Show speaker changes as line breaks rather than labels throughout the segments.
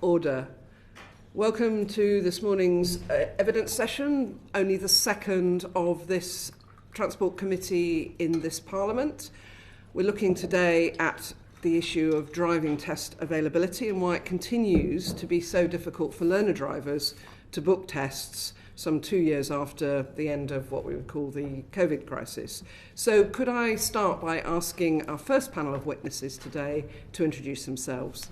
Order. Welcome to this morning's evidence session, only the second of this Transport Committee in this Parliament. We're looking today at the issue of driving test availability and why it continues to be so difficult for learner drivers to book tests some 2 years after the end of what we would call the COVID crisis. So could I start by asking our first panel of witnesses today to introduce themselves?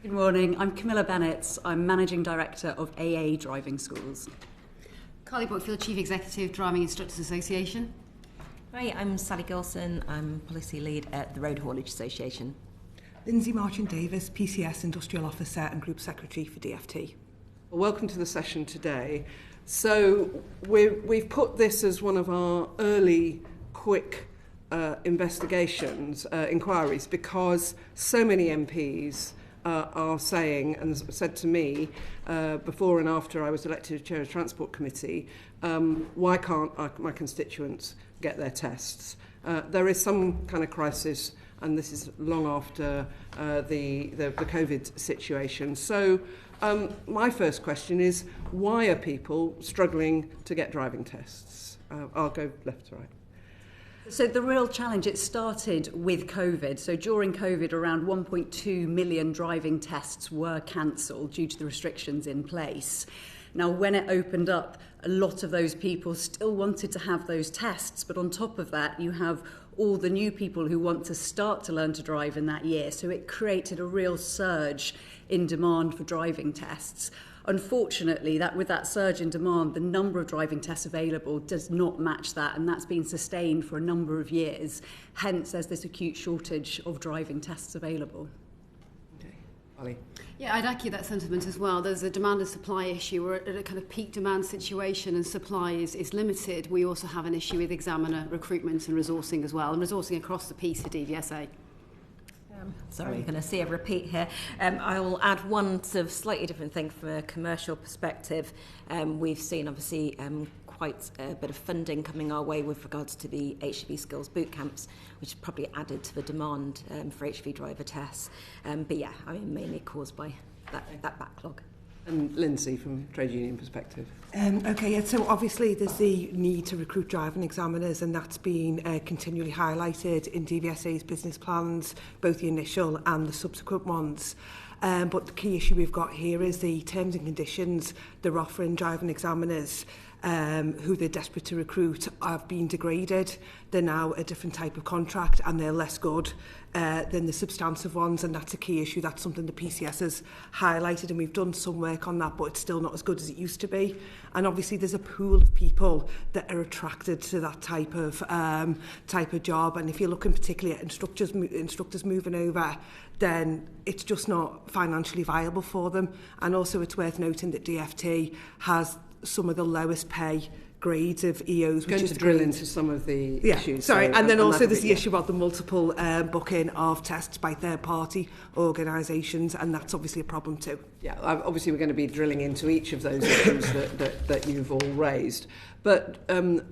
Good morning, I'm Camilla Benitz. I'm Managing Director of AA Driving Schools.
Brookfield, Chief Executive, Driving Instructors Association.
Hi, I'm Sally Gilson. I'm Policy Lead at the Road Haulage Association.
Lyndsey Marchant-Davies, PCS Industrial Officer and Group Secretary for DFT.
Well, welcome to the session today. So we've put this as one of our early, quick inquiries, because so many MPs are saying, and said to me before and after I was elected Chair of the Transport Committee, why can't my constituents get their tests? There is some kind of crisis, and this is long after the COVID situation. So my first question is, why are people struggling to get driving tests? I'll go left to right.
So the real challenge, it started with COVID. So during COVID, around 1.2 million driving tests were cancelled due to the restrictions in place. Now, when it opened up, a lot of those people still wanted to have those tests. But on top of that, you have all the new people who want to start to learn to drive in that year. So it created a real surge in demand for driving tests. Unfortunately, with that surge in demand, the number of driving tests available does not match that, and that's been sustained for a number of years. Hence, there's this acute shortage of driving tests available.
Okay. Ali?
Yeah, I'd echo that sentiment as well. There's a demand and supply issue. We're at a kind of peak demand situation and supply is limited. We also have an issue with examiner recruitment and resourcing as well, and resourcing across the piece for DVSA.
Sorry, you're going to see a repeat here. I will add one sort of slightly different thing from a commercial perspective. We've seen, obviously, quite a bit of funding coming our way with regards to the HGV skills boot camps, which has probably added to the demand for HGV driver tests. But yeah, I mean, mainly caused by that backlog.
And Lyndsey, from trade union perspective.
So obviously there's the need to recruit driving examiners, and that's been continually highlighted in DVSA's business plans, both the initial and the subsequent ones. But the key issue we've got here is the terms and conditions they're offering driving examiners who they're desperate to recruit have been degraded. They're now a different type of contract, and they're less good than the substantive ones, and that's a key issue. That's something the PCS has highlighted, and we've done some work on that, but it's still not as good as it used to be. And obviously there's a pool of people that are attracted to that type of job, and if you're looking particularly at instructors moving over, then it's just not financially viable for them. And also it's worth noting that DFT has some of the lowest pay grades of EOs.
Going to drill into some of the issues.
Sorry, and then also there's the issue about the multiple booking of tests by third-party organisations, and that's obviously a problem too.
Yeah, obviously we're going to be drilling into each of those issues that you've all raised. But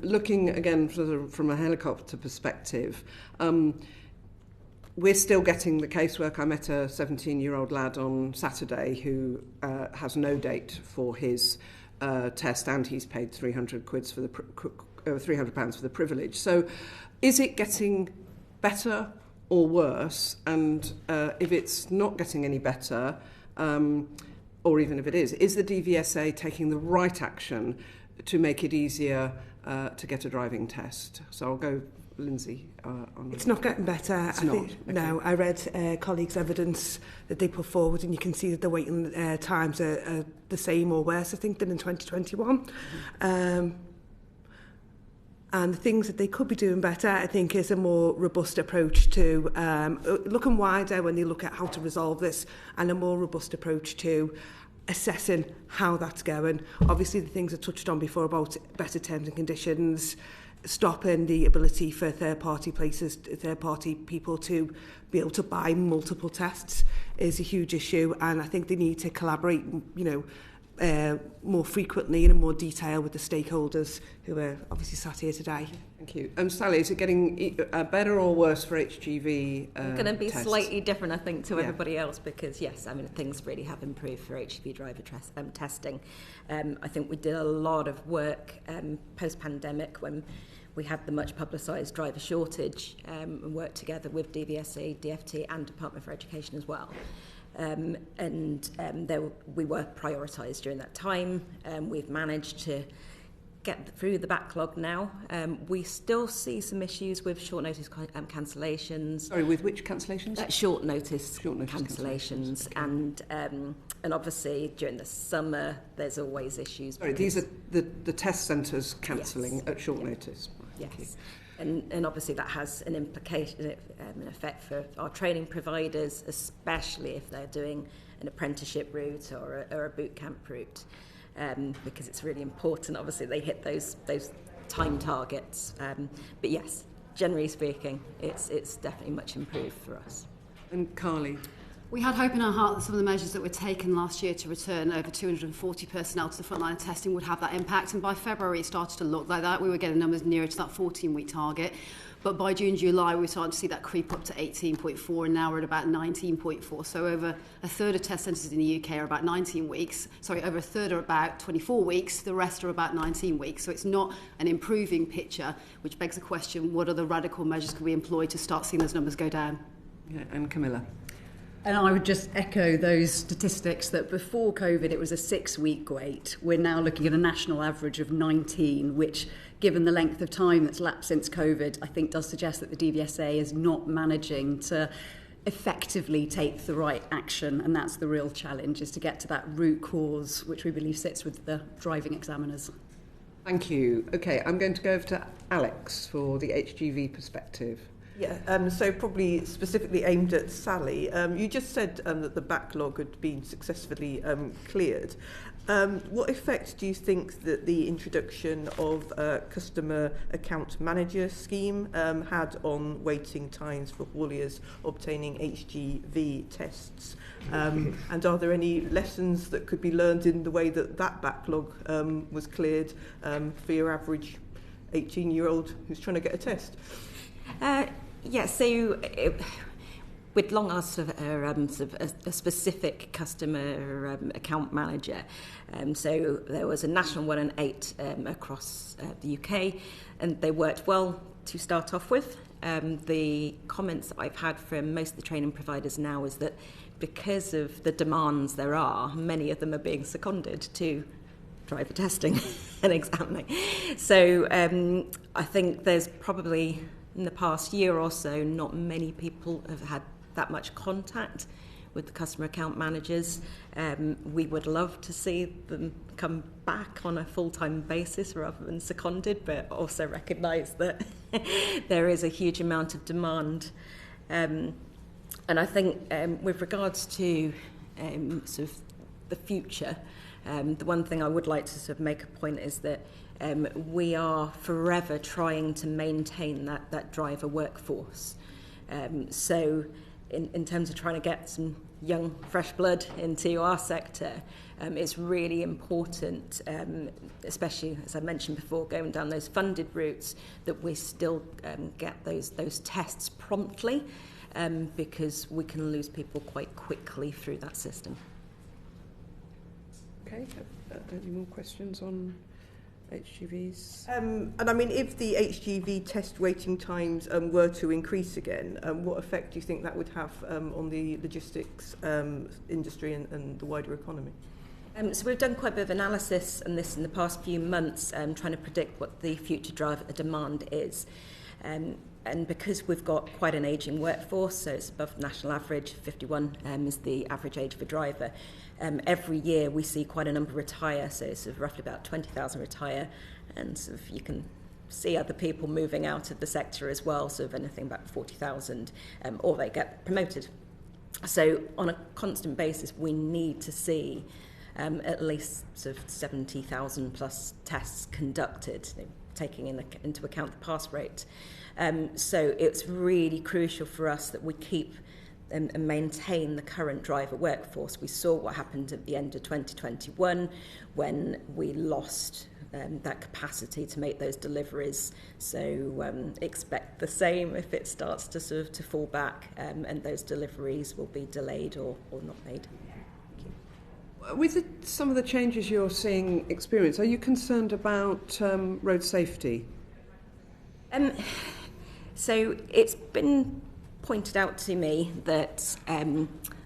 looking again from a helicopter perspective, we're still getting the casework. I met a 17-year-old lad on Saturday who has no date for his test, and he's paid £300 for the privilege. So is it getting better or worse? And if it's not getting any better, or even if it is the DVSA taking the right action to make it easier to get a driving test? So I'll go Lyndsey.
It's not getting better.
It's not. Okay.
No, I read colleagues' evidence that they put forward, and you can see that the waiting times are the same or worse, I think, than in 2021. And the things that they could be doing better, I think, is a more robust approach to looking wider when they look at how to resolve this, and a more robust approach to assessing how that's going. Obviously, the things I touched on before about better terms and conditions, stopping the ability for third-party people to be able to buy multiple tests is a huge issue, and I think they need to collaborate, more frequently and in more detail with the stakeholders who are obviously sat here today.
Thank you. Sally, is it getting better or worse for HGV
It's going to be
tests?
slightly different, I think, to everybody else because, yes, I mean, things really have improved for HGV driver testing. I think we did a lot of work post-pandemic when we had the much publicised driver shortage and worked together with DVSA, DFT and Department for Education as well. We were prioritised during that time. We've managed to get through the backlog now. We still see some issues with short notice cancellations.
Sorry, with which cancellations?
Short notice cancellations.
Okay.
And obviously during the summer there's always issues.
Sorry, these are the test centres cancelling
Yes.
at short notice.
Yes. And obviously that has an implication, an effect for our training providers, especially if they're doing an apprenticeship route or a boot camp route, because it's really important. Obviously they hit those time targets. But yes, generally speaking, it's definitely much improved for us.
And Carly?
We had hope in our heart that some of the measures that were taken last year to return over 240 personnel to the frontline of testing would have that impact. And by February, it started to look like that. We were getting numbers nearer to that 14-week target. But by June, July, we started to see that creep up to 18.4, and now we're at about 19.4. So over a third of test centres in the UK are about 19 weeks. Sorry, over a third are about 24 weeks. The rest are about 19 weeks. So it's not an improving picture, which begs the question, what other radical measures can we employ to start seeing those numbers go down?
Yeah, and Camilla?
And I would just echo those statistics that before COVID it was a 6-week wait. We're now looking at a national average of 19, which, given the length of time that's lapsed since COVID, I think does suggest that the DVSA is not managing to effectively take the right action. And that's the real challenge, is to get to that root cause, which we believe sits with the driving examiners.
Thank you. Okay, I'm going to go over to Alex for the HGV perspective.
Yeah, so probably specifically aimed at Sally. You just said that the backlog had been successfully cleared. What effect do you think that the introduction of a customer account manager scheme had on waiting times for hauliers obtaining HGV tests? And are there any lessons that could be learned in the way that backlog was cleared for your average 18-year-old who's trying to get a test?
So we'd long asked for a specific customer account manager. So there was a national one and 8 across the UK, and they worked well to start off with. The comments that I've had from most of the training providers now is that because of the demands there are, many of them are being seconded to driver testing and examining. So I think there's probably, in the past year or so, not many people have had that much contact with the customer account managers. We would love to see them come back on a full-time basis rather than seconded, but also recognise that there is a huge amount of demand. And I think with regards to sort of the future, the one thing I would like to sort of make a point is that we are forever trying to maintain that driver workforce. So in terms of trying to get some young, fresh blood into our sector, it's really important, especially, as I mentioned before, going down those funded routes, that we still get those tests promptly, because we can lose people quite quickly through that system.
Okay, any more questions on HGVs?
And I mean, if the HGV test waiting times were to increase again, what effect do you think that would have on the logistics industry and the wider economy?
So we've done quite a bit of analysis on this in the past few months, trying to predict what the future driver demand is. And because we've got quite an ageing workforce, so it's above the national average, 51 is the average age of a driver. Every year we see quite a number retire, so it's sort of roughly about 20,000 retire, and sort of you can see other people moving out of the sector as well, so of anything about 40,000, or they get promoted. So on a constant basis we need to see at least sort of 70,000 plus tests conducted, taking into account the pass rate. So it's really crucial for us that we keep and maintain the current driver workforce. We saw what happened at the end of 2021 when we lost that capacity to make those deliveries. So expect the same if it starts to sort of to fall back, and those deliveries will be delayed or not made.
With some of the changes you're seeing experience, are you concerned about road safety?
So it's been pointed out to me that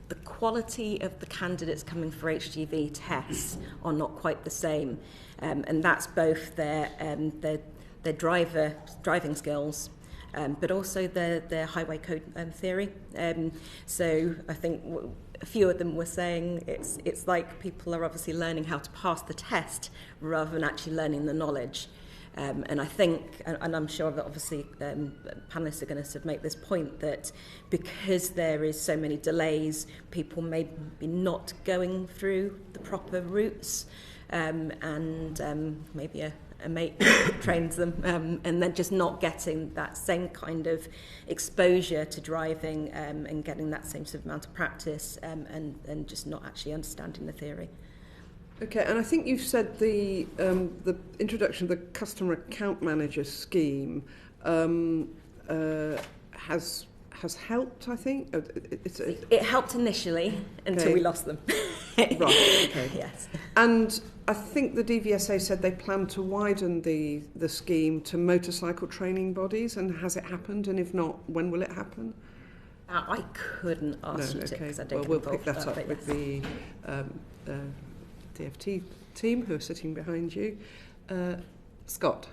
the quality of the candidates coming for HGV tests are not quite the same, and that's both their driving skills, but also their highway code theory. So I think a few of them were saying it's like people are obviously learning how to pass the test rather than actually learning the knowledge. And I think, and I'm sure that obviously panellists are going to sort of make this point, that because there is so many delays, people may be not going through the proper routes, and maybe a mate trains them, and then just not getting that same kind of exposure to driving, and getting that same sort of amount of practice, and just not actually understanding the theory.
Okay, and I think you've said the introduction of the customer account manager scheme has helped. I think
it helped initially until we lost them.
Right. Okay.
Yes.
And I think the DVSA said they plan to widen the scheme to motorcycle training bodies. And has it happened? And if not, when will it happen?
I couldn't ask you to, because I don't
we'll
get
pick that
involved
up
with
the DFT team who are sitting behind you. Scott.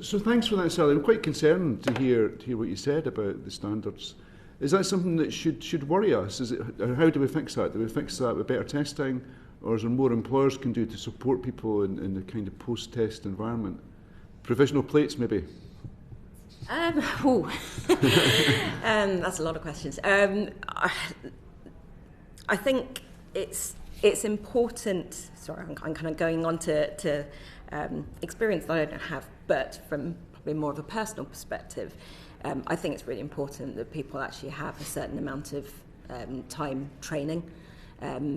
So thanks for that, Sally. I'm quite concerned to hear what you said about the standards. Is that something that should worry us? How do we fix that? Do we fix that with better testing, or is there more employers can do to support people in the kind of post-test environment? Provisional plates, maybe.
That's a lot of questions. I think it's important. Sorry, I'm kind of going on to experience that I don't have, but from probably more of a personal perspective, I think it's really important that people actually have a certain amount of time training,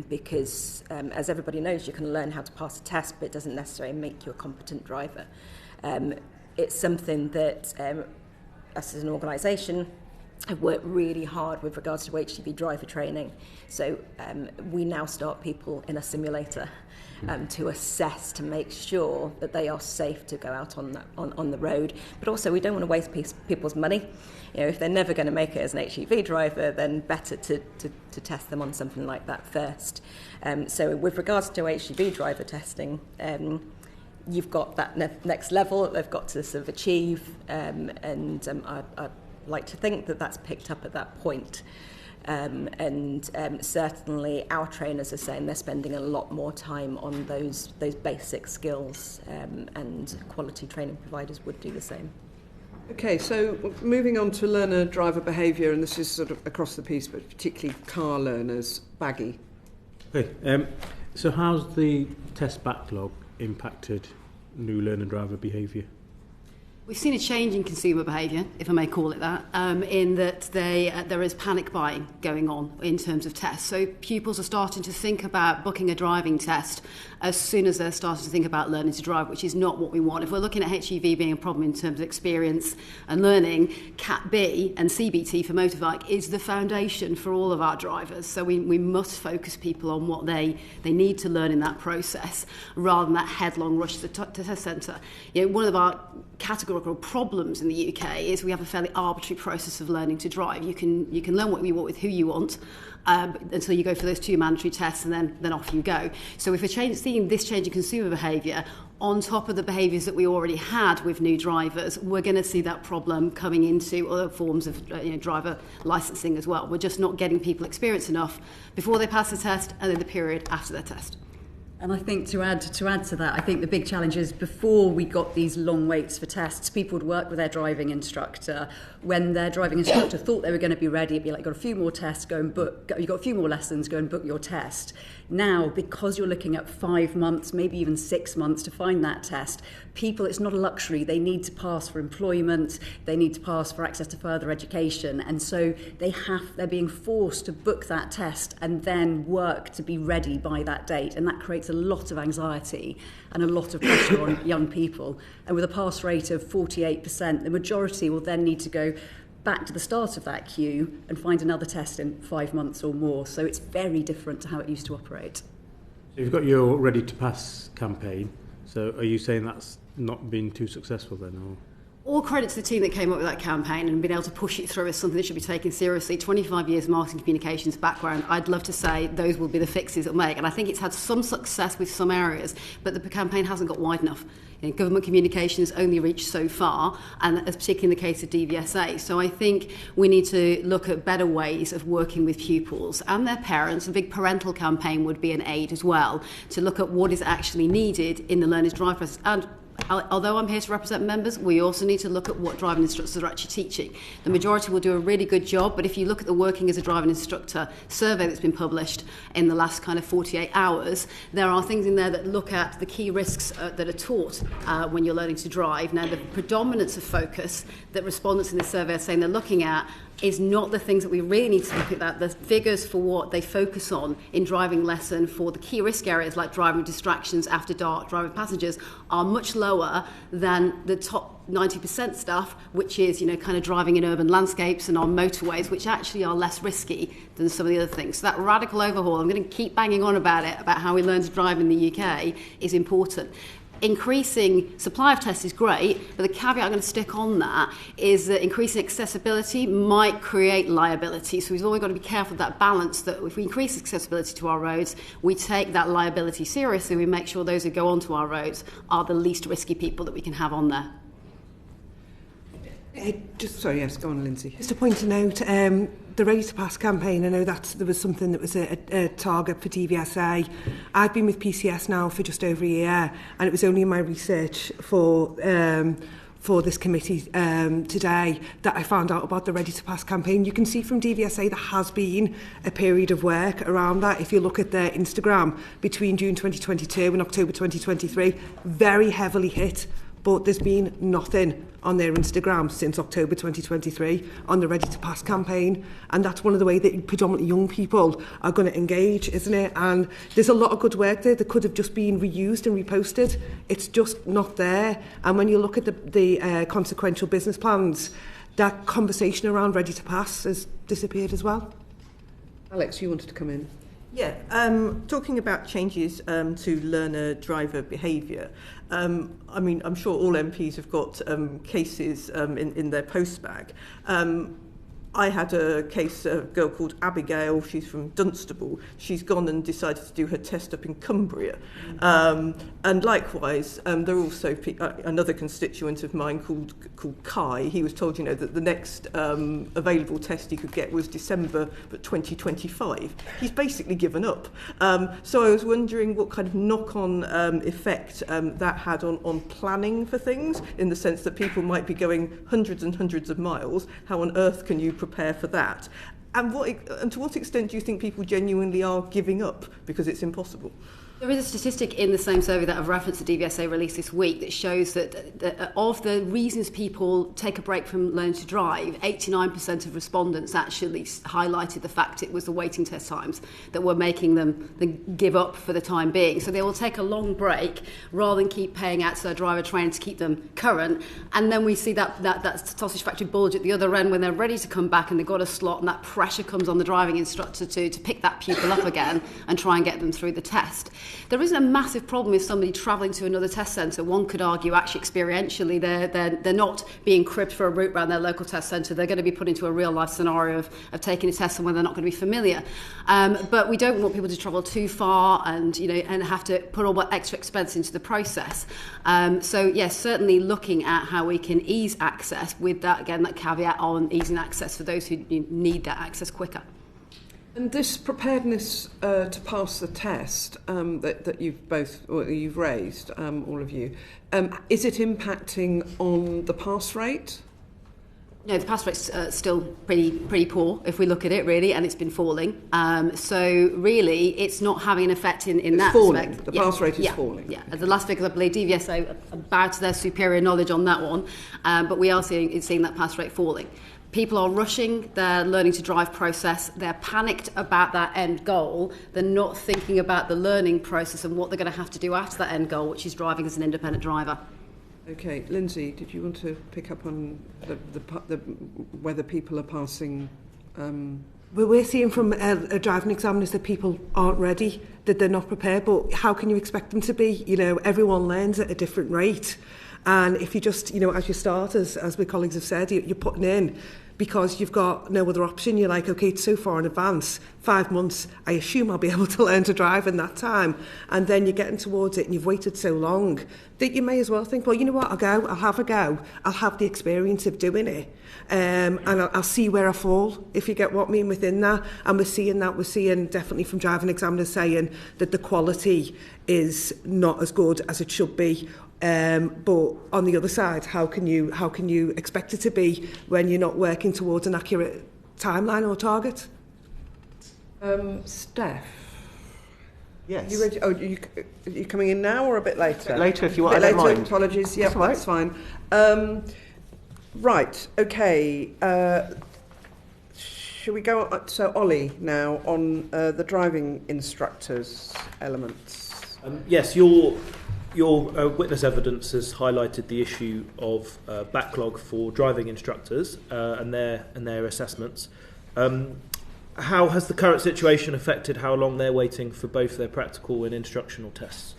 because as everybody knows, you can learn how to pass a test, but it doesn't necessarily make you a competent driver. It's something that us as an organisation have worked really hard with regards to HGV driver training. So we now start people in a simulator to assess, to make sure that they are safe to go out on the road. But also we don't want to waste people's money. You know, if they're never going to make it as an HGV driver, then better to test them on something like that first. So with regards to HGV driver testing, you've got that next level that they've got to sort of achieve, and I'd like to think that that's picked up at that point. Certainly our trainers are saying they're spending a lot more time on those basic skills, and quality training providers would do the same.
Okay, so moving on to learner driver behaviour, and this is sort of across the piece, but particularly car learners. Baggy.
Okay, so how's the test backlog impacted new learner driver behaviour?
We've seen a change in consumer behaviour, if I may call it that, in that there is panic buying going on in terms of tests. So pupils are starting to think about booking a driving test as soon as they're starting to think about learning to drive, which is not what we want. If we're looking at HGV being a problem in terms of experience and learning, Cat B and CBT for motorbike is the foundation for all of our drivers. So we must focus people on what they need to learn in that process, rather than that headlong rush to the test centre. You know, one of our categorical problems in the UK is we have a fairly arbitrary process of learning to drive. You can learn what you want with who you want, until you go for those 2 mandatory tests, and then off you go. So if we're seeing this change in consumer behaviour on top of the behaviours that we already had with new drivers, we're going to see that problem coming into other forms of driver licensing as well. We're just not getting people experience enough before they pass the test and then the period after their test.
And I think to add to that, I think the big challenge is before we got these long waits for tests, people would work with their driving instructor. When their driving instructor thought they were going to be ready, it'd be like, got a few more tests, go and book. You got a few more lessons, go and book your test. Now, because you're looking at 5 months, maybe even 6 months to find that test, people, it's not a luxury. They need to pass for employment. They need to pass for access to further education. And so they're being forced to book that test and then work to be ready by that date. And that creates a lot of anxiety and a lot of pressure on young people. And with a pass rate of 48%, the majority will then need to go back to the start of that queue and find another test in 5 months or more. So it's very different to how it used to operate.
So you've got your Ready to Pass campaign. So are you saying that's not been too successful then? Or?
All credit to the team that came up with that campaign and been able to push it through as something that should be taken seriously. 25 years marketing communications background, I'd love to say those will be the fixes it'll make. And I think it's had some success with some areas, but the campaign hasn't got wide enough. You know, government communications only reached so far, and particularly in the case of DVSA. So I think we need to look at better ways of working with pupils and their parents. A big parental campaign would be an aid as well, to look at what is actually needed in the learner's drive process. And although I'm here to represent members, we also need to look at what driving instructors are actually teaching. The majority will do a really good job, but if you look at the Working as a Driving Instructor survey that's been published in the last kind of 48 hours, there are things in there that look at the key risks that are taught when you're learning to drive. Now, the predominance of focus that respondents in the survey are saying they're looking at is not the things that we really need to look at. That the figures for what they focus on in driving lesson for the key risk areas like driving distractions, after dark, driving passengers are much lower than the top 90% stuff, which is, you know, kind of driving in urban landscapes and on motorways, which actually are less risky than some of the other things. So that radical overhaul, I'm going to keep banging on about it, about how we learn to drive in the UK, is important. Increasing supply of tests is great, but the caveat I'm going to stick on that is that increasing accessibility might create liability. So we've always got to be careful of that balance, that if we increase accessibility to our roads, we take that liability seriously. We make sure those who go onto our roads are the least risky people that we can have on there.
Yes, go on, Lyndsey.
Just a point to note, the Ready to Pass campaign, I know that there was something that was a target for DVSA. I've been with PCS now for just over a year, and it was only in my research for this committee today that I found out about the Ready to Pass campaign. You can see from DVSA there has been a period of work around that. If you look at their Instagram between June 2022 and October 2023, very heavily hit. But there's been nothing on their Instagram since October 2023 on the Ready to Pass campaign. And that's one of the ways that predominantly young people are going to engage, isn't it? And there's a lot of good work there that could have just been reused and reposted. It's just not there. And when you look at the consequential business plans, that conversation around Ready to Pass has disappeared as well.
Alex, you wanted to come in.
Yeah, talking about changes to learner-driver behaviour, I mean, I'm sure all MPs have got cases in their postbag. I had a case, a girl called Abigail, she's from Dunstable. She's gone and decided to do her test up in Cumbria. And likewise, there are also another constituent of mine called Kai. He was told, you know, that the next available test he could get was December 2025. He's basically given up. So I was wondering what kind of knock-on effect that had on planning for things, in the sense that people might be going hundreds and hundreds of miles. How on earth can you prepare for that? And to what extent do you think people genuinely are giving up because it's impossible?
There is a statistic in the same survey that I've referenced the DVSA released this week that shows that of the reasons people take a break from learning to drive, 89% of respondents actually highlighted the fact it was the waiting test times that were making them give up for the time being. So they will take a long break rather than keep paying out to their driver training to keep them current. And then we see that sausage factory bulge at the other end when they're ready to come back and they've got a slot, and that pressure comes on the driving instructor to pick that pupil up again and try and get them through the test. There isn't a massive problem with somebody travelling to another test centre. One could argue actually experientially they're not being cribbed for a route around their local test centre. They're going to be put into a real life scenario of taking a test somewhere they're not going to be familiar. But we don't want people to travel too far and have to put all that extra expense into the process. So yes, certainly looking at how we can ease access with that, again, that caveat on easing access for those who need that access quicker.
And this preparedness to pass the test that you've raised, all of you, is it impacting on the pass rate?
No, the pass rate's still pretty poor if we look at it, really, and it's been falling. So really, it's not having an effect in that
falling.
respect.
The pass rate is falling.
Yeah, the last figures, I believe, DVSA bow to their superior knowledge on that one, but we are seeing that pass rate falling. People are rushing their learning to drive process. They're panicked about that end goal. They're not thinking about the learning process and what they're going to have to do after that end goal, which is driving as an independent driver.
Okay, Lyndsey, did you want to pick up on the whether people are passing?
Well, we're seeing from driving examiners that people aren't ready, that they're not prepared. But how can you expect them to be? You know, everyone learns at a different rate. And if you just, you know, as you start, as my colleagues have said, you're putting in because you've got no other option. You're like, okay, it's so far in advance, 5 months, I assume I'll be able to learn to drive in that time. And then you're getting towards it and you've waited so long that you may as well think, well, you know what, I'll have a go. I'll have the experience of doing it. And I'll see where I fall, if you get what I mean within that. And we're seeing definitely from driving examiners saying that the quality is not as good as it should be. But on the other side, how can you expect it to be when you're not working towards an accurate timeline or target?
Steph?
Yes.
You ready? Are you coming in now or a bit later?
Later, if you want.
A bit
I don't
later,
mind.
apologies. Yeah,
That's
fine. Right. Okay. Shall we go on to Ollie now on the driving instructors elements?
Yes, your witness evidence has highlighted the issue of backlog for driving instructors and their assessments. How has the current situation affected how long they're waiting for both their practical and instructional tests?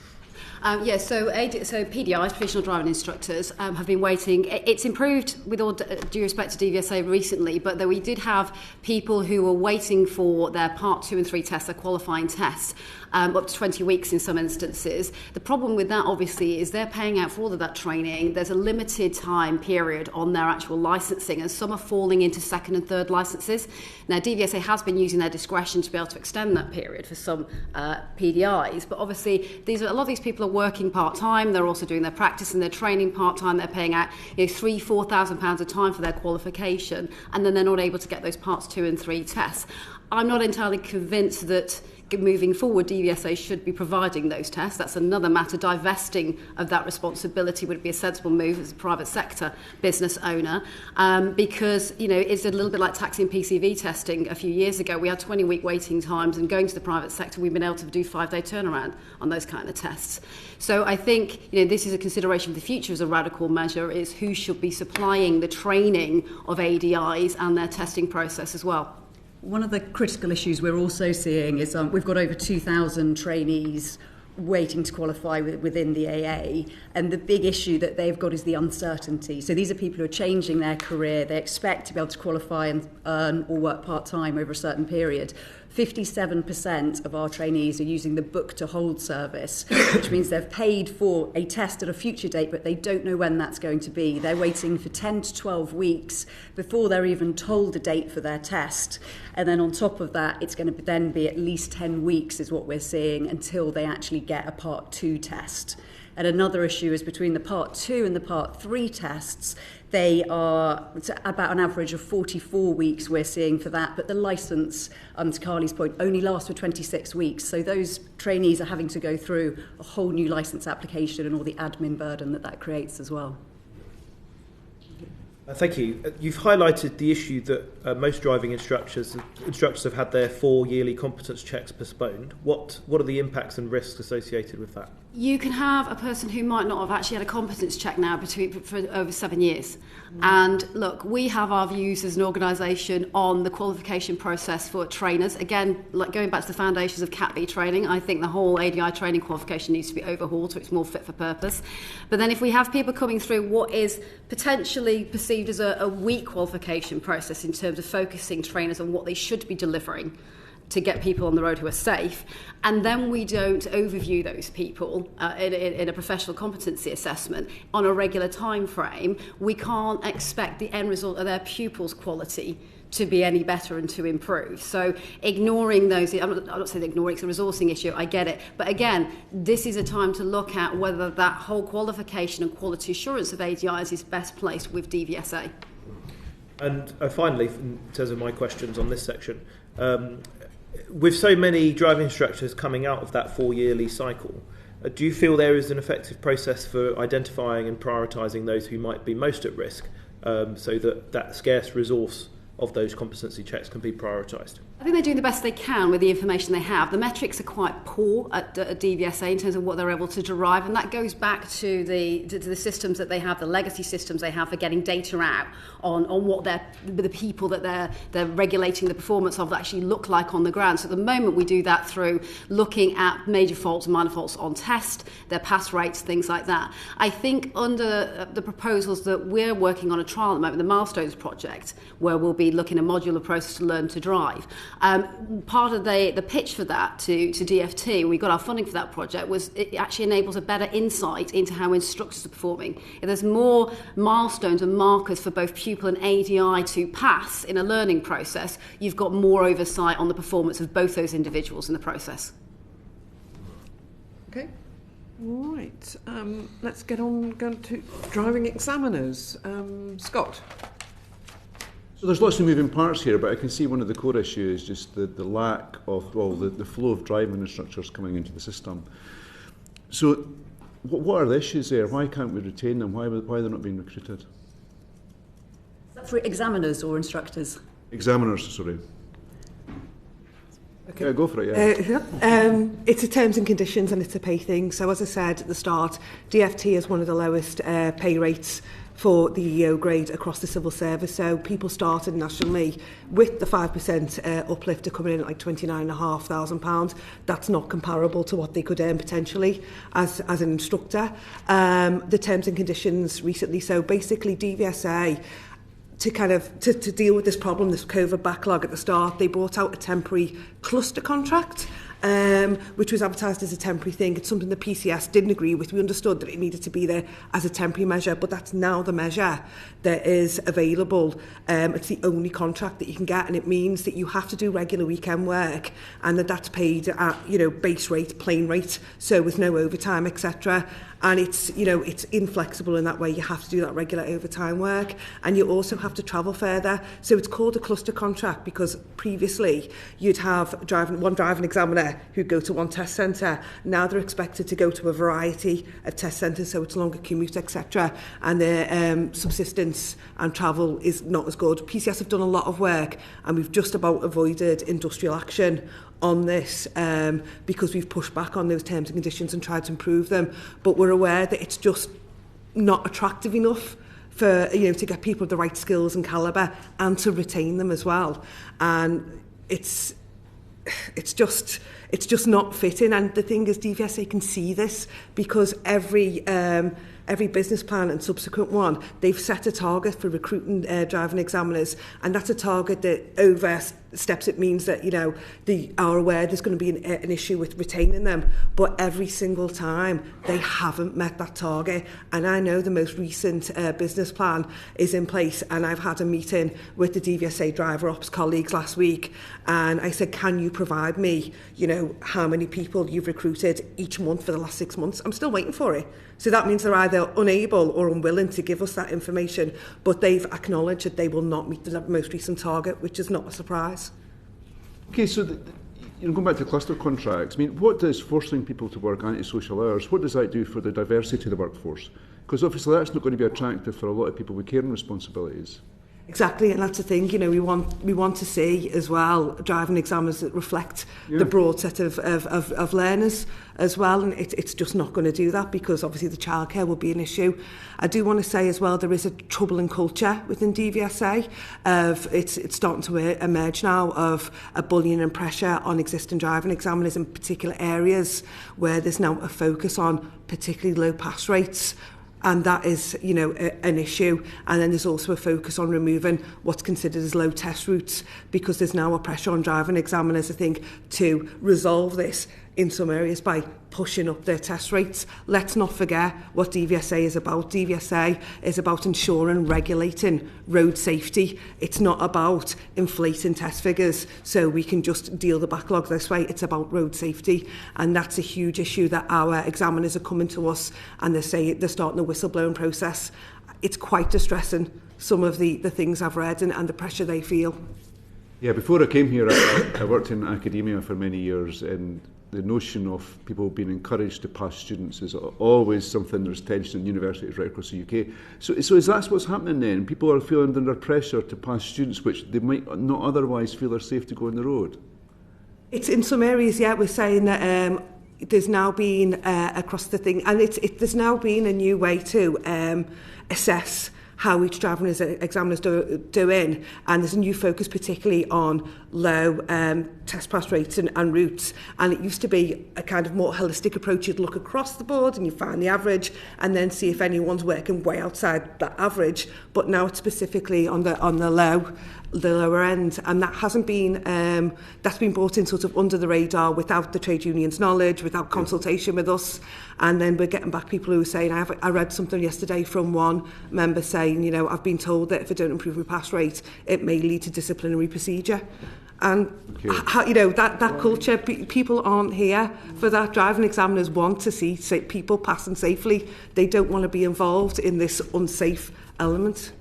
So PDIs, professional driving instructors, have been waiting. It's improved with all due respect to DVSA recently, but we did have people who were waiting for their Part 2 and 3 tests, their qualifying tests, up to 20 weeks in some instances. The problem with that, obviously, is they're paying out for all of that training. There's a limited time period on their actual licensing, and some are falling into second and third licenses. Now, DVSA has been using their discretion to be able to extend that period for some PDIs, but obviously, a lot of these people are working part-time. They're also doing their practice and their training part-time. They're paying out £3,000-4,000 a time for their qualification, and then they're not able to get those Parts 2 and 3 tests. I'm not entirely convinced that moving forward, DVSA should be providing those tests. That's another matter. Divesting of that responsibility would be a sensible move as a private sector business owner, because it's a little bit like taxi and PCV testing. A few years ago, we had 20-week waiting times, and going to the private sector, we've been able to do 5-day turnaround on those kind of tests. So I think this is a consideration for the future as a radical measure: is who should be supplying the training of ADIs and their testing process as well.
One of the critical issues we're also seeing is we've got over 2,000 trainees waiting to qualify within the AA, and the big issue that they've got is the uncertainty. So these are people who are changing their career. They expect to be able to qualify and earn or work part-time over a certain period. 57% of our trainees are using the book to hold service, which means they've paid for a test at a future date, but they don't know when that's going to be. They're waiting for 10 to 12 weeks before they're even told a date for their test. And then on top of that, it's going to then be at least 10 weeks is what we're seeing until they actually get a Part 2 test. And another issue is between the Part 2 and the Part 3 tests, they are about an average of 44 weeks we're seeing for that, but the licence, to Carly's point, only lasts for 26 weeks. So those trainees are having to go through a whole new licence application and all the admin burden that creates as well.
Thank you. You've highlighted the issue that most driving instructors have had their 4 yearly competence checks postponed. What are the impacts and risks associated with that?
You can have a person who might not have actually had a competence check now for over 7 years. And look, we have our views as an organisation on the qualification process for trainers. Again, like going back to the foundations of Cat B training, I think the whole ADI training qualification needs to be overhauled so it's more fit for purpose. But then if we have people coming through what is potentially perceived as a weak qualification process in terms of focusing trainers on what they should be delivering to get people on the road who are safe, and then we don't overview those people in a professional competency assessment on a regular time frame, we can't expect the end result of their pupils' quality to be any better and to improve. So ignoring those, I'm not saying ignoring, it's a resourcing issue, I get it. But again, this is a time to look at whether that whole qualification and quality assurance of ADIs is best placed with DVSA.
And finally, in terms of my questions on this section, with so many driving instructors coming out of that 4-yearly cycle, do you feel there is an effective process for identifying and prioritising those who might be most at risk, so that scarce resource of those competency checks can be prioritised?
I think they're doing the best they can with the information they have. The metrics are quite poor at DVSA in terms of what they're able to derive, and that goes back to the systems that they have, the legacy systems they have for getting data out on what the people that they're regulating the performance of actually look like on the ground. So at the moment we do that through looking at major faults and minor faults on test, their pass rates, things like that. I think under the proposals that we're working on a trial at the moment, the Milestones project, where we'll be looking at a modular process to learn to drive. Part of the pitch for that to DFT, we got our funding for that project, was it actually enables a better insight into how instructors are performing. If there's more milestones and markers for both pupil and ADI to pass in a learning process, you've got more oversight on the performance of both those individuals in the process.
Okay. All right. Let's get on to driving examiners. Scott.
So there's lots of moving parts here, but I can see one of the core issues is just the lack of, the flow of driving instructors coming into the system. So what are the issues there? Why can't we retain them? Why are they not being recruited?
Is that for examiners or instructors?
Examiners, sorry.
Okay.
Yeah, go for it, yeah.
It's a terms and conditions and it's a pay thing. So as I said at the start, DFT is one of the lowest pay rates for the EO grade across the civil service. So people started nationally with the 5% uplift to coming in at like £29,500. That's not comparable to what they could earn potentially as an instructor. The terms and conditions recently, so basically DVSA, to deal with this problem, this COVID backlog at the start, they brought out a temporary cluster contract, which was advertised as a temporary thing. It's something the PCS didn't agree with. We understood that it needed to be there as a temporary measure, but that's now the measure that is available. It's the only contract that you can get, and it means that you have to do regular weekend work, and that's paid at base rate, plain rate, so with no overtime, etc. And it's inflexible in that way. You have to do that regular overtime work, and you also have to travel further. So it's called a cluster contract because previously you'd have one driving examiner who'd go to one test centre. Now they're expected to go to a variety of test centres, so it's longer commute, etc. And their subsistence and travel is not as good. PCS have done a lot of work, and we've just about avoided industrial action on this because we've pushed back on those terms and conditions and tried to improve them, but we're aware that it's just not attractive enough for to get people with the right skills and calibre and to retain them as well, and it's just not fitting. And the thing is, DVSA can see this because every business plan and subsequent one, they've set a target for recruiting driving examiners, and that's a target that oversteps. It means that they are aware there's going to be an issue with retaining them, but every single time they haven't met that target. And I know the most recent business plan is in place, and I've had a meeting with the DVSA driver ops colleagues last week, and I said, can you provide me how many people you've recruited each month for the last 6 months? I'm still waiting for it. So that means they're either unable or unwilling to give us that information, but they've acknowledged that they will not meet the most recent target, which is not a surprise.
Okay, so going back to cluster contracts, I mean, what does forcing people to work antisocial hours, what does that do for the diversity of the workforce? Because obviously that's not going to be attractive for a lot of people with caring responsibilities.
Exactly, and that's the thing. We want to see as well driving examiners that reflect the broad set of learners as well, and it's just not going to do that because obviously the childcare will be an issue. I do want to say as well there is a troubling culture within DVSA of it's starting to emerge now of a bullying and pressure on existing driving examiners in particular areas where there's now a focus on particularly low pass rates. And that is, an issue. And then there's also a focus on removing what's considered as low test routes because there's now a pressure on driving examiners, I think, to resolve this in some areas by pushing up their test rates. Let's not forget what DVSA is about. DVSA is about ensuring, regulating road safety. It's not about inflating test figures so we can just deal the backlog this way. It's about road safety, and that's a huge issue that our examiners are coming to us and they're starting a whistleblowing process. It's quite distressing, some of the things I've read and the pressure they feel.
Yeah, before I came here, I worked in academia for many years, and the notion of people being encouraged to pass students is always something. There's tension in universities right across the UK. So is that what's happening then? People are feeling under pressure to pass students which they might not otherwise feel are safe to go on the road? It's
in some areas, yeah. We're saying that there's now been across the thing, and there's now been a new way to assess how each driving examiner's doing, and there's a new focus particularly on low test pass rates and routes. And it used to be a kind of more holistic approach. You'd look across the board and you find the average and then see if anyone's working way outside that average. But now it's specifically on the lower end, and that hasn't been that's been brought in sort of under the radar without the trade union's knowledge, without consultation with us. And then we're getting back people who are saying, I read something yesterday from one member saying, you know, I've been told that if I don't improve my pass rate, it may lead to disciplinary procedure. And you know, that culture, people aren't here for that. Driving examiners want to see people passing safely. They don't want to be involved in this unsafe element.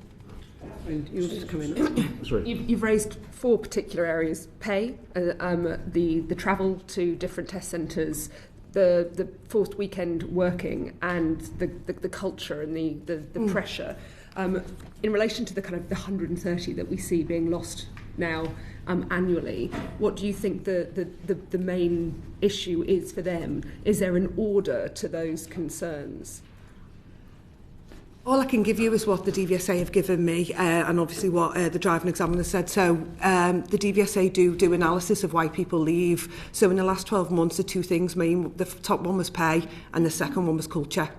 You'll just come in.
You've raised 4 particular areas: pay, the travel to different test centres, the forced weekend working, and the culture and the pressure. In relation to the kind of the 130 that we see being lost now annually, what do you think the main issue is for them? Is there an order to those concerns?
All I can give you is what the DVSA have given me, and obviously what the driving examiner said. So the DVSA do analysis of why people leave. So in the last 12 months, the 2 things mean the top one was pay and the second one was culture.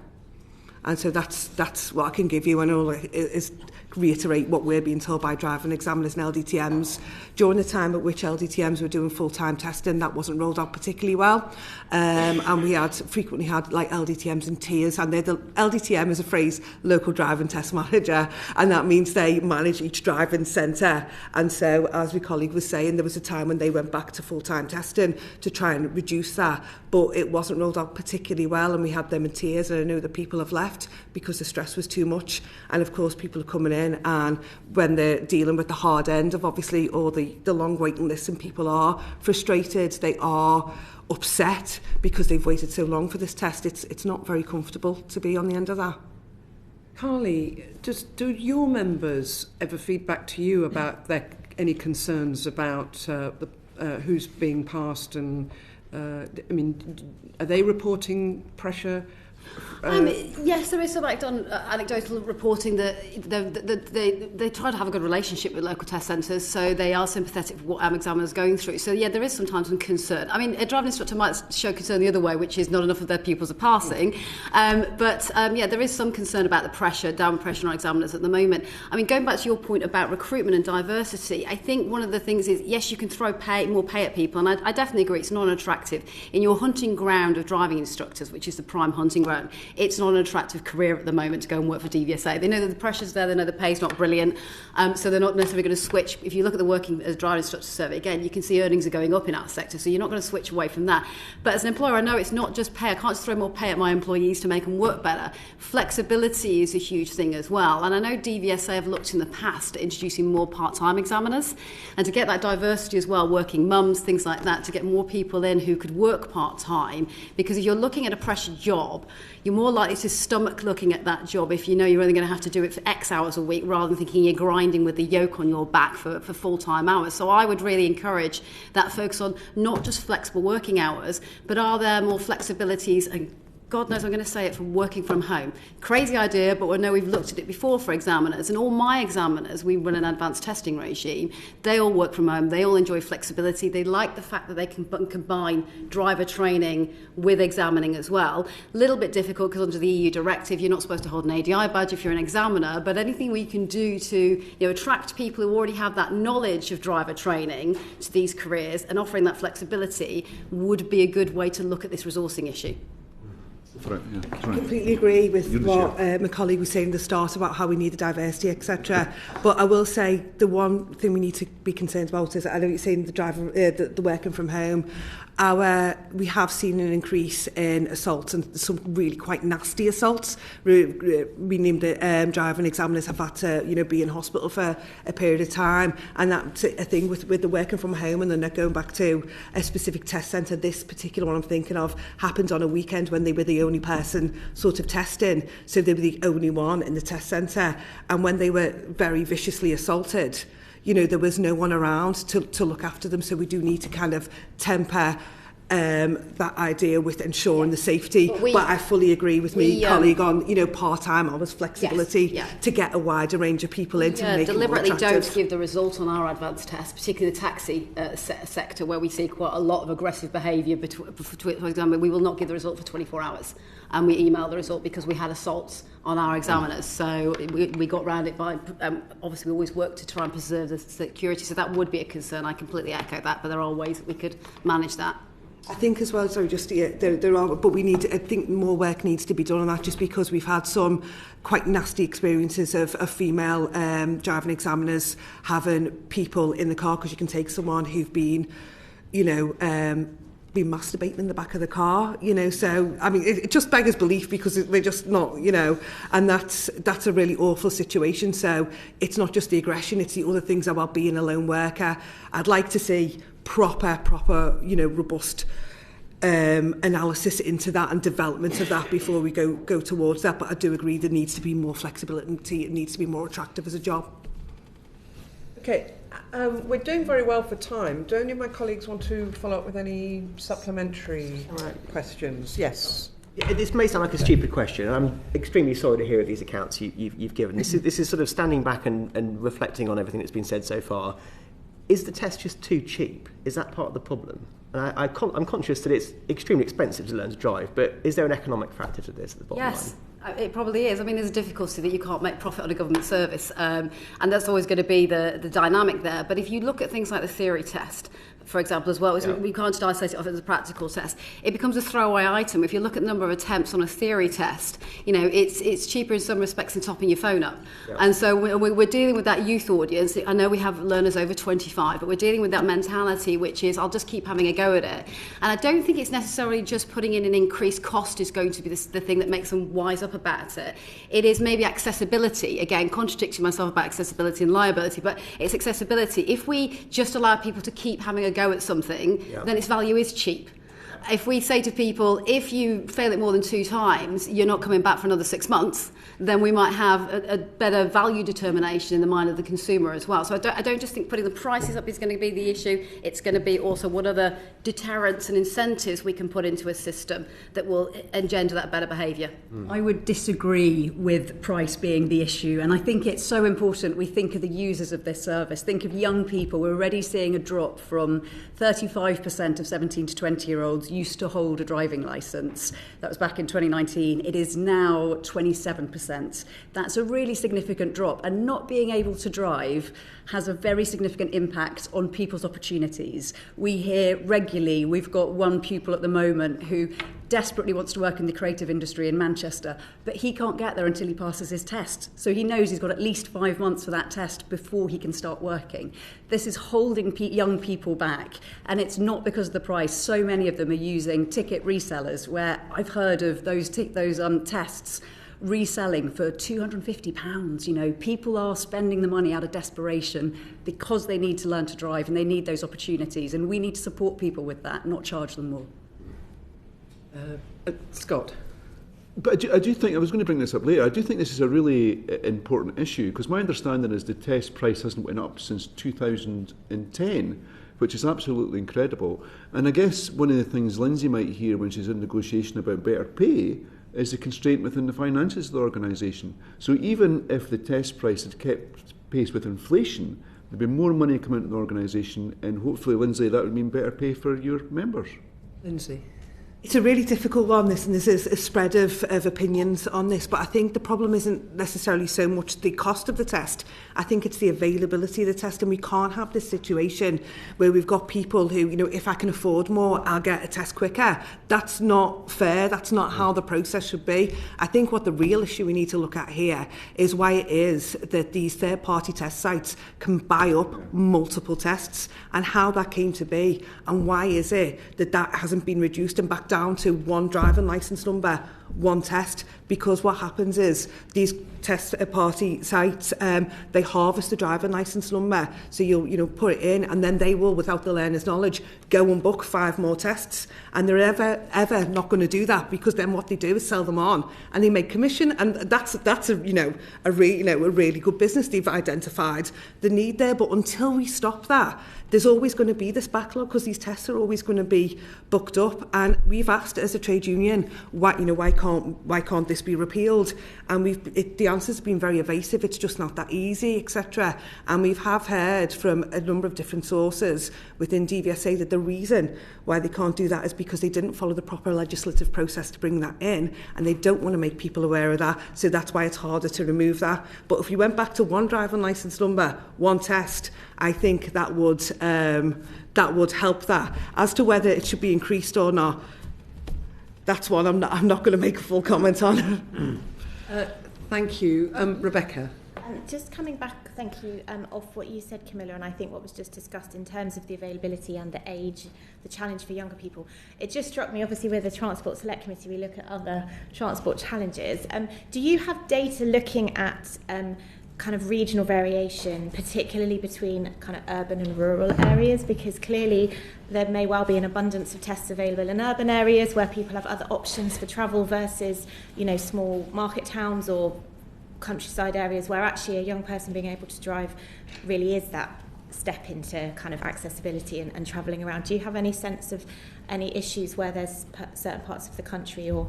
And so that's what I can give you, and all is reiterate what we're being told by driving examiners and LDTMs. During the time at which LDTMs were doing full-time testing, that wasn't rolled out particularly well, and we frequently had like LDTMs in tiers, and the LDTM is a phrase, local driving test manager, and that means they manage each driving centre. And so, as my colleague was saying, there was a time when they went back to full-time testing to try and reduce that, but it wasn't rolled out particularly well, and we had them in tiers, and I know that people have left because the stress was too much. And of course people are coming in, and when they're dealing with the hard end of obviously all the long waiting lists, and people are frustrated, they are upset because they've waited so long for this test. It's not very comfortable to be on the end of that.
Carly, just do your members ever feed back to you about any concerns about who's being passed, and I mean, are they reporting pressure?
Yes, there is some anecdotal reporting that they try to have a good relationship with local test centres, so they are sympathetic with what examiners are going through. So yeah, there is sometimes some concern. I mean, a driving instructor might show concern the other way, which is not enough of their pupils are passing. But there is some concern about the pressure, downward pressure on examiners at the moment. I mean, going back to your point about recruitment and diversity, I think one of the things is, yes, you can throw more pay at people, and I definitely agree it's not unattractive. In your hunting ground of driving instructors, which is the prime hunting ground, it's not an attractive career at the moment to go and work for DVSA. They know that the pressure's there, they know the pay's not brilliant, so they're not necessarily going to switch. If you look at the working as driving instructor survey, again, you can see earnings are going up in our sector, so you're not going to switch away from that. But as an employer, I know it's not just pay. I can't just throw more pay at my employees to make them work better. Flexibility is a huge thing as well, and I know DVSA have looked in the past at introducing more part-time examiners, and to get that diversity as well, working mums, things like that, to get more people in who could work part-time, because if you're looking at a pressured job, you're more likely to stomach looking at that job if you know you're only going to have to do it for X hours a week, rather than thinking you're grinding with the yoke on your back for full-time hours. So I would really encourage that focus on not just flexible working hours, but are there more flexibilities and God knows I'm going to say it, from working from home. Crazy idea, but we know we've looked at it before for examiners. And all my examiners, we run an advanced testing regime, they all work from home. They all enjoy flexibility. They like the fact that they can combine driver training with examining as well. A little bit difficult because under the EU directive, you're not supposed to hold an ADI badge if you're an examiner, but anything we can do to attract people who already have that knowledge of driver training to these careers and offering that flexibility would be a good way to look at this resourcing issue.
I completely agree with what my colleague was saying at the start about how we need the diversity, etc. But I will say the one thing we need to be concerned about is, I know you're saying the working from home. We have seen an increase in assaults, and some really quite nasty assaults. We named it driving examiners have had to be in hospital for a period of time, and that's a thing with the working from home and then not going back to a specific test centre. This particular one I'm thinking of happened on a weekend when they were the only person sort of testing, so they were the only one in the test centre, and when they were very viciously assaulted, there was no one around to look after them. So we do need to kind of temper that idea with ensuring the safety. But I fully agree with my colleague on, part-time hours, flexibility to get a wider range of people in to make it more
deliberately
attractive.
don't give the result on our advanced test, particularly the taxi sector, where we see quite a lot of aggressive behaviour. For example, we will not give the result for 24 hours. And we email the result because we had assaults on our examiners. So we got round it by, obviously we always work to try and preserve the security. So that would be a concern. I completely echo that, but there are ways that we could manage that.
I think as well, sorry, just there are, but I think more work needs to be done on that, just because we've had some quite nasty experiences of female driving examiners having people in the car, because you can take someone who've been, been masturbating in the back of the car, so I mean it just beggars belief, because they're just not, and that's a really awful situation. So it's not just the aggression, it's the other things about being a lone worker. I'd like to see proper robust analysis into that and development of that before we go towards that. But I do agree there needs to be more flexibility, it needs to be more attractive as a job.
Okay, we're doing very well for time. Do any of my colleagues want to follow up with any supplementary questions? Yes.
This may sound like a stupid question, and I'm extremely sorry to hear these accounts you've given. This is sort of standing back and reflecting on everything that's been said so far. Is the test just too cheap? Is that part of the problem? And I'm conscious that it's extremely expensive to learn to drive, but is there an economic factor to this at the bottom line?
Yes. It probably is. I mean, there's a difficulty that you can't make profit on a government service, and that's always going to be the dynamic there. But if you look at things like the theory test, for example, as well, we can't isolate it off as a practical test. It becomes a throwaway item. If you look at the number of attempts on a theory test, it's cheaper in some respects than topping your phone up. Yeah. And so we're dealing with that youth audience. I know we have learners over 25, but we're dealing with that mentality, which is, I'll just keep having a go at it. And I don't think it's necessarily just putting in an increased cost is going to be the thing that makes them wise up about it. It is maybe accessibility. Again, contradicting myself about accessibility and liability, but it's accessibility. If we just allow people to keep having a go at something, then its value is cheap. If we say to people, if you fail it more than 2 times, you're not coming back for another 6 months, then we might have a better value determination in the mind of the consumer as well. So I don't just think putting the prices up is going to be the issue. It's going to be also what other deterrents and incentives we can put into a system that will engender that better behaviour.
I would disagree with price being the issue, and I think it's so important we think of the users of this service. Think of young people. We're already seeing a drop from 35% of 17 to 20-year-olds used to hold a driving licence. That was back in 2019. It is now 27%. That's a really significant drop, and not being able to drive has a very significant impact on people's opportunities. We hear regularly, we've got one pupil at the moment who desperately wants to work in the creative industry in Manchester, but he can't get there until he passes his test. So he knows he's got at least 5 months for that test before he can start working. This is holding young people back, and it's not because of the price. So many of them are using ticket resellers, where I've heard of those tests reselling for £250. People are spending the money out of desperation because they need to learn to drive and they need those opportunities, and we need to support people with that, not charge them more.
Scott.
But I do think, I was going to bring this up later, I do think this is a really important issue, because my understanding is the test price hasn't went up since 2010. which is absolutely incredible. And I guess one of the things Lyndsey might hear when she's in negotiation about better pay is the constraint within the finances of the organisation. So even if the test price had kept pace with inflation, there'd be more money coming into the organisation, and hopefully, Lyndsey, that would mean better pay for your members.
Lyndsey.
It's a really difficult one, this, and there's a spread of opinions on this, but I think the problem isn't necessarily so much the cost of the test. I think it's the availability of the test, and we can't have this situation where we've got people who, if I can afford more, I'll get a test quicker. That's not fair. That's not how the process should be. I think what the real issue we need to look at here is why it is that these third-party test sites can buy up multiple tests, and how that came to be, and why is it that that hasn't been reduced and back down to one driving licence number, one test, because what happens is these test party sites, they harvest the driving licence number, so you'll put it in, and then they will, without the learner's knowledge, go and book 5 more tests, and they're ever not going to do that, because then what they do is sell them on, and they make commission, and that's a really good business. They've identified the need there, but until we stop that, there's always going to be this backlog, because these tests are always going to be booked up. And we've asked as a trade union, why can't this be repealed? And the answers have been very evasive. It's just not that easy, etc. And we have heard from a number of different sources within DVSA that the reason why they can't do that is because they didn't follow the proper legislative process to bring that in, and they don't want to make people aware of that. So that's why it's harder to remove that. But if you went back to one driving licence number, one test, I think that would help that. As to whether it should be increased or not, that's one I'm not going to make a full comment on.
Thank you. Rebecca.
Just coming back, thank you, off what you said, Camilla, and I think what was just discussed in terms of the availability and the age, the challenge for younger people. It just struck me, obviously, with the Transport Select Committee, we look at other transport challenges. Do you have data looking at kind of regional variation, particularly between kind of urban and rural areas? Because clearly there may well be an abundance of tests available in urban areas where people have other options for travel versus, small market towns or countryside areas where actually a young person being able to drive really is that step into kind of accessibility and travelling around. Do you have any sense of any issues where there's certain parts of the country or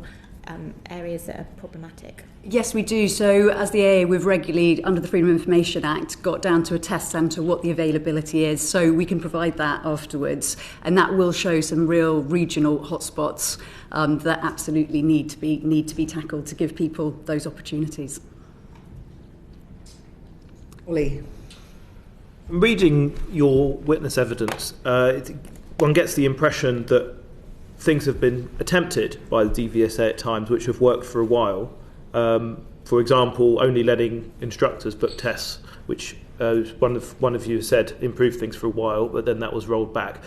areas that are problematic?
Yes, we do. So as the AA, we've regularly, under the Freedom of Information Act, got down to a test centre what the availability is, so we can provide that afterwards, and that will show some real regional hotspots that absolutely need to be tackled to give people those opportunities.
Lee.
Reading your witness evidence, one gets the impression that things have been attempted by the DVSA at times which have worked for a while. For example, only letting instructors book tests, which one of you said improved things for a while, but then that was rolled back.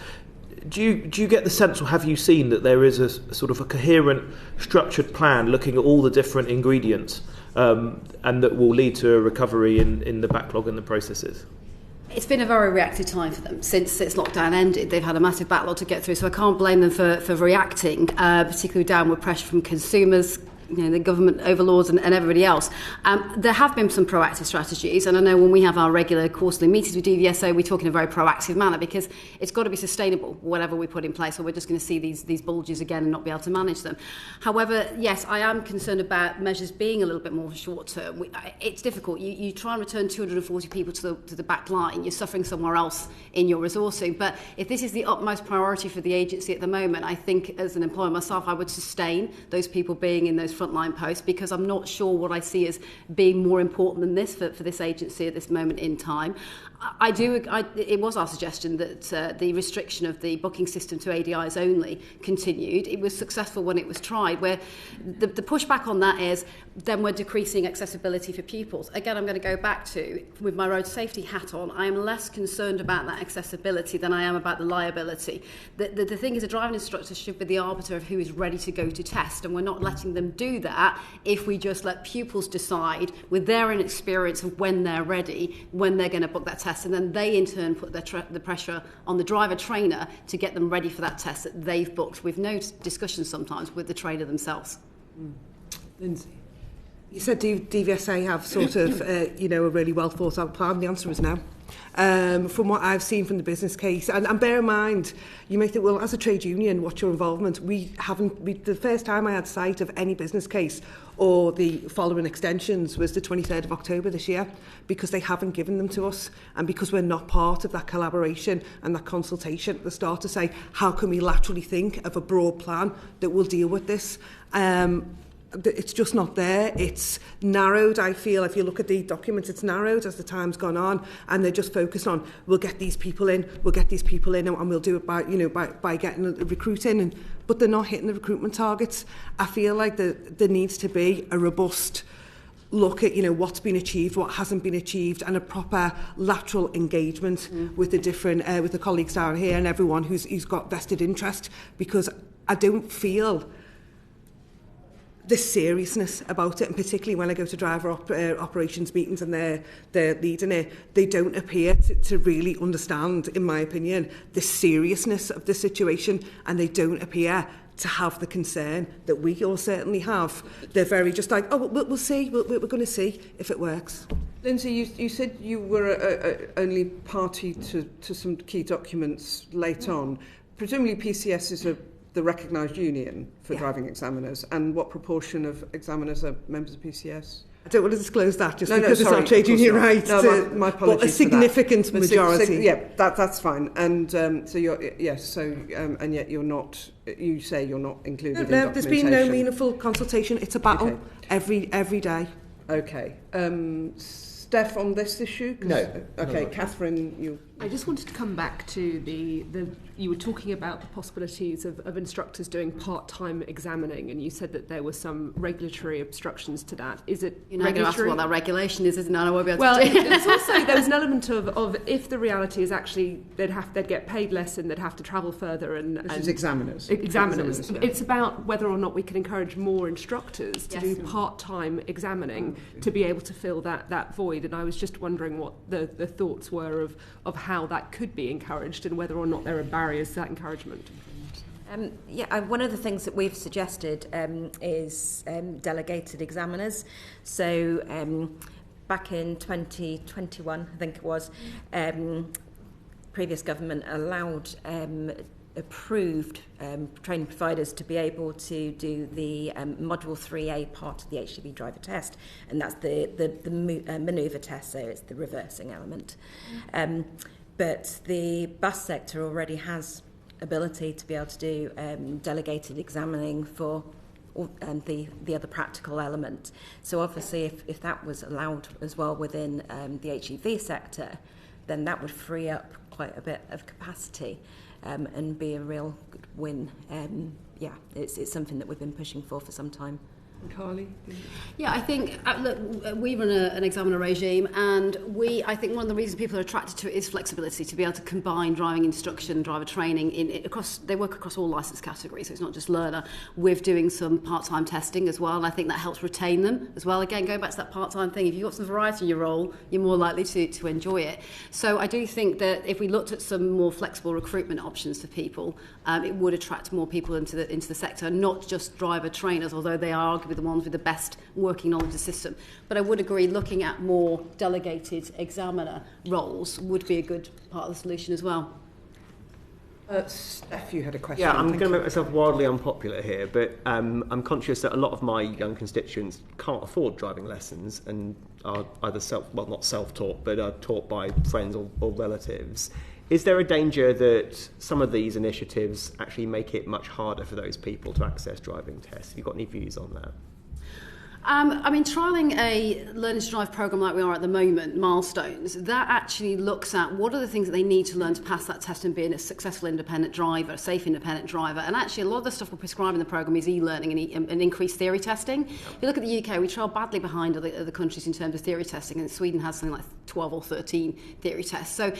Do you get the sense, or have you seen, that there is a sort of a coherent, structured plan looking at all the different ingredients, and that will lead to a recovery in the backlog and the processes?
It's been a very reactive time for them since lockdown ended. They've had a massive backlog to get through, so I can't blame them for reacting, particularly downward pressure from consumers, the government overlords and everybody else. There have been some proactive strategies, and I know when we have our regular quarterly meetings with DVSA, we talk in a very proactive manner, because it's got to be sustainable, whatever we put in place, or we're just going to see these bulges again and not be able to manage them. However, yes, I am concerned about measures being a little bit more short term. It's difficult. You try and return 240 people to the back line, you're suffering somewhere else in your resourcing. But if this is the utmost priority for the agency at the moment, I think as an employer myself, I would sustain those people being in those frontline posts, because I'm not sure what I see as being more important than this for this agency at this moment in time. It was our suggestion that the restriction of the booking system to ADIs only continued. It was successful when it was tried, where the pushback on that is then we're decreasing accessibility for pupils. Again, I'm going to go back to, with my road safety hat on, I am less concerned about that accessibility than I am about the liability. The thing is, a driving instructor should be the arbiter of who is ready to go to test, and we're not letting them do that if we just let pupils decide with their own experience of when they're ready, when they're going to book that test, and then they in turn put the pressure on the driver trainer to get them ready for that test that they've booked, with no discussion sometimes with the trainer themselves.
Lyndsey.
You said DVSA have sort of, a really well thought out plan. The answer is no. from what I've seen from the business case. And bear in mind, you might think, well, as a trade union, what's your involvement? The first time I had sight of any business case or the following extensions was the 23rd of October this year, because they haven't given them to us, and because we're not part of that collaboration and that consultation at the start to say, how can we laterally think of a broad plan that will deal with this? It's just not there. It's narrowed, I feel. If you look at the documents, it's narrowed as the time's gone on, and they're just focused on, we'll get these people in, and we'll do it by getting the recruiting. But they're not hitting the recruitment targets. I feel like there needs to be a robust look at, what's been achieved, what hasn't been achieved, and a proper lateral engagement with the different, with the colleagues down here and everyone who's got vested interest, because I don't feel the seriousness about it, and particularly when I go to driver operations meetings and they're leading it, they don't appear to really understand, in my opinion, the seriousness of the situation, and they don't appear to have the concern that we all certainly have. They're very just like, oh, we'll see, we're going to see if it works.
Lyndsey, you said you were only party to some key documents late on. Presumably PCS is the recognised union for driving examiners, and what proportion of examiners are members of PCS?
I don't want to disclose that because it's our trade union right.
No, my apologies.
But a significant
for that.
majority.
That's fine. And so and yet you're not. You say you're not included in documentation.
There's been no meaningful consultation. It's a battle every day.
Okay. Steph, on this issue?
No.
Okay, Catherine, you...
I just wanted to come back to the you were talking about the possibilities of instructors doing part-time examining, and you said that there were some regulatory obstructions to that. Is it
You're not going to ask what that regulation is, isn't it? I won't be able
to
do it.
There's also there was an element of if the reality is actually they'd get paid less and they'd have to travel further
This is examiners.
Examiners. It's about whether or not we can encourage more instructors to do part-time examining to be able to fill that void. And I was just wondering what the thoughts were of how that could be encouraged and whether or not there are barriers to that encouragement.
One of the things that we've suggested is delegated examiners. So back in 2021, I think it was, previous government allowed approved training providers to be able to do the Module 3A part of the HGV driver test, and that's the manoeuvre test, so it's the reversing element. But the bus sector already has ability to be able to do delegated examining for the other practical element. So obviously if that was allowed as well within the HGV sector, then that would free up quite a bit of capacity and be a real good win. It's something that we've been pushing for some time.
Carly?
Yeah, I think, look, we run an examiner regime, and I think one of the reasons people are attracted to it is flexibility, to be able to combine driving instruction, driver training, they work across all licence categories, so it's not just learner, with doing some part-time testing as well, and I think that helps retain them as well. Again, going back to that part-time thing, if you've got some variety in your role, you're more likely to enjoy it. So I do think that if we looked at some more flexible recruitment options for people, it would attract more people into the sector, not just driver trainers, although they are arguably the ones with the best working knowledge of the system. But I would agree looking at more delegated examiner roles would be a good part of the solution as well.
Steph, you had a question.
Yeah, I'm going to make myself wildly unpopular here, but I'm conscious that a lot of my young constituents can't afford driving lessons and are either not self-taught, but are taught by friends or relatives. Is there a danger that some of these initiatives actually make it much harder for those people to access driving tests? Have you got any views on that?
Trialling a Learning to Drive programme like we are at the moment, Milestones, that actually looks at what are the things that they need to learn to pass that test and be a successful independent driver, a safe independent driver. And actually a lot of the stuff we're prescribing in the programme is e-learning and increased theory testing. If you look at the UK, we trail badly behind other countries in terms of theory testing, and Sweden has something like 12 or 13 theory tests. So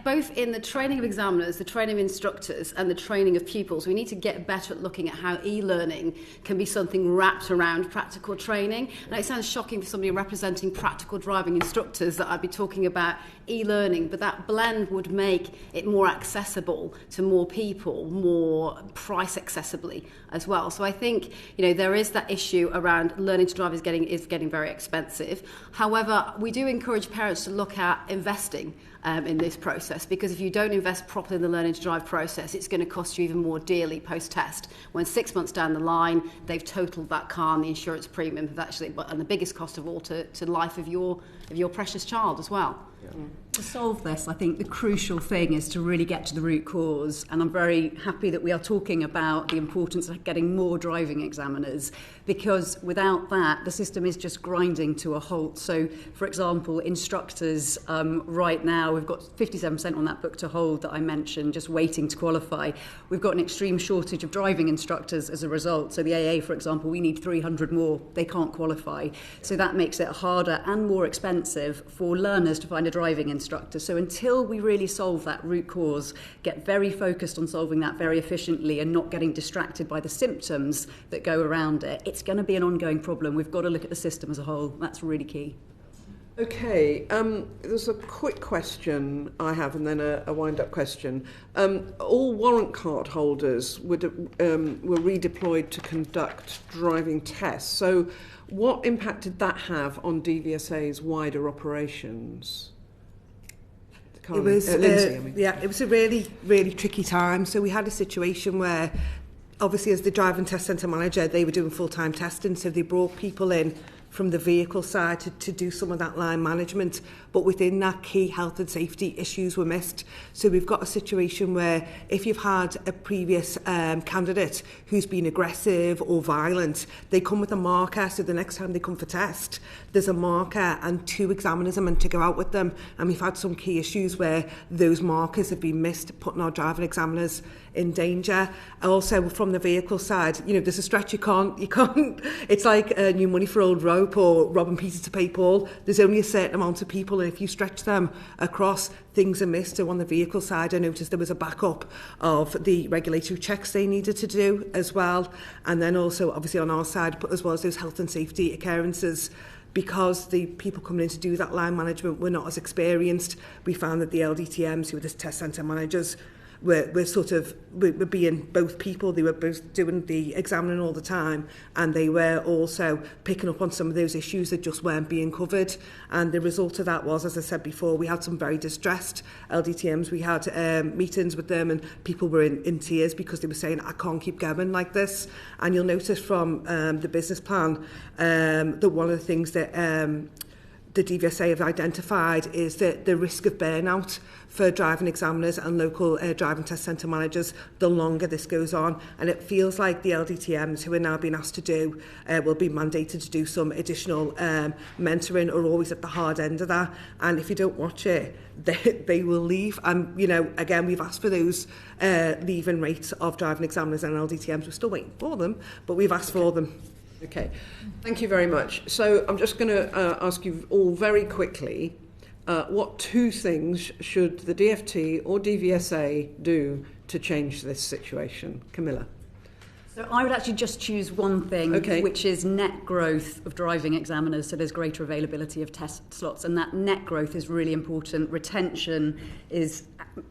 both in the training of examiners, the training of instructors and the training of pupils, we need to get better at looking at how e-learning can be something wrapped around practical training. Now it sounds shocking for somebody representing practical driving instructors that I'd be talking about e-learning, but that blend would make it more accessible to more people, more price accessibly as well. So I think there is that issue around learning to drive is getting very expensive. However, we do encourage parents to look at investing in this process, because if you don't invest properly in the learning to drive process, it's going to cost you even more dearly post-test. When 6 months down the line, they've totaled that car and the insurance premium have actually, and the biggest cost of all to the life of your precious child as well.
Yeah.
To solve this, I think the crucial thing is to really get to the root cause, and I'm very happy that we are talking about the importance of getting more driving examiners, because without that, the system is just grinding to a halt. So, for example, instructors, right now, we've got 57% on that book to hold that I mentioned, just waiting to qualify. We've got an extreme shortage of driving instructors as a result. So the AA, for example, we need 300 more. They can't qualify. So that makes it harder and more expensive for learners to find a driving instructor. So until we really solve that root cause, get very focused on solving that very efficiently and not getting distracted by the symptoms that go around it, it's going to be an ongoing problem. We've got to look at the system as a whole. That's really key.
Okay, there's a quick question I have and then a wind-up question. All warrant card holders were redeployed to conduct driving tests. So what impact did that have on DVSA's wider operations?
It was,
Lyndsey, I mean.
yeah, it was a really, really tricky time. So we had a situation where, obviously, as the driving test centre manager, they were doing full-time testing, so they brought people in from the vehicle side to do some of that line management, but within that, key health and safety issues were missed. So we've got a situation where if you've had a previous candidate who's been aggressive or violent, they come with a marker, so the next time they come for test, there's a marker and 2 examiners are meant to go out with them, and we've had some key issues where those markers have been missed, putting our driving examiners in danger. Also, from the vehicle side, you know, there's a stretch you can't, it's like new money for old rope or robbing Peter to pay Paul. There's only a certain amount of people, and if you stretch them across, things are missed. So on the vehicle side, I noticed there was a backup of the regulatory checks they needed to do as well. And then also, obviously, on our side, but as well as those health and safety occurrences, because the people coming in to do that line management were not as experienced, we found that the LDTMs, who were the test centre managers, were being both people. They were both doing the examining all the time, and they were also picking up on some of those issues that just weren't being covered. And the result of that was, as I said before, we had some very distressed LDTMs. We had meetings with them, and people were in tears because they were saying, I can't keep going like this. And you'll notice from the business plan that one of the things that the DVSA have identified is that the risk of burnout for driving examiners and local driving test centre managers the longer this goes on. And it feels like the LDTMs, who are now being asked to do, will be mandated to do some additional mentoring, are always at the hard end of that. And if you don't watch it, they will leave. And, you know, again, we've asked for those leaving rates of driving examiners and LDTMs. We're still waiting for them, but we've asked for them.
Okay, thank you very much. So I'm just going to ask you all very quickly, what 2 things should the DFT or DVSA do to change this situation? Camilla.
So I would actually just choose one thing, which is net growth of driving examiners, so there's greater availability of test slots, and that net growth is really important. Retention is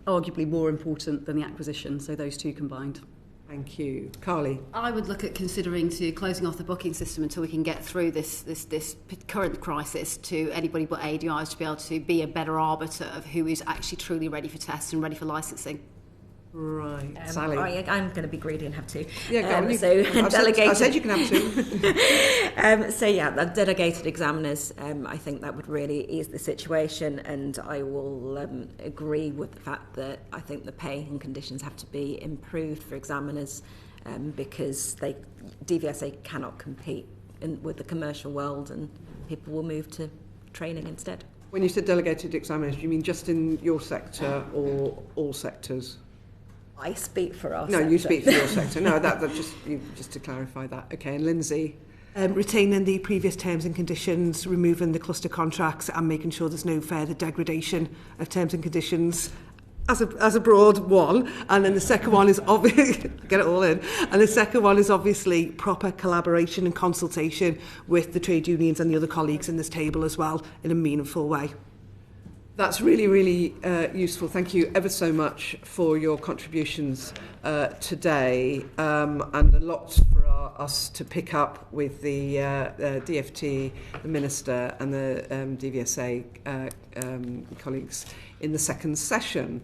arguably more important than the acquisition, so those 2 combined.
Thank you. Carly?
I would look at considering closing off the booking system until we can get through this current crisis, to anybody but ADIs to be able to be a better arbiter of who is actually truly ready for tests and ready for licensing.
Right. Sally?
I'm going to be greedy and have 2.
Yeah, go on.
So delegated.
I said you can have 2.
So yeah, delegated examiners, I think that would really ease the situation, and I will agree with the fact that I think the pay and conditions have to be improved for examiners, because DVSA cannot compete with the commercial world, and people will move to training instead.
When you said delegated examiners, do you mean just in your sector or all sectors?
I speak for our
sector.
sector.
You speak for your sector. No, that just to clarify that. Okay, and Lyndsey?
Retaining the previous terms and conditions, removing the cluster contracts, and making sure there's no further degradation of terms and conditions as a broad one. And then the second one is obviously get it all in. And the second one is obviously proper collaboration and consultation with the trade unions and the other colleagues in this table as well, in a meaningful way.
That's really, really useful. Thank you ever so much for your contributions today, and a lot for us to pick up with the DFT, the Minister and the DVSA colleagues in the second session.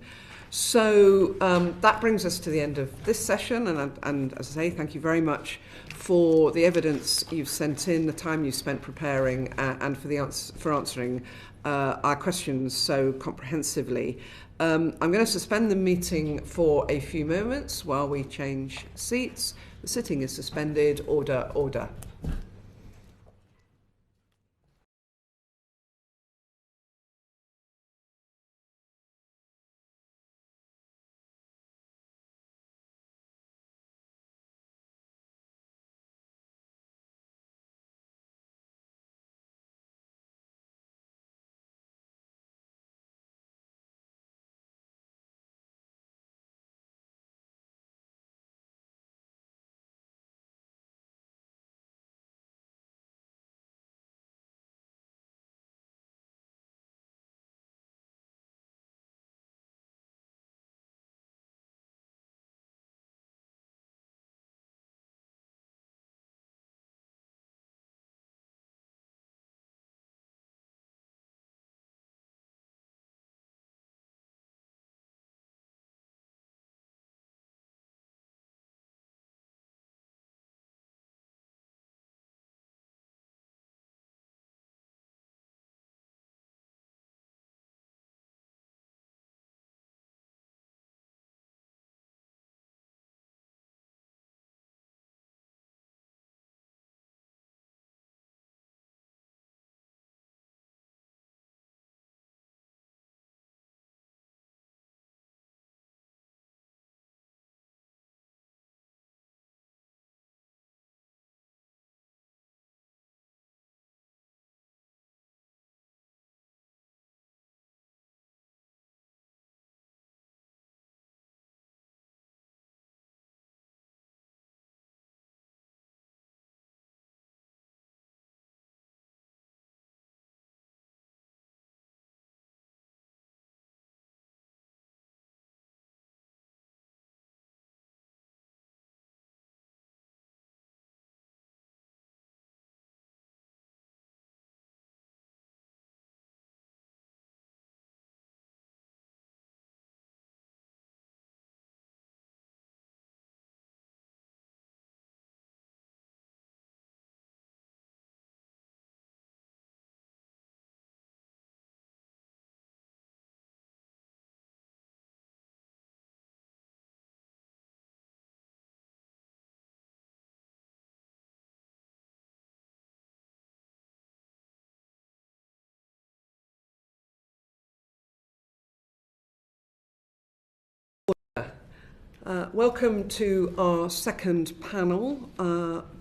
So that brings us to the end of this session, and as I say, thank you very much for the evidence you've sent in, the time you spent preparing, and for answering our questions so comprehensively. I'm going to suspend the meeting for a few moments while we change seats. The sitting is suspended. Order, order. Welcome to our second panel.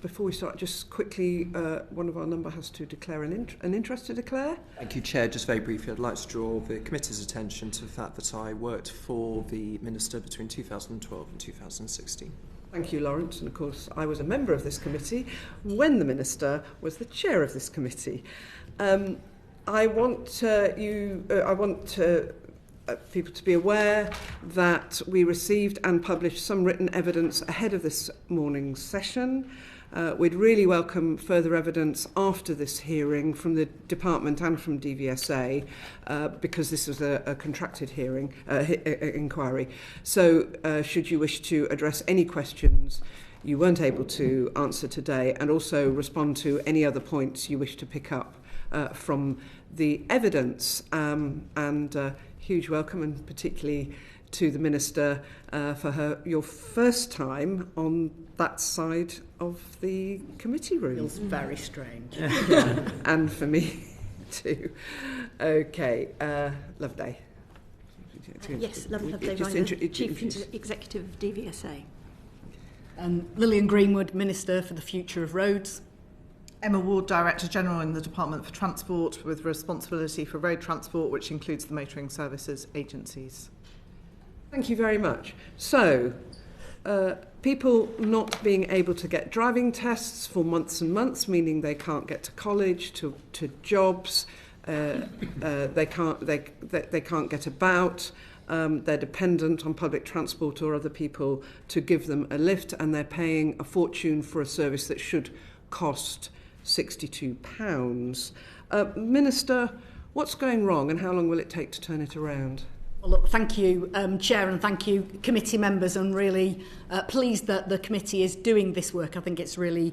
Before we start, just quickly, one of our number has to declare an interest to declare.
Thank you, Chair. Just very briefly, I'd like to draw the committee's attention to the fact that I worked for the Minister between 2012 and 2016.
Thank you, Lawrence. And of course, I was a member of this committee when the Minister was the chair of this committee. I want people to be aware that we received and published some written evidence ahead of this morning's session. We'd really welcome further evidence after this hearing from the department and from DVSA because this was a contracted hearing, inquiry. So should you wish to address any questions you weren't able to answer today, and also respond to any other points you wish to pick up from the evidence, huge welcome, and particularly to the Minister for your first time on that side of the committee room.
Feels very strange.
And for me too. Okay, Loveday.
Yes, Loveday, Ryder, Chief Executive of DVSA.
Lilian, Greenwood, Minister for the Future of Roads.
Emma Ward, Director General in the Department for Transport, with responsibility for road transport, which includes the motoring services agencies.
Thank you very much. So, people not being able to get driving tests for months and months, meaning they can't get to college, to jobs, they can't get about. They're dependent on public transport or other people to give them a lift, and they're paying a fortune for a service that should cost £62. Minister, What's going wrong and how long will it take to turn it around?
Well, look, thank you, Chair, and thank you, committee members. I'm really pleased that the committee is doing this work. I think it's really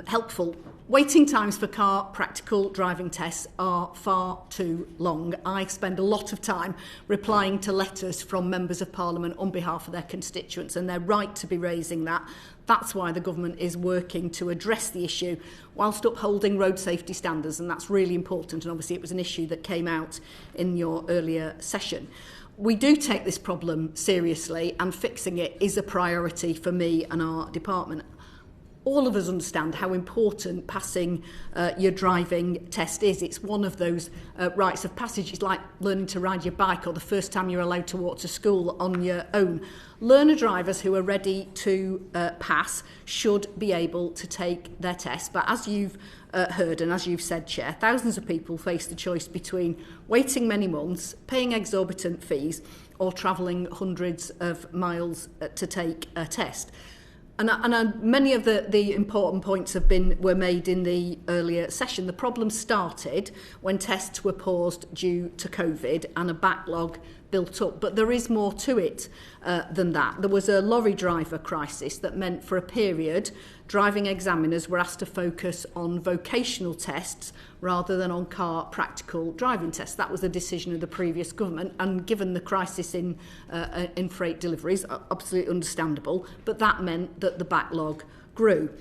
helpful. Waiting times for car practical driving tests are far too long. I spend a lot of time replying to letters from members of Parliament on behalf of their constituents, and they're right to be raising that. That's why the government is working to address the issue whilst upholding road safety standards, and that's really important. And obviously it was an issue that came out in your earlier session. We do take this problem seriously, and fixing it is a priority for me and our department. All of us understand how important passing your driving test is. It's one of those rites of passage. It's like learning to ride your bike or the first time you're allowed to walk to school on your own. Learner drivers who are ready to pass should be able to take their test. But as you've heard and as you've said, Chair, thousands of people face the choice between waiting many months, paying exorbitant fees, or travelling hundreds of miles to take a test. And many of the important points were made in the earlier session. The problem started when tests were paused due to COVID and a backlog built up. But there is more to it than that. There was a lorry driver crisis that meant for a period driving examiners were asked to focus on vocational tests rather than on car practical driving tests. That was a decision of the previous government, and given the crisis in freight deliveries, absolutely understandable, but that meant that the backlog grew.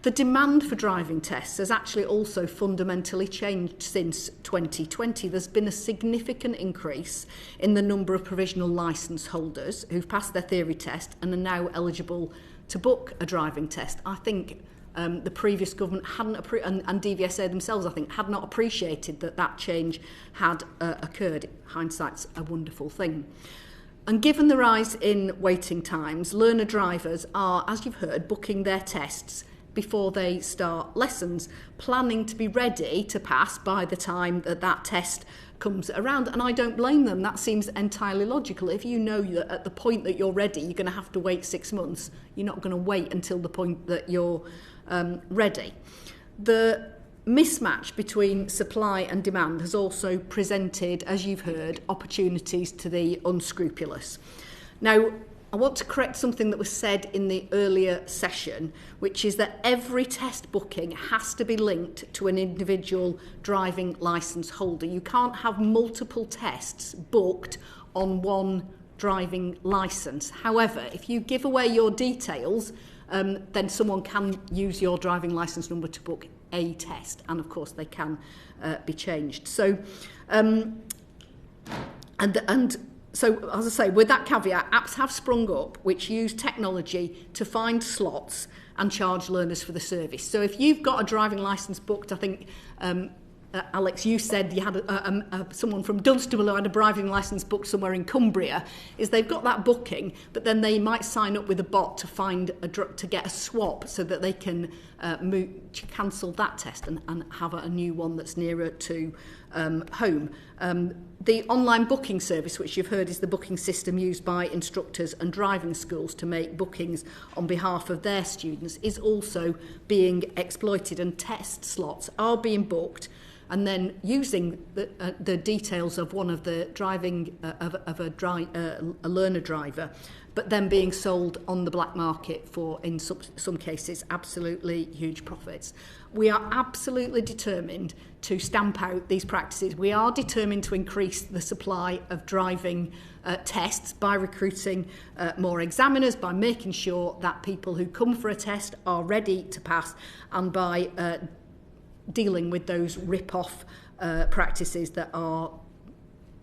The demand for driving tests has actually also fundamentally changed since 2020. There's been a significant increase in the number of provisional licence holders who've passed their theory test and are now eligible to book a driving test. I think the previous government hadn't and DVSA themselves, I think, had not appreciated that change had occurred. Hindsight's a wonderful thing. And given the rise in waiting times, learner drivers are, as you've heard, booking their tests before they start lessons, planning to be ready to pass by the time that test comes around. And I don't blame them. That seems entirely logical. If you know that at the point that you're ready, you're going to have to wait 6 months, you're not going to wait until the point that you're ready. The mismatch between supply and demand has also presented, as you've heard, opportunities to the unscrupulous. Now, I want to correct something that was said in the earlier session, which is that every test booking has to be linked to an individual driving licence holder. You can't have multiple tests booked on one driving licence. However, if you give away your details, then someone can use your driving licence number to book a test, and of course they can be changed. So, So, as I say, with that caveat, apps have sprung up which use technology to find slots and charge learners for the service. So if you've got a driving licence booked, I think, Alex, you said you had someone from Dunstable who had a driving licence booked somewhere in Cumbria, is they've got that booking, but then they might sign up with a bot to get a swap so that they can cancel that test and have a new one that's nearer to home. The online booking service, which you've heard is the booking system used by instructors and driving schools to make bookings on behalf of their students, is also being exploited, and test slots are being booked and then using the details of one of the driving of a learner driver, but then being sold on the black market for, in some cases, absolutely huge profits. We are absolutely determined to stamp out these practices. We are determined to increase the supply of driving tests by recruiting more examiners, by making sure that people who come for a test are ready to pass, and by dealing with those rip-off practices that are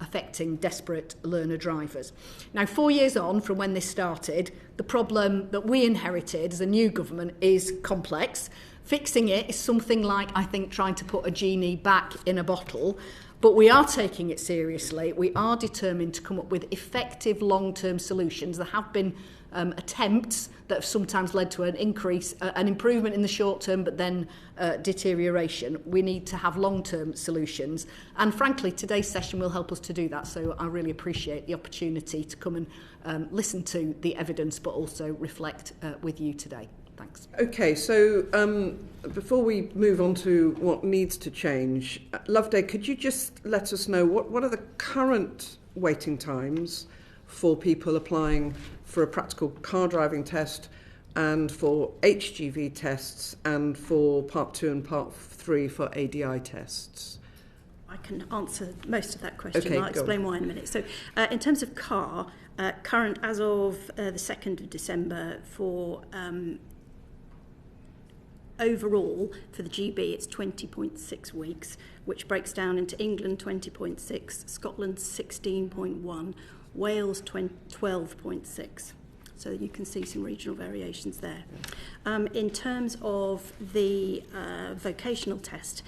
affecting desperate learner drivers. Now, 4 years on from when this started, the problem that we inherited as a new government is complex. Fixing it is something like, I think, trying to put a genie back in a bottle, but we are taking it seriously. We are determined to come up with effective long-term solutions. There have been attempts that have sometimes led to an improvement in the short term, but then deterioration. We need to have long-term solutions. And frankly, today's session will help us to do that. So I really appreciate the opportunity to come and listen to the evidence, but also reflect with you today. Thanks.
Okay, so before we move on to what needs to change, Loveday, could you just let us know what are the current waiting times for people applying for a practical car driving test and for HGV tests and for Part 2 and Part 3 for ADI tests?
I can answer most of that question.
Okay,
I'll explain why in a minute. So in terms of car, current as of the 2nd of December for overall for the GB it's 20.6 weeks, which breaks down into England 20.6, Scotland 16.1, Wales 12.6. So you can see some regional variations there. In terms of the vocational test,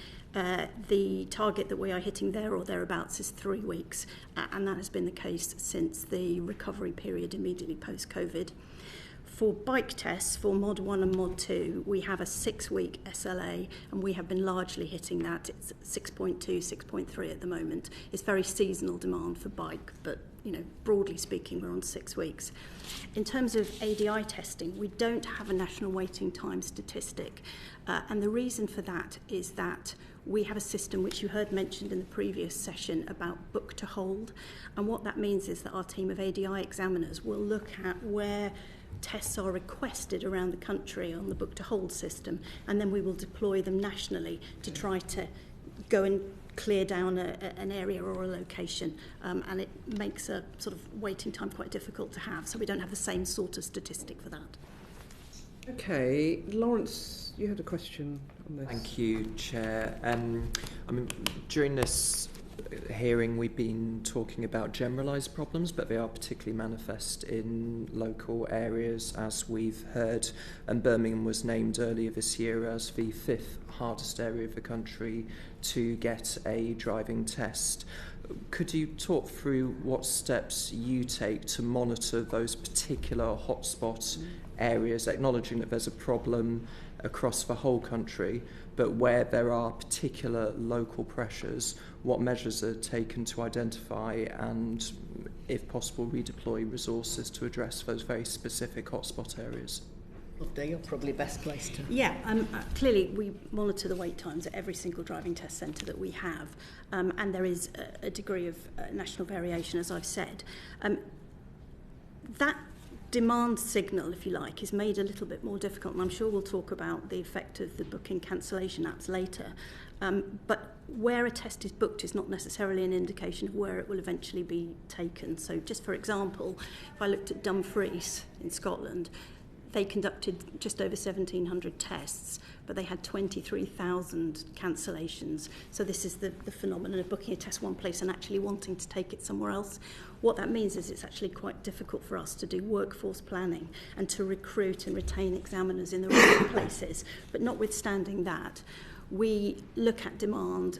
the target that we are hitting there or thereabouts is 3 weeks, and that has been the case since the recovery period immediately post-COVID. For bike tests, for Mod 1 and Mod 2, we have a 6-week SLA, and we have been largely hitting that. It's 6.2, 6.3 at the moment. It's very seasonal demand for bike, but broadly speaking, we're on 6 weeks. In terms of ADI testing, we don't have a national waiting time statistic, and the reason for that is that we have a system which you heard mentioned in the previous session about book to hold, and what that means is that our team of ADI examiners will look at where tests are requested around the country on the book to hold system, and then we will deploy them nationally to try to go and clear down an area or a location, and it makes a sort of waiting time quite difficult to have, so we don't have the same sort of statistic for that.
Okay, Lawrence, you had a question on this.
Thank you, Chair. During this hearing we've been talking about generalised problems, but they are particularly manifest in local areas, as we've heard, and Birmingham was named earlier this year as the 5th hardest area of the country to get a driving test. Could you talk through what steps you take to monitor those particular hotspot areas, acknowledging that there's a problem across the whole country, but where there are particular local pressures, what measures are taken to identify and, if possible, redeploy resources to address those very specific hotspot areas?
Loveday, you're probably best placed to...
Yeah, clearly we monitor the wait times at every single driving test centre that we have, and there is a degree of national variation, as I've said. That demand signal, if you like, is made a little bit more difficult, and I'm sure we'll talk about the effect of the booking cancellation apps later. But where a test is booked is not necessarily an indication of where it will eventually be taken. So just for example, if I looked at Dumfries in Scotland, they conducted just over 1,700 tests, but they had 23,000 cancellations. So this is the phenomenon of booking a test one place and actually wanting to take it somewhere else. What that means is it's actually quite difficult for us to do workforce planning and to recruit and retain examiners in the right places. But notwithstanding that, we look at demand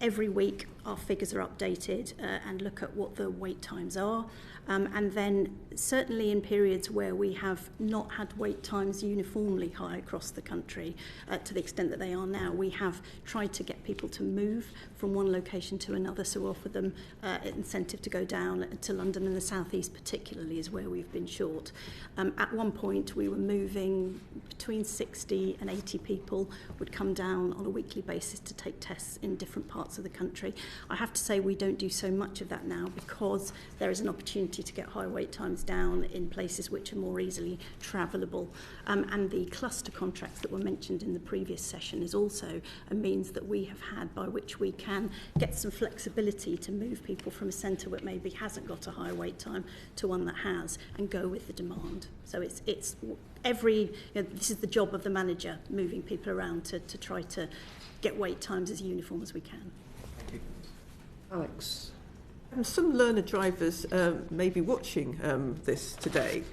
every week. Our figures are updated and look at what the wait times are. And then certainly in periods where we have not had wait times uniformly high across the country to the extent that they are now, we have tried to get people to move from one location to another, so offer them incentive to go down to London, and the South East particularly is where we've been short. At one point we were moving between 60 and 80 people would come down on a weekly basis to take tests in different parts of the country. I have to say we don't do so much of that now because there is an opportunity to get high wait times down in places which are more easily travelable. And the cluster contracts that were mentioned in the previous session is also a means that we have had by which we can get some flexibility to move people from a centre that maybe hasn't got a high wait time to one that has, and go with the demand. So it's every, this is the job of the manager, moving people around to try to get wait times as uniform as we can.
Thank you.
Alex.
Some learner drivers may be watching this today.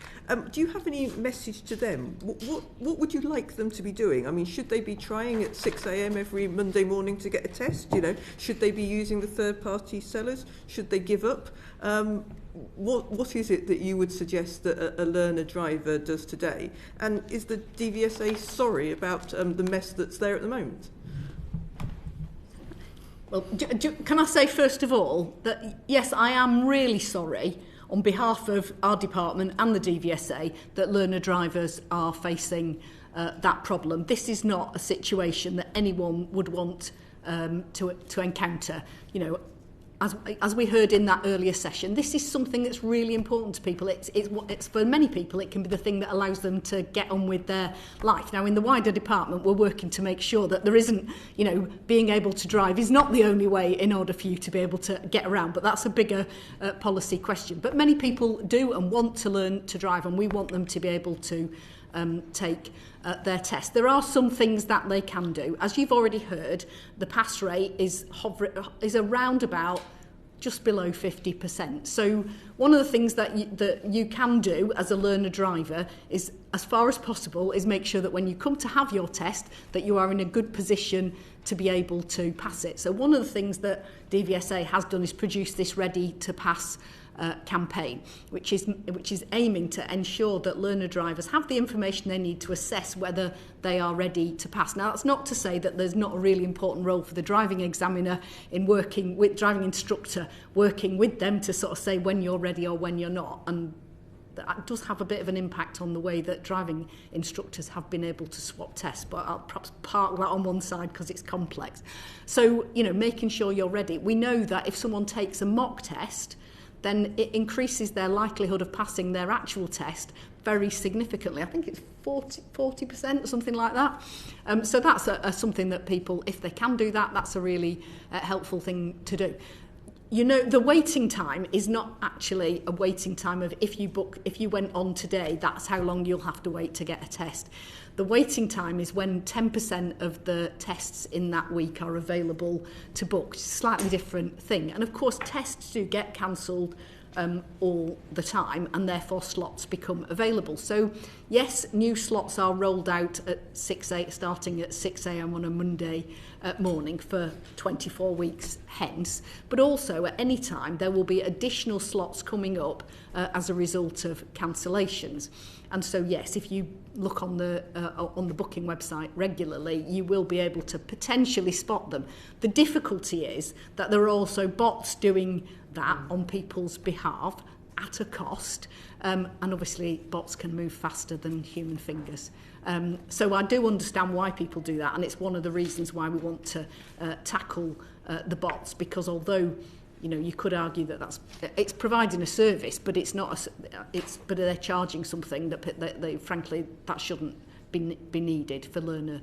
Do you have any message to them? What would you like them to be doing? I mean, should they be trying at 6 a.m. every Monday morning to get a test? Should they be using the third-party sellers? Should they give up? What is it that you would suggest that a learner driver does today? And is the DVSA sorry about the mess that's there at the moment?
Well, can I say first of all that yes, I am really sorry. on behalf of our department and the DVSA that learner drivers are facing that problem. This is not a situation that anyone would want to encounter. You know, as we heard in that earlier session, this is something that's really important to people. It's for many people, it can be the thing that allows them to get on with their life. Now, in the wider department, we're working to make sure that there isn't, you know, being able to drive is not the only way in order for you to be able to get around, but that's a bigger policy question. But many people do and want to learn to drive, and we want them to be able to take their test. There are some things that they can do. As you've already heard, the pass rate is around about just below 50%. So one of the things that you can do as a learner driver is, as far as possible, is make sure that when you come to have your test, that you are in a good position to be able to pass it. So one of the things that DVSA has done is produce this Ready to Pass campaign, which is aiming to ensure that learner drivers have the information they need to assess whether they are ready to pass. Now, that's not to say that there's not a really important role for the driving examiner in working with driving instructor, working with them to sort of say when you're ready or when you're not, and that does have a bit of an impact on the way that driving instructors have been able to swap tests, but I'll perhaps park that on one side because it's complex. So, you know, making sure you're ready. We know that if someone takes a mock test, then it increases their likelihood of passing their actual test very significantly. I think it's 40% or something like that. So that's something that people, if they can do that, that's a really helpful thing to do. You know, the waiting time is not actually a waiting time of if you went on today, that's how long you'll have to wait to get a test. The waiting time is when 10% of the tests in that week are available to book. It's a slightly different thing. And of course, tests do get cancelled all the time, and therefore slots become available. So yes, new slots are rolled out at starting at 6 a.m. on a Monday morning for 24 weeks hence, but also at any time there will be additional slots coming up as a result of cancellations. And so yes, if you look on the booking website regularly, you will be able to potentially spot them. The difficulty is that there are also bots doing that on people's behalf at a cost, and obviously bots can move faster than human fingers. So I do understand why people do that, and it's one of the reasons why we want to tackle the bots, because although, you know, you could argue that it's providing a service, but it's not. But they're charging something that they frankly that shouldn't be needed for learner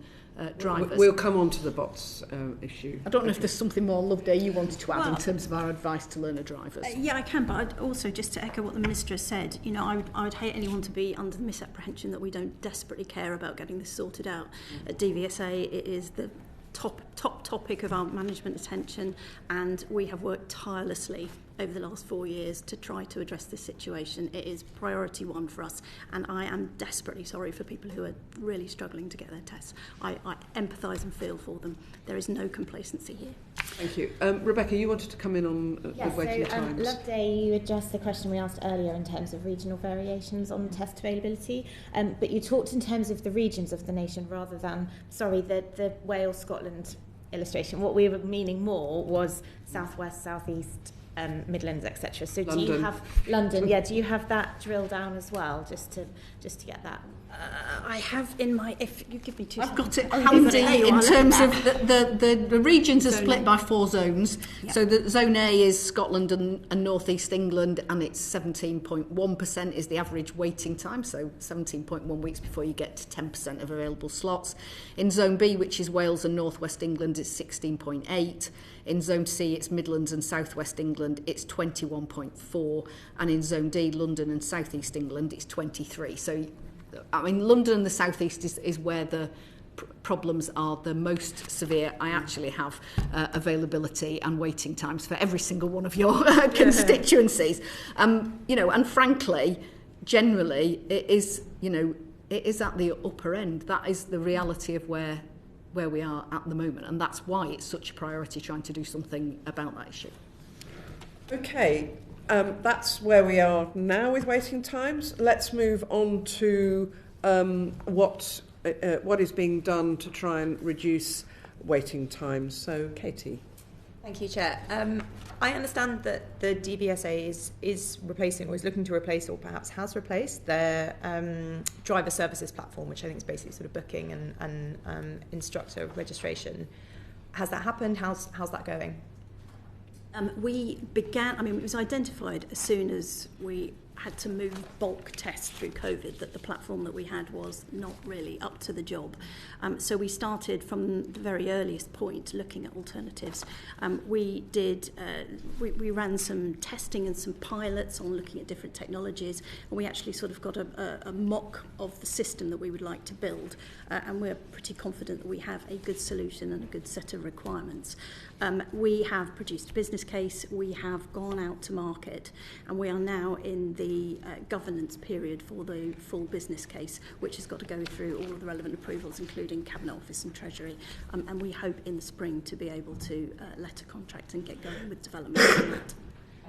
drivers.
We'll come on to the bots issue.
I don't know if there's something more, Loveday, you wanted to add in terms of our advice to learner drivers.
Yeah, I can, but I'd also, just to echo what the Minister has said, you know, I would hate anyone to be under the misapprehension that we don't desperately care about getting this sorted out. At DVSA, it is the top topic of our management attention, and we have worked tirelessly over the last 4 years to try to address this situation. It is priority one for us, and I am desperately sorry for people who are really struggling to get their tests. I empathise and feel for them. There is no complacency here.
Thank you. Rebecca, you wanted to come in on the waiting times.
Loveday, you addressed the question we asked earlier in terms of regional variations on test availability, but you talked in terms of the regions of the nation rather than, the Wales, Scotland illustration. What we were meaning more was southwest, southeast, Midlands, etc. So
London.
Do you have London? Yeah, do you have that drilled down as well, just to get that?
I have in my. If you give me 2
I've
seconds.
got it handy in terms of the regions are split by 4 zones. Yep. So the zone A is Scotland and North East England, and it's 17.1% is the average waiting time. So 17.1 weeks before you get to 10% of available slots. In zone B, which is Wales and North West England, it's 16.8. In Zone C, it's Midlands and South West England, it's 21.4. And in Zone D, London and South East England, it's 23. So, I mean, London and the South East is where the problems are the most severe. I actually have availability and waiting times for every single one of your constituencies. You know, and frankly, generally, it is at the upper end. That is the reality of where we are at the moment, and that's why it's such a priority trying to do something about that issue.
Okay, that's where we are now with waiting times. Let's move on to what is being done to try and reduce waiting times. So, Katie.
Thank you, Chair. I understand that the DVSA is replacing, or is looking to replace, or perhaps has replaced their driver services platform, which I think is basically sort of booking and instructor registration. Has that happened? How's that going?
We began, it was identified as soon as we had to move bulk tests through COVID that the platform that we had was not really up to the job. So we started from the very earliest point looking at alternatives. We ran some testing and some pilots on looking at different technologies, and we actually sort of got a mock of the system that we would like to build, and we're pretty confident that we have a good solution and a good set of requirements. We have produced a business case, we have gone out to market, and we are now in the governance period for the full business case, which has got to go through all of the relevant approvals, including Cabinet Office and Treasury, and we hope in the spring to be able to let a contract and get going with development on that.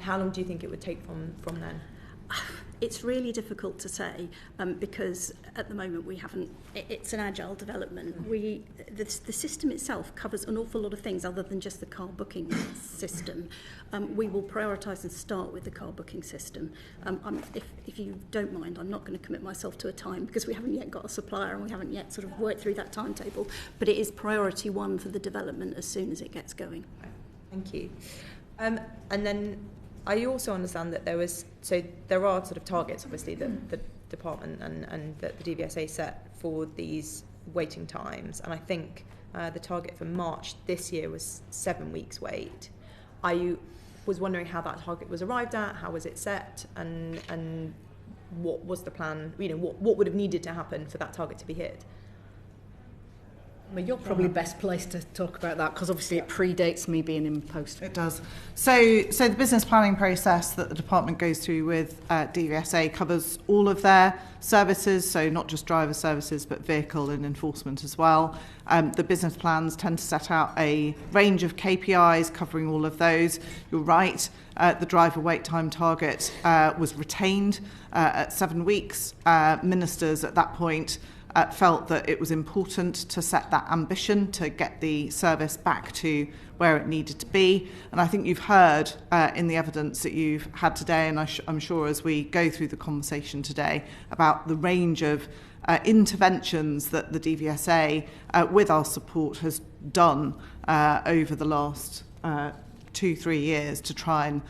How long do you think it would take from then?
It's really difficult to say because at the moment we haven't. It's an agile development. The system itself covers an awful lot of things other than just the car booking system. We will prioritise and start with the car booking system. If you don't mind, I'm not going to commit myself to a time because we haven't yet got a supplier and we haven't yet sort of worked through that timetable. But it is priority one for the development as soon as it gets going.
Thank you. And then I also understand that there are sort of targets, obviously, that the department and that the DVSA set for these waiting times. And I think the target for March this year was 7 weeks wait. I was wondering how that target was arrived at, how was it set, and what was the plan, what would have needed to happen for that target to be hit?
Well, you're probably best placed to talk about that because obviously it predates me being in post.
It does. So the business planning process that the department goes through with DVSA covers all of their services, so not just driver services but vehicle and enforcement as well. The business plans tend to set out a range of KPIs covering all of those. You're right, the driver wait time target was retained at 7 weeks. Ministers at that point felt that it was important to set that ambition to get the service back to where it needed to be. And I think you've heard in the evidence that you've had today, and I'm sure as we go through the conversation today, about the range of interventions that the DVSA, with our support, has done over the last 2-3 years to try and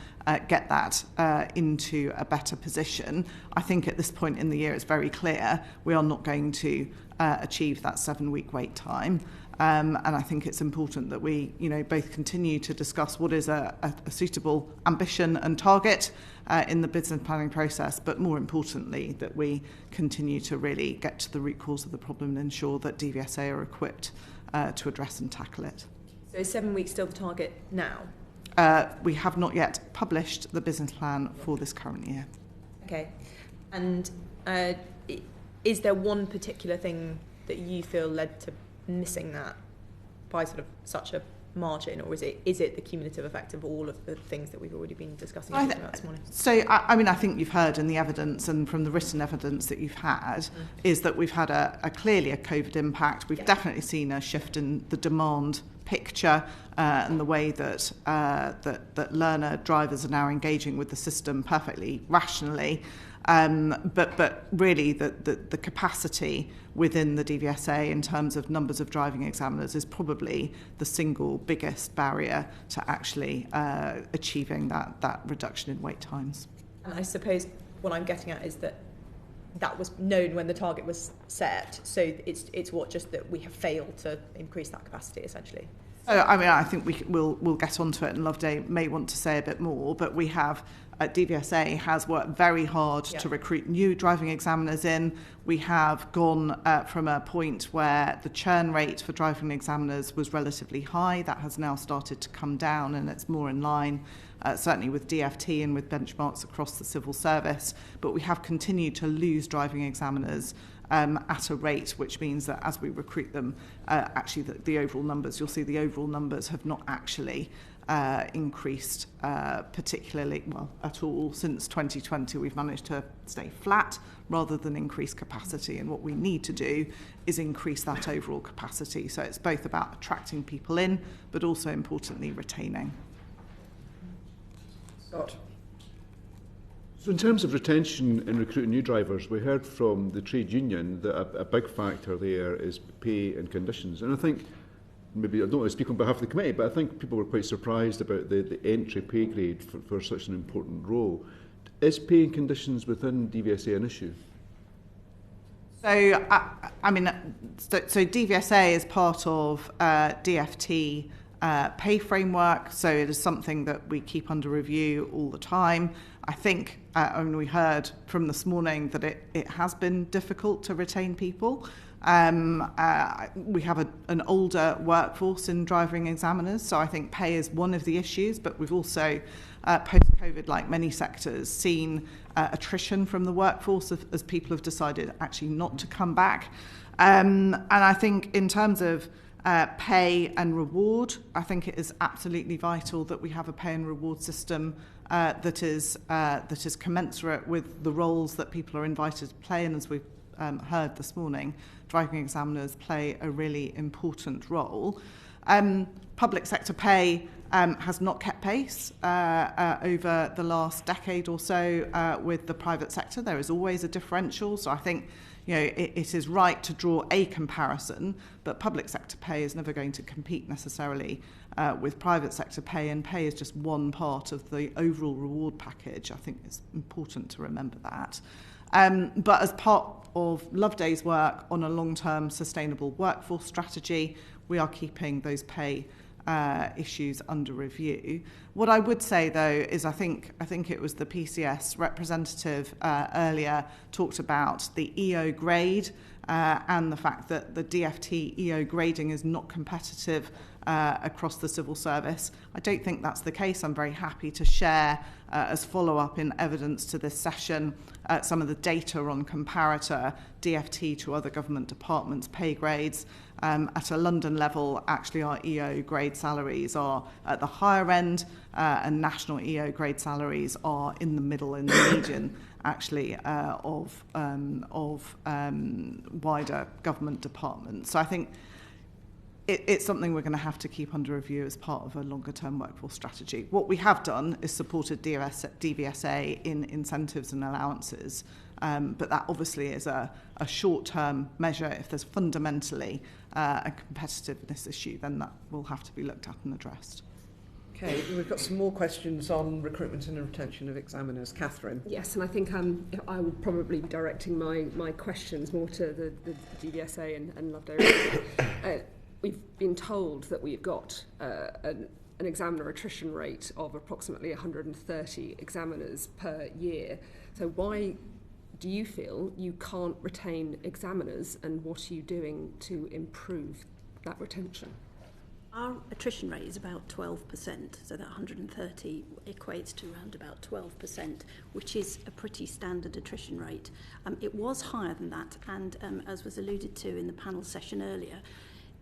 get that into a better position. I think at this point in the year it's very clear we are not going to achieve that 7-week wait time. And I think it's important that we both continue to discuss what is a suitable ambition and target in the business planning process, but more importantly that we continue to really get to the root cause of the problem and ensure that DVSA are equipped to address and tackle it.
So is 7 weeks still the target now?
We have not yet published the business plan for this current year.
Okay. And is there one particular thing that you feel led to missing that by sort of such a margin, or is it the cumulative effect of all of the things that we've already been discussing about this morning?
So, I think you've heard in the evidence and from the written evidence that you've had is that we've had clearly a COVID impact. We've definitely seen a shift in the demand picture and the way that learner drivers are now engaging with the system perfectly rationally. But really the capacity within the DVSA in terms of numbers of driving examiners is probably the single biggest barrier to actually achieving that reduction in wait times.
And I suppose what I'm getting at is that was known when the target was set, so it's just that we have failed to increase that capacity essentially.
I think we'll get onto it, and Loveday may want to say a bit more, but we have DVSA has worked very hard to recruit new driving examiners in. We have gone from a point where the churn rate for driving examiners was relatively high. That has now started to come down, and it's more in line certainly with DFT and with benchmarks across the civil service. But we have continued to lose driving examiners at a rate which means that as we recruit them, actually the overall numbers, you'll see the overall numbers have not actually increased particularly, at all. Since 2020, we've managed to stay flat rather than increase capacity. And what we need to do is increase that overall capacity. So it's both about attracting people in, but also importantly retaining.
Scott.
So in terms of retention and recruiting new drivers, we heard from the trade union that a big factor there is pay and conditions. And I think, maybe I don't want to speak on behalf of the committee, but I think people were quite surprised about the entry pay grade for such an important role. Is pay and conditions within DVSA an issue?
So, so DVSA is part of DFT pay framework, so it is something that we keep under review all the time. I think, we heard from this morning that it has been difficult to retain people. We have an older workforce in driving examiners, so I think pay is one of the issues, but we've also, post-COVID, like many sectors, seen attrition from the workforce as people have decided actually not to come back. And I think in terms of pay and reward, I think it is absolutely vital that we have a pay and reward system that is commensurate with the roles that people are invited to play. And as we've heard this morning, driving examiners play a really important role. Public sector pay has not kept pace over the last decade or so with the private sector. There is always a differential. So I think it is right to draw a comparison, but public sector pay is never going to compete necessarily with private sector pay, and pay is just one part of the overall reward package. I think it's important to remember that. But as part of Loveday's work on a long-term sustainable workforce strategy, we are keeping those pay issues under review. What I would say, though, is I think it was the PCS representative earlier talked about the EO grade and the fact that the DFT EO grading is not competitive across the civil service. I don't think that's the case. I'm very happy to share as follow-up in evidence to this session some of the data on comparator DFT to other government departments' pay grades. At a London level, actually our EO grade salaries are at the higher end and national EO grade salaries are in the middle, in the median actually of wider government departments. So I think it's something we're going to have to keep under review as part of a longer-term workforce strategy. What we have done is supported DVSA in incentives and allowances, but that obviously is a short-term measure. If there's fundamentally a competitiveness issue, then that will have to be looked at and addressed.
Okay, we've got some more questions on recruitment and retention of examiners. Catherine.
Yes, and I think I will probably be directing my questions more to the DVSA and Loveday. We've been told that we've got an examiner attrition rate of approximately 130 examiners per year. So why do you feel you can't retain examiners, and what are you doing to improve that retention?
Our attrition rate is about 12%, so that 130 equates to around about 12%, which is a pretty standard attrition rate. It was higher than that, and as was alluded to in the panel session earlier,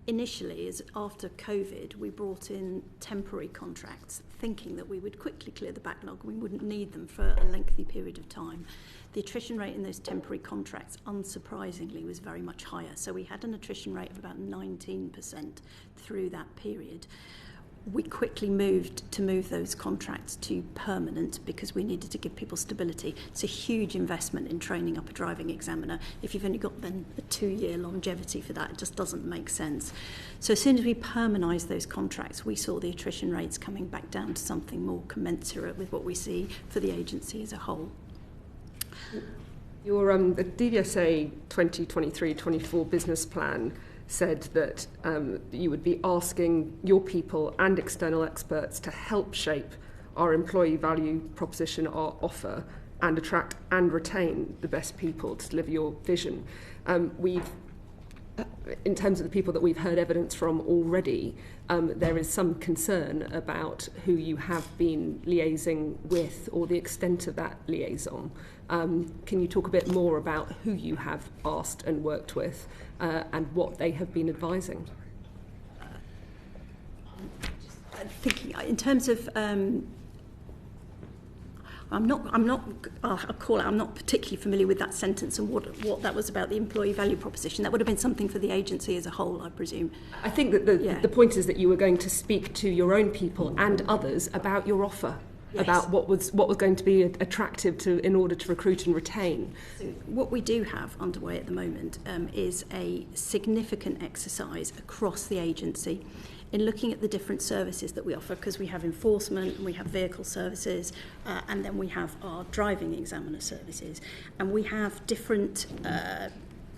initially, as after COVID, we brought in temporary contracts, thinking that we would quickly clear the backlog. We wouldn't need them for a lengthy period of time. The attrition rate in those temporary contracts, unsurprisingly, was very much higher. So we had an attrition rate of about 19% through that period. We quickly moved to move those contracts to permanent because we needed to give people stability. It's a huge investment in training up a driving examiner. If you've only got then a 2-year longevity for that, it just doesn't make sense. So as soon as we permanentized those contracts, we saw the attrition rates coming back down to something more commensurate with what we see for the agency as a whole.
Your the DVSA 2023-24 business plan said that you would be asking your people and external experts to help shape our employee value proposition, our offer, and attract and retain the best people to deliver your vision. In terms of the people that we've heard evidence from already, there is some concern about who you have been liaising with or the extent of that liaison. Can you talk a bit more about who you have asked and worked with and what they have been advising?
Thinking in terms of, I'm I'm not I'll call it, I'm not particularly familiar with that sentence and what that was about the employee value proposition. That would have been something for the agency as a whole, I presume.
I think that the point is that you were going to speak to your own people and others about your offer. Yes. About what was going to be attractive in order to recruit and retain.
So what we do have underway at the moment is a significant exercise across the agency in looking at the different services that we offer, because we have enforcement, we have vehicle services, and then we have our driving examiner services, and we have different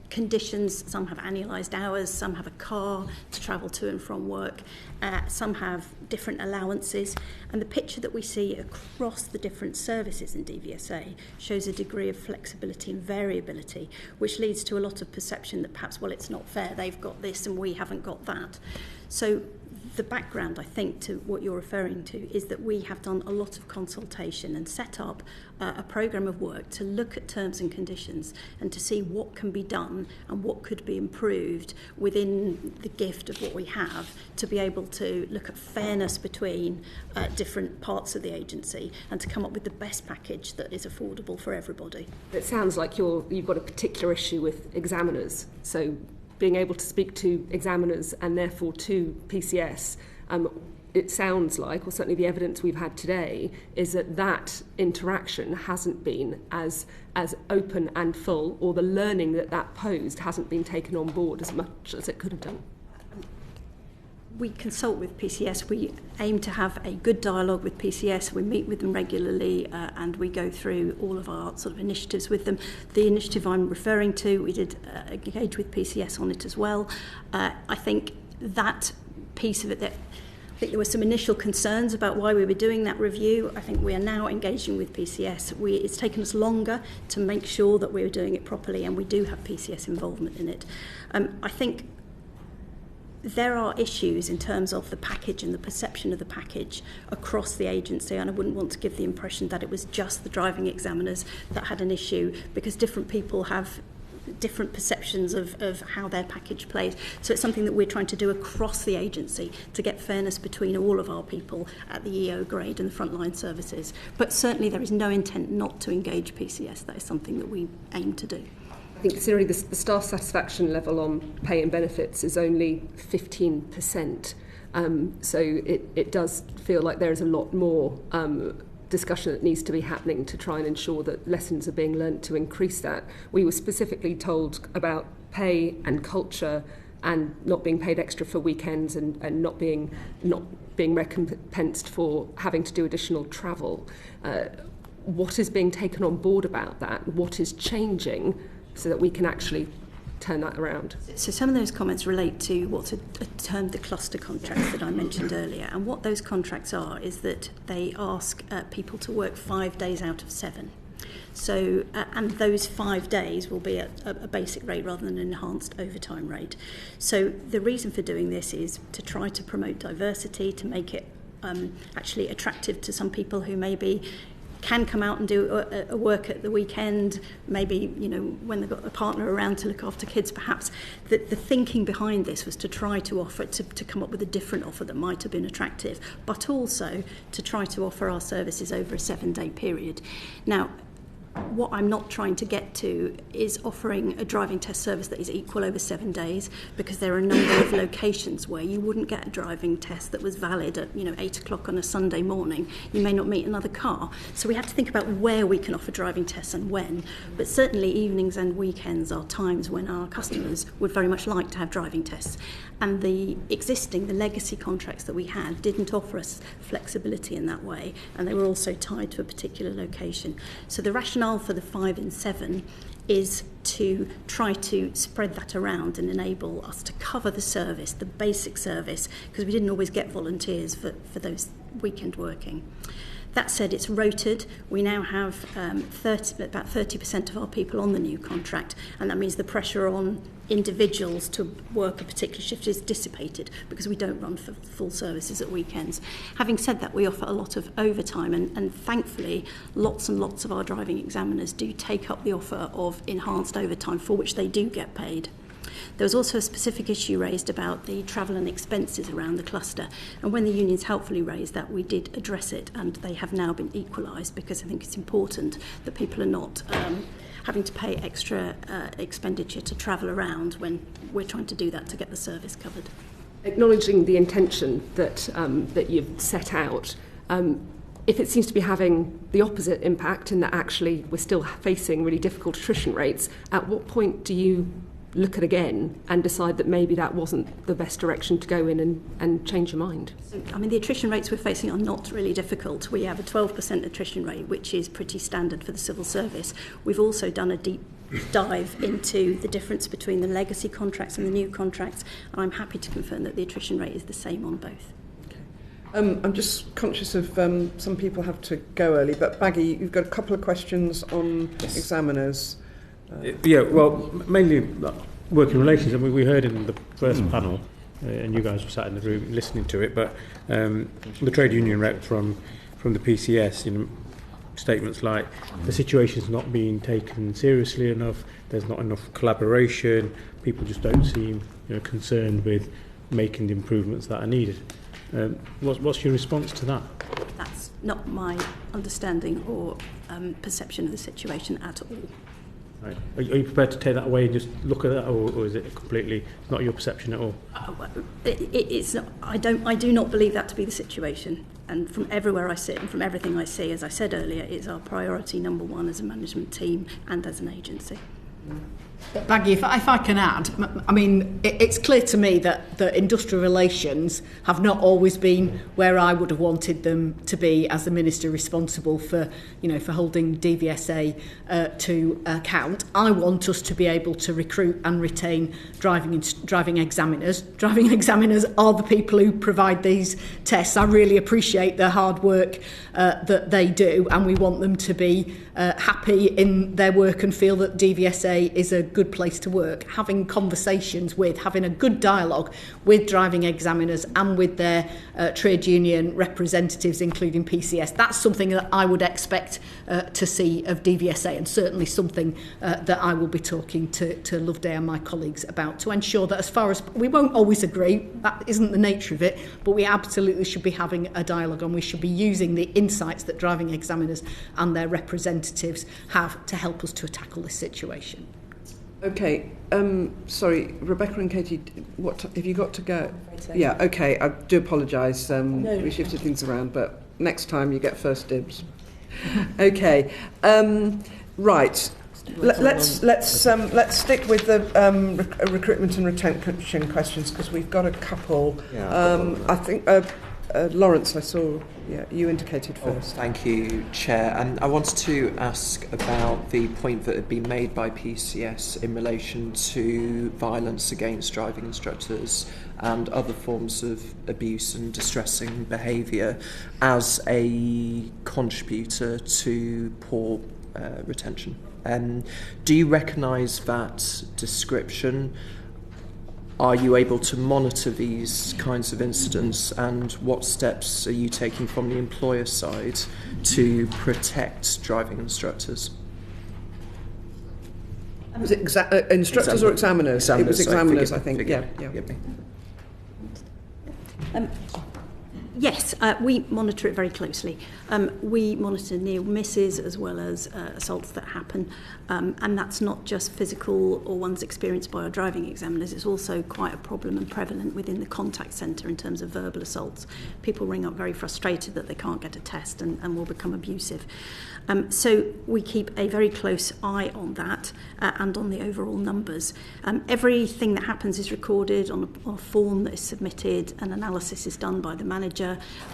conditions. Some have annualised hours, some have a car to travel to and from work, some have different allowances, and the picture that we see across the different services in DVSA shows a degree of flexibility and variability, which leads to a lot of perception that perhaps, well, it's not fair, they've got this and we haven't got that. So the background, I think, to what you're referring to is that we have done a lot of consultation and set up a programme of work to look at terms and conditions and to see what can be done and what could be improved within the gift of what we have, to be able to look at fairness between different parts of the agency and to come up with the best package that is affordable for everybody.
It sounds like you've got a particular issue with examiners, so being able to speak to examiners and therefore to PCS, it sounds like, or certainly the evidence we've had today, is that interaction hasn't been as open and full, or the learning that posed hasn't been taken on board as much as it could have done.
We consult with PCS. We aim to have a good dialogue with PCS. We meet with them regularly and we go through all of our sort of initiatives with them. The initiative I'm referring to, we did engage with PCS on it as well. I think that piece of it, I think there were some initial concerns about why we were doing that review. I think we are now engaging with PCS. It's taken us longer to make sure that we were doing it properly, and we do have PCS involvement in it. I think there are issues in terms of the package and the perception of the package across the agency, and I wouldn't want to give the impression that it was just the driving examiners that had an issue, because different people have different perceptions of how their package plays. So it's something that we're trying to do across the agency to get fairness between all of our people at the EO grade and the frontline services. But certainly there is no intent not to engage PCS. That is something that we aim to do.
I think considering the staff satisfaction level on pay and benefits is only 15%, so it does feel like there is a lot more discussion that needs to be happening to try and ensure that lessons are being learnt to increase that. We were specifically told about pay and culture and not being paid extra for weekends and not being recompensed for having to do additional travel. What is being taken on board about that? What is changing so that we can actually turn that around?
So some of those comments relate to what's termed the cluster contracts that I mentioned earlier. And what those contracts are is that they ask people to work 5 days out of 7. So, and those 5 days will be at a basic rate rather than an enhanced overtime rate. So the reason for doing this is to try to promote diversity, to make it actually attractive to some people who maybe can come out and do a work at the weekend, maybe, you know, when they've got a partner around to look after kids. Perhaps the thinking behind this was to try to offer, to come up with a different offer that might have been attractive, but also to try to offer our services over a 7-day period. Now, what I'm not trying to get to is offering a driving test service that is equal over 7 days, because there are a number of locations where you wouldn't get a driving test that was valid at 8 o'clock on a Sunday morning. You may not meet another car. So we have to think about where we can offer driving tests and when. But certainly evenings and weekends are times when our customers would very much like to have driving tests. And the legacy contracts that we had didn't offer us flexibility in that way, and they were also tied to a particular location. So the rationale for the 5 and 7 is to try to spread that around and enable us to cover the service, the basic service, because we didn't always get volunteers for those weekend working. That said, it's rotated. We now have about 30% of our people on the new contract, and that means the pressure on individuals to work a particular shift is dissipated because we don't run for full services at weekends. Having said that, we offer a lot of overtime, and thankfully lots and lots of our driving examiners do take up the offer of enhanced overtime, for which they do get paid. There was also a specific issue raised about the travel and expenses around the cluster, and when the unions helpfully raised that, we did address it, and they have now been equalised, because I think it's important that people are not having to pay extra expenditure to travel around when we're trying to do that to get the service covered.
Acknowledging the intention that that you've set out, if it seems to be having the opposite impact in that actually we're still facing really difficult attrition rates, at what point do you look at again and decide that maybe that wasn't the best direction to go in and change your mind?
So, I mean, the attrition rates we're facing are not really difficult. We have a 12% attrition rate, which is pretty standard for the civil service. We've also done a deep dive into the difference between the legacy contracts and the new contracts, and I'm happy to confirm that the attrition rate is the same on both.
I'm just conscious of some people have to go early, but Baggy, you've got a couple of questions on examiners.
Yeah, well, mainly working relations. I mean, we heard in the first panel, and you guys were sat in the room listening to it, but the trade union rep from the PCS, you know, statements like the situation's not being taken seriously enough, there's not enough collaboration, people just don't seem, you know, concerned with making the improvements that are needed. What's your response to that?
That's not my understanding or perception of the situation at all.
Right. Are you prepared to take that away and just look at that, or is it completely not your perception at all?
It's not. I do not believe that to be the situation. And from everywhere I sit and from everything I see, as I said earlier, it's our priority number one as a management team and as an agency.
Baggy, if I can add, I mean, it's clear to me that the industrial relations have not always been where I would have wanted them to be as the minister responsible for, you know, for holding DVSA to account. I want us to be able to recruit and retain driving examiners. Driving examiners are the people who provide these tests. I really appreciate the hard work that they do, and we want them to be happy in their work and feel that DVSA is a good place to work. Having conversations with, having a good dialogue with driving examiners and with their trade union representatives, including PCS, that's something that I would expect to see of DVSA, and certainly something that I will be talking to Loveday and my colleagues about, to ensure that, as far as we won't always agree, that isn't the nature of it, but we absolutely should be having a dialogue, and we should be using the insights that driving examiners and their representatives have to help us to tackle this situation.
Okay, sorry, Rebecca and Katie, what have you got to go? Yeah, okay, I do apologise.
No.
We shifted things around, but next time you get first dibs. Okay, right. Let's stick with the recruitment and retention questions, because we've got a couple. I think Lawrence, I saw. Yeah, you indicated first.
Thank you, Chair. And I wanted to ask about the point that had been made by PCS in relation to violence against driving instructors and other forms of abuse and distressing behaviour as a contributor to poor retention. Do you recognise that description? Are you able to monitor these kinds of incidents, and what steps are you taking from the employer side to protect driving instructors?
Was it instructors or examiners? It was examiners, I think. Yeah.
Yes, we monitor it very closely. We monitor near misses as well as assaults that happen, and that's not just physical or ones experienced by our driving examiners. It's also quite a problem and prevalent within the contact centre in terms of verbal assaults. People ring up very frustrated that they can't get a test and will become abusive. So we keep a very close eye on that and on the overall numbers. Everything that happens is recorded on a form that is submitted. An analysis is done by the manager.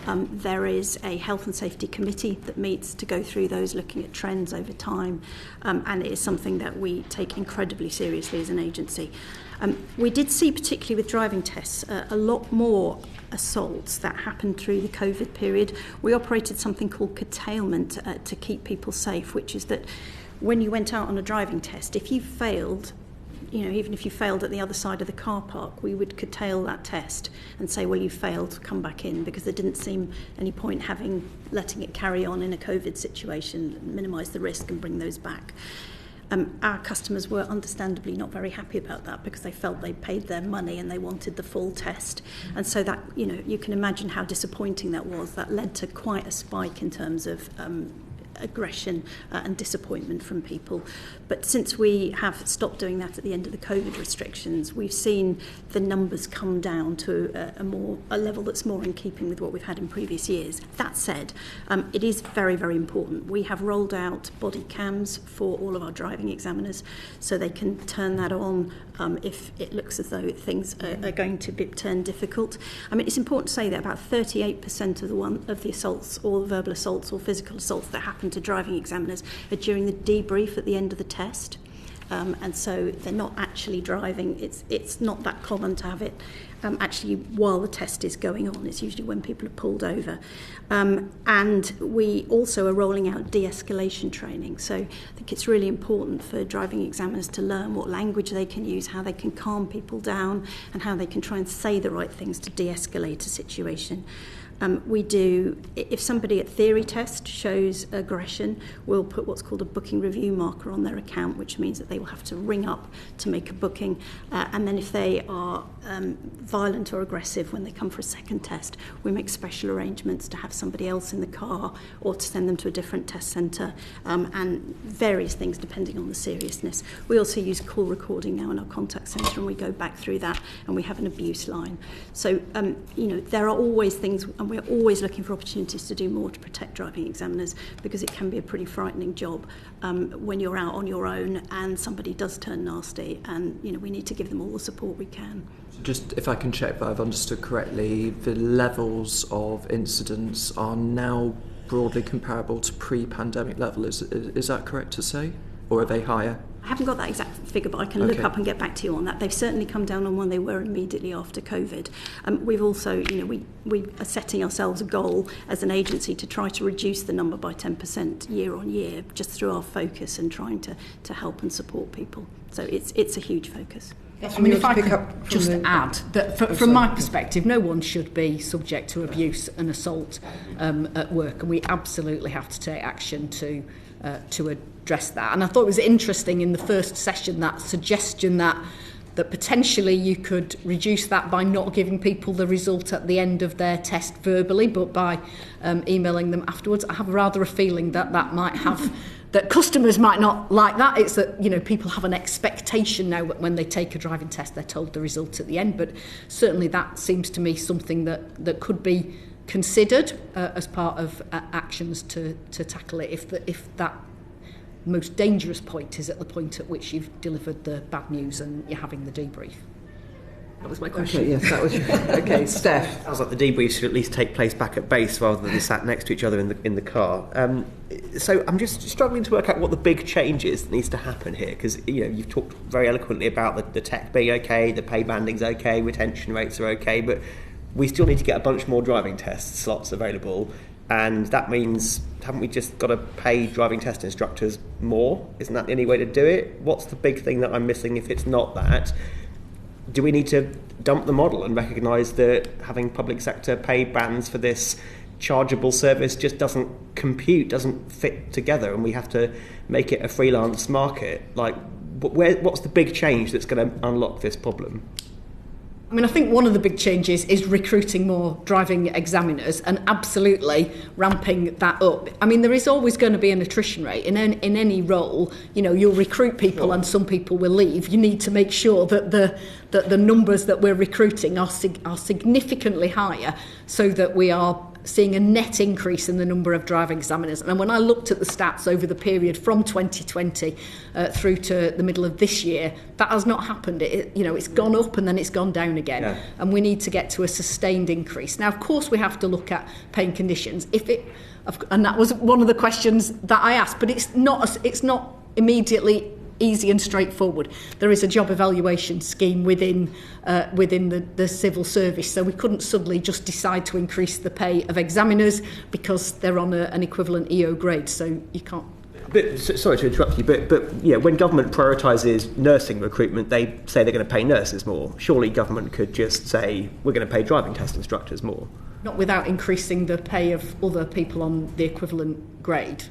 There is a health and safety committee that meets to go through those, looking at trends over time, and it is something that we take incredibly seriously as an agency. We did see, particularly with driving tests, a lot more assaults that happened through the COVID period. We operated something called curtailment to keep people safe, which is that when you went out on a driving test, if you failed, you know, even if you failed at the other side of the car park, we would curtail that test and say, well, you failed, come back in, because there didn't seem any point letting it carry on in a COVID situation, minimise the risk and bring those back. Our customers were understandably not very happy about that because they felt they paid their money and they wanted the full test. And so that, you can imagine how disappointing that was. That led to quite a spike in terms of aggression and disappointment from people. But since we have stopped doing that at the end of the COVID restrictions, we've seen the numbers come down to a level that's more in keeping with what we've had in previous years. That said, it is very, very important. We have rolled out body cams for all of our driving examiners so they can turn that on if it looks as though things are going to turn difficult. I mean, it's important to say that about 38% of the assaults, or verbal assaults or physical assaults that happen to driving examiners are during the debrief at the end of the test. And so they're not actually driving. It's not that common to have it actually while the test is going on. It's usually when people are pulled over. And we also are rolling out de-escalation training. So I think it's really important for driving examiners to learn what language they can use, how they can calm people down, and how they can try and say the right things to de-escalate a situation. We do, if somebody at theory test shows aggression, we'll put what's called a booking review marker on their account, which means that they will have to ring up to make a booking. And then if they are violent or aggressive when they come for a second test, we make special arrangements to have somebody else in the car or to send them to a different test centre, and various things depending on the seriousness. We also use call recording now in our contact centre, and we go back through that, and we have an abuse line. So, there are always things, and we're always looking for opportunities to do more to protect driving examiners, because it can be a pretty frightening job when you're out on your own and somebody does turn nasty, and we need to give them all the support we can.
Just if I can check that I've understood correctly, the levels of incidents are now broadly comparable to pre-pandemic level. Is that correct to say? Or are they higher?
I haven't got that exact figure, but I can look up and get back to you on that. They've certainly come down on when they were immediately after COVID. We've also, we are setting ourselves a goal as an agency to try to reduce the number by 10% year on year, just through our focus and trying to help and support people. So it's a huge focus.
I mean, if I could just add that from my perspective, no one should be subject to abuse and assault at work, and we absolutely have to take action to address that. And I thought it was interesting in the first session, that suggestion that potentially you could reduce that by not giving people the result at the end of their test verbally, but by emailing them afterwards. I have rather a feeling that might have that customers might not like that. It's that people have an expectation now that when they take a driving test they're told the result at the end, but certainly that seems to me something that could be considered as part of actions to tackle it if that most dangerous point is at the point at which you've delivered the bad news and you're having the debrief.
That was my question.
Okay, yes, that was okay, Steph.
Sounds like the debrief should at least take place back at base rather than sat next to each other in the car. So I'm just struggling to work out what the big change is that needs to happen here, because you've talked very eloquently about the tech being okay, the pay banding's okay, retention rates are okay, but we still need to get a bunch more driving test slots available, and that means, haven't we just got to pay driving test instructors more? Isn't that the only way to do it? What's the big thing that I'm missing if it's not that? Do we need to dump the model and recognise that having public sector pay bands for this chargeable service just doesn't compute, doesn't fit together, and we have to make it a freelance market? What's the big change that's going to unlock this problem?
I mean, I think one of the big changes is recruiting more driving examiners and absolutely ramping that up. I mean, there is always going to be an attrition rate in any role. You'll recruit people and some people will leave. You need to make sure that the numbers that we're recruiting are significantly higher, so that we are seeing a net increase in the number of driving examiners. And when I looked at the stats over the period from 2020 through to the middle of this year, that has not happened. It's gone up and then it's gone down again. Yeah. And we need to get to a sustained increase. Now, of course, we have to look at paying conditions. And that was one of the questions that I asked, but it's not immediately easy and straightforward. There is a job evaluation scheme within the civil service, so we couldn't suddenly just decide to increase the pay of examiners because they're on an equivalent EO grade, so you can't.
But sorry to interrupt you, but when government prioritises nursing recruitment, they say they're going to pay nurses more. Surely government could just say we're going to pay driving test instructors more.
Not without increasing the pay of other people on the equivalent grade.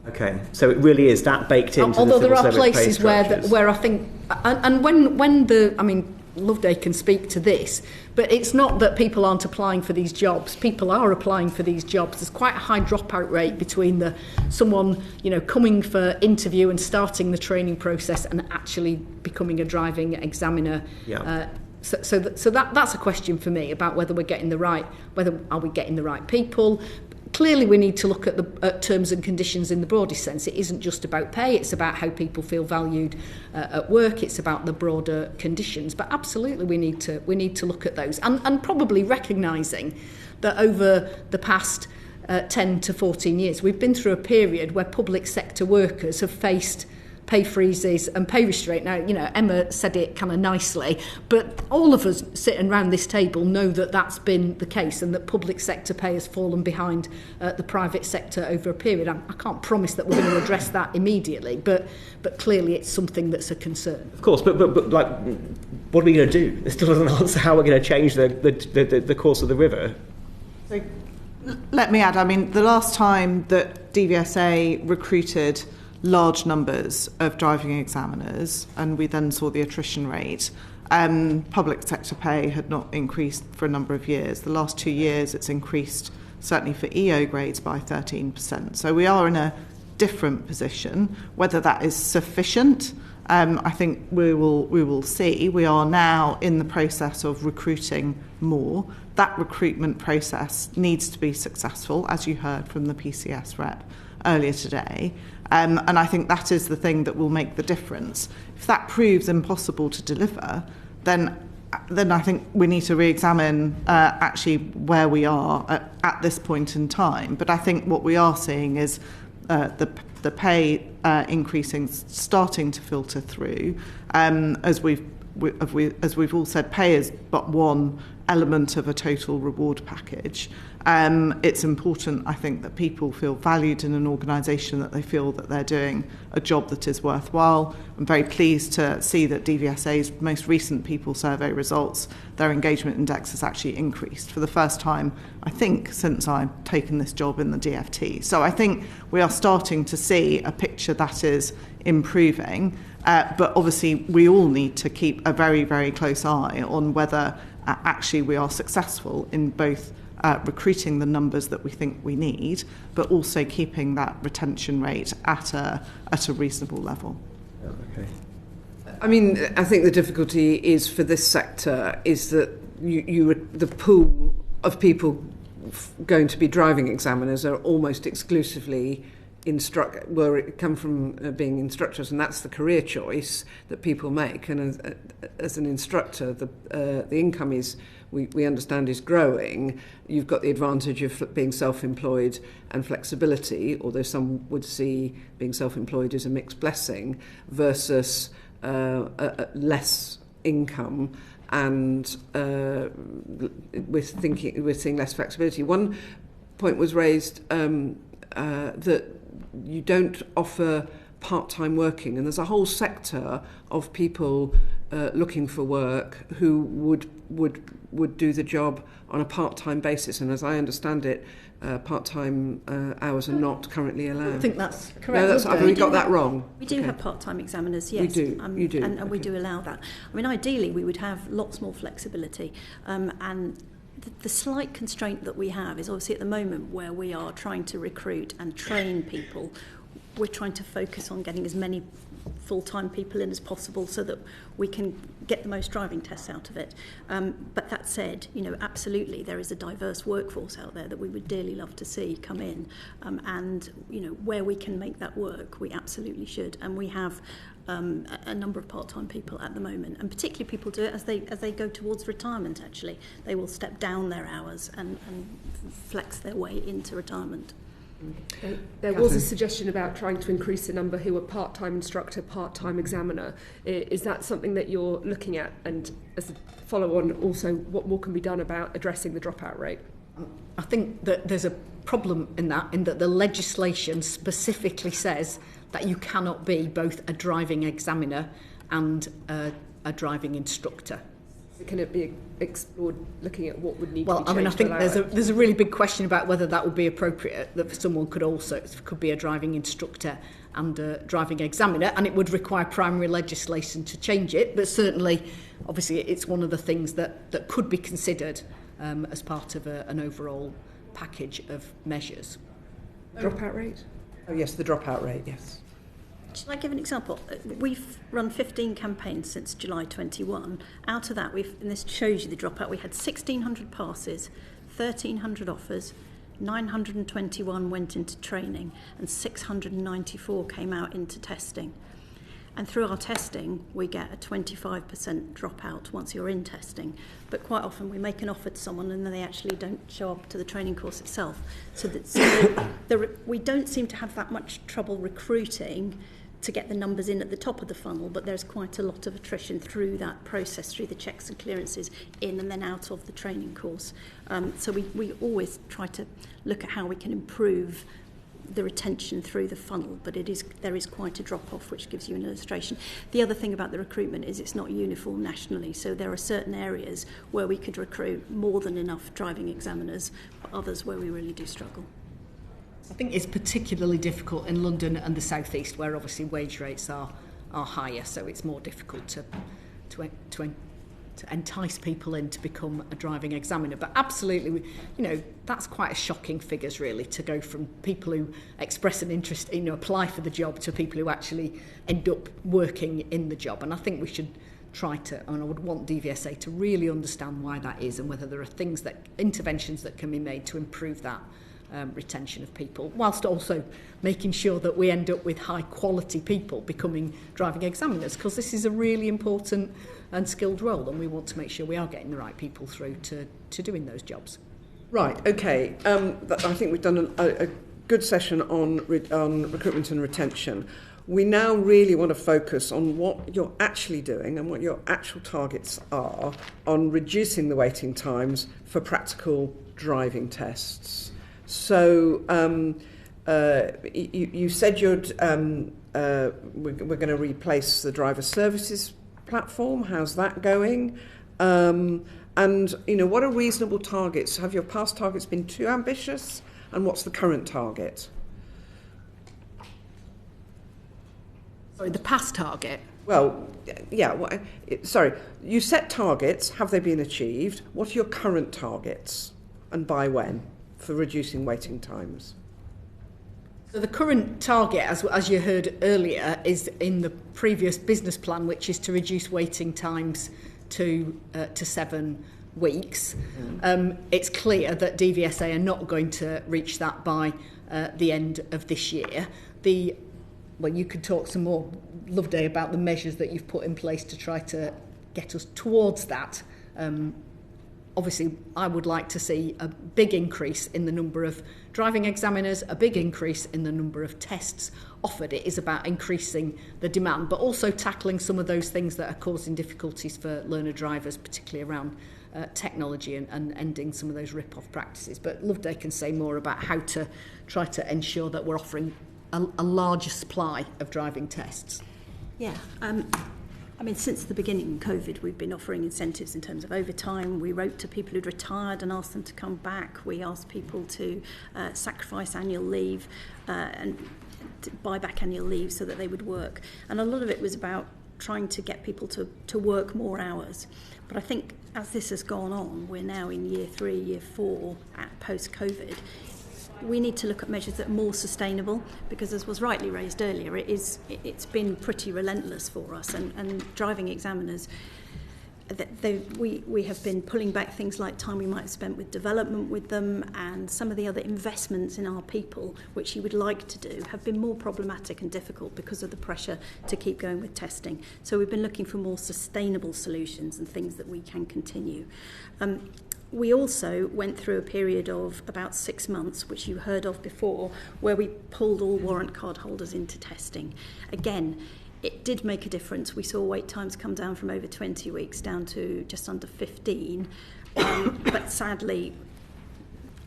Okay, so it really is that baked into
although
the
there are
civil service
places
pay
where
structures.
where I think, and when the, I mean, Loveday can speak to this, but it's not that people aren't applying for these jobs. People are applying for these jobs. There's quite a high dropout rate between someone, you know, coming for interview and starting the training process and actually becoming a driving examiner.
Yeah.
So that's a question for me about whether are we getting the right people. Clearly, we need to look at terms and conditions in the broadest sense. It isn't just about pay, it's about how people feel valued at work, it's about the broader conditions. But absolutely, we need to look at those. And probably recognising that over the past 10 to 14 years, we've been through a period where public sector workers have faced pay freezes and pay restraint. Now, you know, Emma said it kind of nicely, but all of us sitting around this table know that that's been the case and that public sector pay has fallen behind the private sector over a period. I can't promise that we're going to address that immediately, but clearly it's something that's a concern.
Of course, but like, what are we going to do? It still doesn't answer how we're going to change the course of the river.
So, let me add, I mean, the last time that DVSA recruited large numbers of driving examiners, and we then saw the attrition rate, public sector pay had not increased for a number of years. The last 2 years it's increased, certainly for EO grades, by 13%. So we are in a different position. Whether that is sufficient, I think we will see. We are now in the process of recruiting more. That recruitment process needs to be successful, as you heard from the PCS rep earlier today. And I think that is the thing that will make the difference. If that proves impossible to deliver, then I think we need to re-examine actually where we are at this point in time. But I think what we are seeing is the pay increasing, starting to filter through. As we've all said, pay is but one element of a total reward package. It's important, I think, that people feel valued in an organisation, that they feel that they're doing a job that is worthwhile. I'm very pleased to see that DVSA's most recent people survey results, their engagement index has actually increased for the first time, I think, since I've taken this job in the DFT. So I think we are starting to see a picture that is improving, but obviously we all need to keep a very, very close eye on whether actually we are successful in both recruiting the numbers that we think we need, but also keeping that retention rate at a reasonable level.
Okay.
I mean, I think the difficulty is for this sector is that the pool of people going to be driving examiners are almost exclusively come from being instructors, and that's the career choice that people make. And as an instructor, the income is, we understand, is growing. You've got the advantage of being self-employed and flexibility, although some would see being self-employed as a mixed blessing, versus less income, and we're seeing less flexibility. One point was raised that you don't offer part-time working, and there's a whole sector of people looking for work who would do the job on a part-time basis, and as I understand it, part-time hours are not currently allowed.
I think that's correct.
No, have we got that wrong?
We do have part-time examiners, yes.
You do.
And we do allow that. I mean, ideally, we would have lots more flexibility, and the slight constraint that we have is obviously at the moment where we are trying to recruit and train people, we're trying to focus on getting as many full-time people in as possible so that we can get the most driving tests out of it. But that said, you know, absolutely there is a diverse workforce out there that we would dearly love to see come in, and you know, where we can make that work, we absolutely should. And we have a number of part-time people at the moment, and particularly people do it as they go towards retirement. Actually, they will step down their hours and flex their way into retirement.
There was a suggestion about trying to increase the number who are part-time instructor, part-time examiner. Is that something that you're looking at? And as a follow-on, also, what more can be done about addressing the dropout rate?
I think that there's a problem in that the legislation specifically says that you cannot be both a driving examiner and a driving instructor.
Can it be explored looking at what would need to be changed?
Well, I mean, I think
to allow
there's a really big question about whether that would be appropriate, that someone could be a driving instructor and a driving examiner, and it would require primary legislation to change it. But certainly, obviously, it's one of the things that could be considered as part of an overall package of measures.
Dropout rate? Oh, yes, the dropout rate, yes.
Shall I give an example? We've run 15 campaigns since July 21. Out of that, and this shows you the dropout, we had 1,600 passes, 1,300 offers, 921 went into training, and 694 came out into testing. And through our testing, we get a 25% dropout once you're in testing. But quite often we make an offer to someone and then they actually don't show up to the training course itself. So we don't seem to have that much trouble recruiting to get the numbers in at the top of the funnel, but there's quite a lot of attrition through that process, through the checks and clearances, in and then out of the training course. So we always try to look at how we can improve the retention through the funnel, but there is quite a drop-off, which gives you an illustration. The other thing about the recruitment is it's not uniform nationally, so there are certain areas where we could recruit more than enough driving examiners, but others where we really do struggle.
I think it's particularly difficult in London and the South East, where obviously wage rates are higher, so it's more difficult to entice people in to become a driving examiner. But absolutely, that's quite a shocking figures, really, to go from people who express an interest, apply for the job, to people who actually end up working in the job. And I think we should try to, and I would want DVSA to really understand why that is and whether there are interventions that can be made to improve that retention of people, whilst also making sure that we end up with high quality people becoming driving examiners, because this is a really important and skilled role, and we want to make sure we are getting the right people through to doing those jobs.
Right, okay. I think we've done a good session on recruitment and retention. We now really want to focus on what you're actually doing and what your actual targets are on reducing the waiting times for practical driving tests. So you said we're going to replace the driver services platform. How's that going? And what are reasonable targets? Have your past targets been too ambitious? And what's the current target?
Sorry, the past target?
Well, yeah. Sorry, you set targets. Have they been achieved? What are your current targets, and by when, for reducing waiting times?
So the current target, as you heard earlier, is in the previous business plan, which is to reduce waiting times to 7 weeks. It's clear that DVSA are not going to reach that by the end of this year. You could talk some more, Loveday, about the measures that you've put in place to try to get us towards that. Obviously, I would like to see a big increase in the number of driving examiners, a big increase in the number of tests offered. It is about increasing the demand, but also tackling some of those things that are causing difficulties for learner drivers, particularly around technology and ending some of those rip-off practices. But Loveday can say more about how to try to ensure that we're offering a larger supply of driving tests.
Yeah. Since the beginning of COVID, we've been offering incentives in terms of overtime. We wrote to people who'd retired and asked them to come back. We asked people to sacrifice annual leave and to buy back annual leave so that they would work. And a lot of it was about trying to get people to work more hours. But I think as this has gone on, we're now in year 3, year 4 at post-COVID. We need to look at measures that are more sustainable, because as was rightly raised earlier, it's been pretty relentless for us, and driving examiners, we have been pulling back things like time we might have spent with development with them, and some of the other investments in our people, which you would like to do, have been more problematic and difficult because of the pressure to keep going with testing. So we've been looking for more sustainable solutions and things that we can continue. We also went through a period of about 6 months, which you heard of before, where we pulled all warrant card holders into testing. Again, it did make a difference. We saw wait times come down from over 20 weeks down to just under 15. But sadly,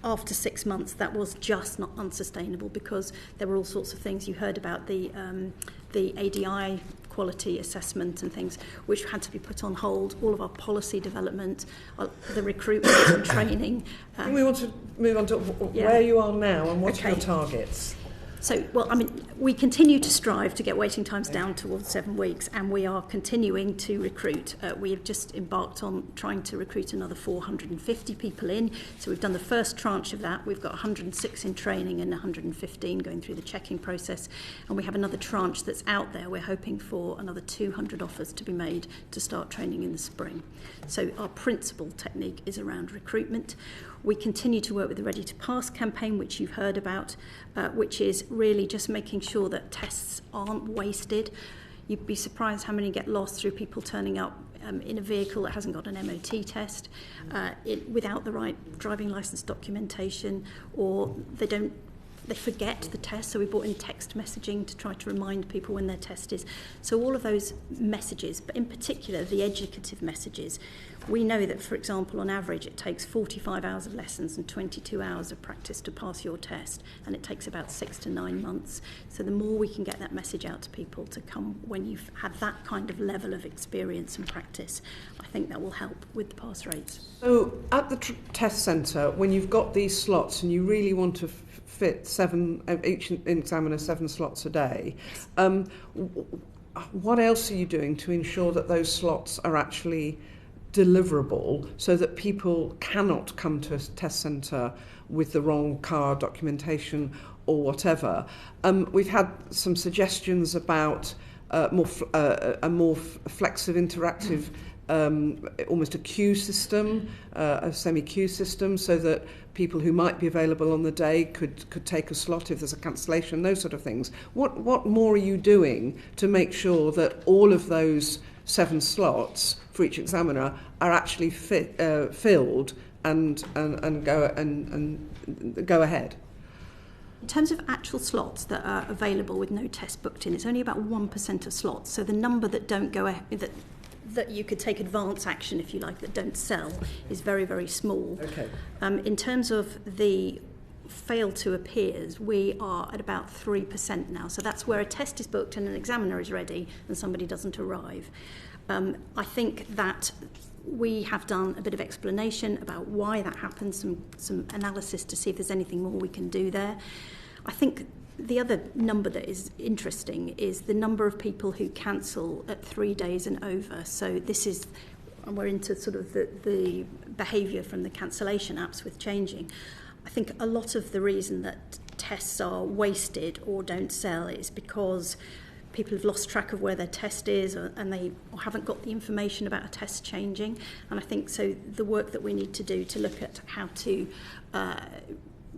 after 6 months, that was just not unsustainable, because there were all sorts of things. You heard about the ADI quality assessment and things, which had to be put on hold, all of our policy development, the recruitment and training.
We want to move on to where you are now and what are your targets?
So, well, I mean, we continue to strive to get waiting times down towards 7 weeks, and we are continuing to recruit. We have just embarked on trying to recruit another 450 people in. So we've done the first tranche of that. We've got 106 in training and 115 going through the checking process. And we have another tranche that's out there. We're hoping for another 200 offers to be made to start training in the spring. So our principal technique is around recruitment. We continue to work with the Ready to Pass campaign, which you've heard about, which is really just making sure that tests aren't wasted. You'd be surprised how many get lost through people turning up in a vehicle that hasn't got an MOT test, without the right driving licence documentation, or they forget the test, so we brought in text messaging to try to remind people when their test is. So all of those messages, but in particular the educative messages, we know that, for example, on average it takes 45 hours of lessons and 22 hours of practice to pass your test, and it takes about 6 to 9 months. So the more we can get that message out to people to come when you've had that kind of level of experience and practice, I think that will help with the pass rates.
So at the test centre, when you've got these slots and you really want to fit each examiner 7 slots a day, what else are you doing to ensure that those slots are actually deliverable so that people cannot come to a test centre with the wrong car documentation or whatever? We've had some suggestions about a more flexible, interactive, almost a queue system, a semi-queue system, so that people who might be available on the day could take a slot if there's a cancellation, those sort of things. What more are you doing to make sure that all of those 7 slots for each examiner are actually filled and go ahead?
In terms of actual slots that are available with no test booked in, it's only about 1% of slots. So the number that don't go ahead, that you could take advance action, if you like, that don't sell, is very, very small.
Okay.
In terms of the fail to appears, we are at about 3% now. So that's where a test is booked and an examiner is ready and somebody doesn't arrive. I think that we have done a bit of explanation about why that happens, some analysis to see if there's anything more we can do there. I think the other number that is interesting is the number of people who cancel at 3 days and over. So this is, and we're into sort of the behaviour from the cancellation apps with changing. I think a lot of the reason that tests are wasted or don't sell is because people have lost track of where their test is, and they haven't got the information about a test changing. And I think so the work that we need to do to look at how to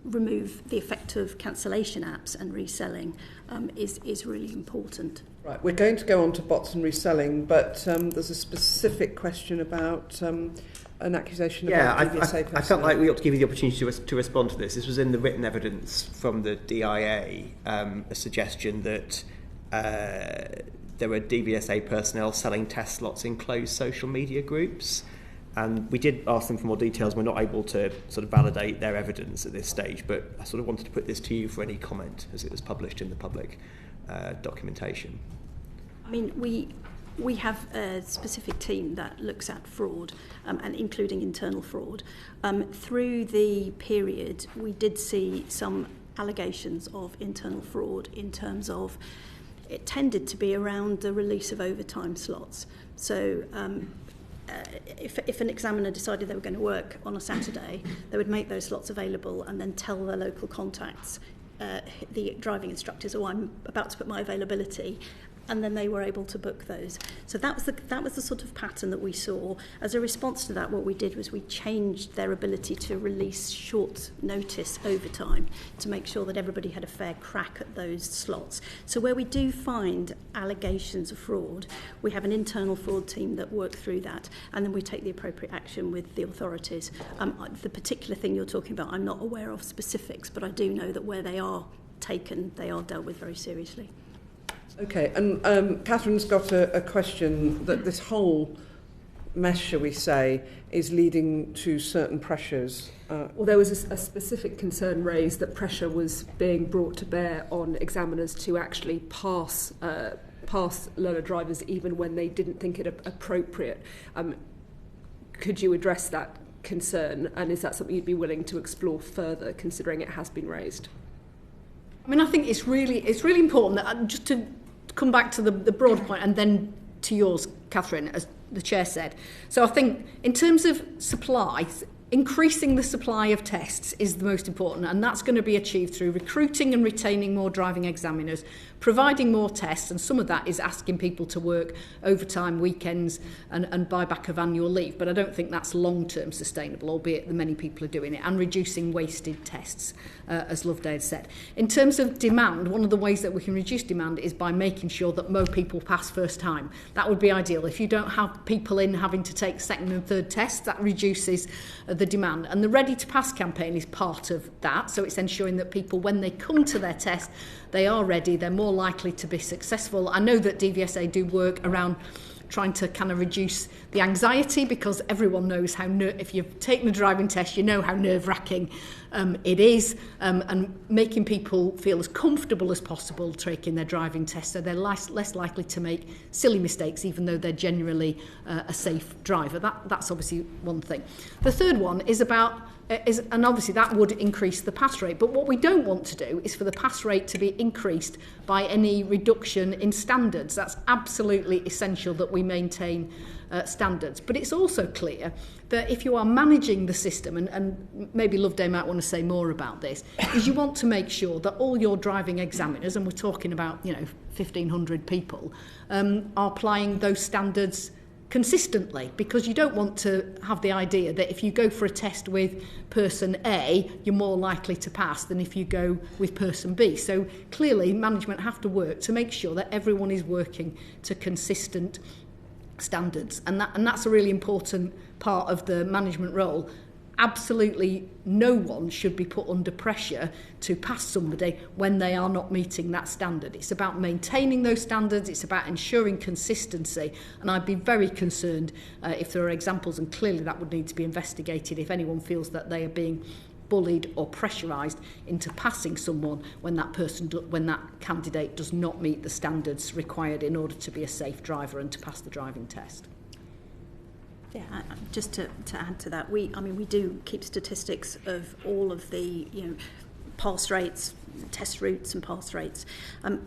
remove the effect of cancellation apps and reselling is really important.
Right, we're going to go on to bots and reselling, but there's a specific question about an accusation about DVSA personnel.
I felt like we ought to give you the opportunity to respond to this. This was in the written evidence from the DIA, a suggestion that there were DVSA personnel selling test slots in closed social media groups. And we did ask them for more details. We're not able to sort of validate their evidence at this stage, but I sort of wanted to put this to you for any comment as it was published in the public documentation.
I mean, we have a specific team that looks at fraud, and including internal fraud. Through the period, we did see some allegations of internal fraud in terms of it tended to be around the release of overtime slots. So if an examiner decided they were going to work on a Saturday, they would make those slots available and then tell their local contacts, the driving instructors, oh, I'm about to put my availability, and then they were able to book those. So that was the sort of pattern that we saw. As a response to that, what we did was we changed their ability to release short notice overtime to make sure that everybody had a fair crack at those slots. So where we do find allegations of fraud, we have an internal fraud team that work through that, and then we take the appropriate action with the authorities. The particular thing you're talking about, I'm not aware of specifics, but I do know that where they are taken, they are dealt with very seriously.
Okay, and Catherine's got a question that this whole mess, shall we say, is leading to certain pressures.
Well, there was a specific concern raised that pressure was being brought to bear on examiners to actually pass pass learner drivers even when they didn't think it appropriate. Could you address that concern, and is that something you'd be willing to explore further, considering it has been raised?
I mean, I think it's really important that, just to come back to the broad point and then to yours, Catherine, as the chair said. So I think in terms of supply, increasing the supply of tests is the most important, and that's going to be achieved through recruiting and retaining more driving examiners, providing more tests, and some of that is asking people to work overtime, weekends and buyback of annual leave, but I don't think that's long-term sustainable, albeit that many people are doing it, and reducing wasted tests, as Loveday had said. In terms of demand, one of the ways that we can reduce demand is by making sure that more people pass first time. That would be ideal. If you don't have people in having to take second and third tests, that reduces the demand, and the Ready to Pass campaign is part of that. So it's ensuring that people, when they come to their test, they are ready, they're more likely to be successful. I know that DVSA do work around trying to kind of reduce the anxiety, because everyone knows how if you've taken a driving test, you know how nerve-wracking it is, and making people feel as comfortable as possible taking their driving test, so they're less likely to make silly mistakes, even though they're generally a safe driver. That's obviously one thing. The third one is about and obviously that would increase the pass rate, but what we don't want to do is for the pass rate to be increased by any reduction in standards. That's absolutely essential that we maintain standards, but it's also clear that if you are managing the system, and maybe Loveday might want to say more about this, is you want to make sure that all your driving examiners, and we're talking about 1,500 people, are applying those standards consistently, because you don't want to have the idea that if you go for a test with person A, you're more likely to pass than if you go with person B. So clearly management have to work to make sure that everyone is working to consistent standards, and that's a really important part of the management role. Absolutely no one should be put under pressure to pass somebody when they are not meeting that standard. It's about maintaining those standards, it's about ensuring consistency, and I'd be very concerned if there are examples, and clearly that would need to be investigated, if anyone feels that they are being bullied or pressurised into passing someone when that candidate does not meet the standards required in order to be a safe driver and to pass the driving test.
Yeah, just to add to that, we do keep statistics of all of the pass rates, test routes and pass rates.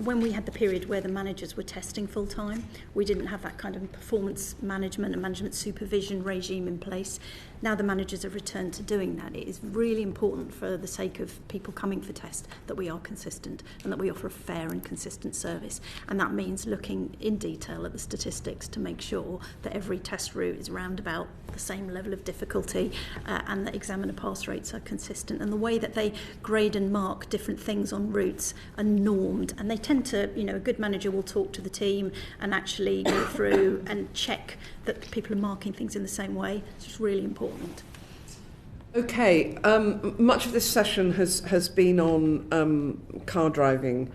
When we had the period where the managers were testing full time, we didn't have that kind of performance management and management supervision regime in place. Now the managers have returned to doing that. It is really important, for the sake of people coming for tests, that we are consistent and that we offer a fair and consistent service. And that means looking in detail at the statistics to make sure that every test route is around about the same level of difficulty, and that examiner pass rates are consistent. And the way that they grade and mark different things on routes are normed, and they tend to, a good manager will talk to the team and actually go through and check that people are marking things in the same way. It's just really important.
Okay, much of this session has been on car driving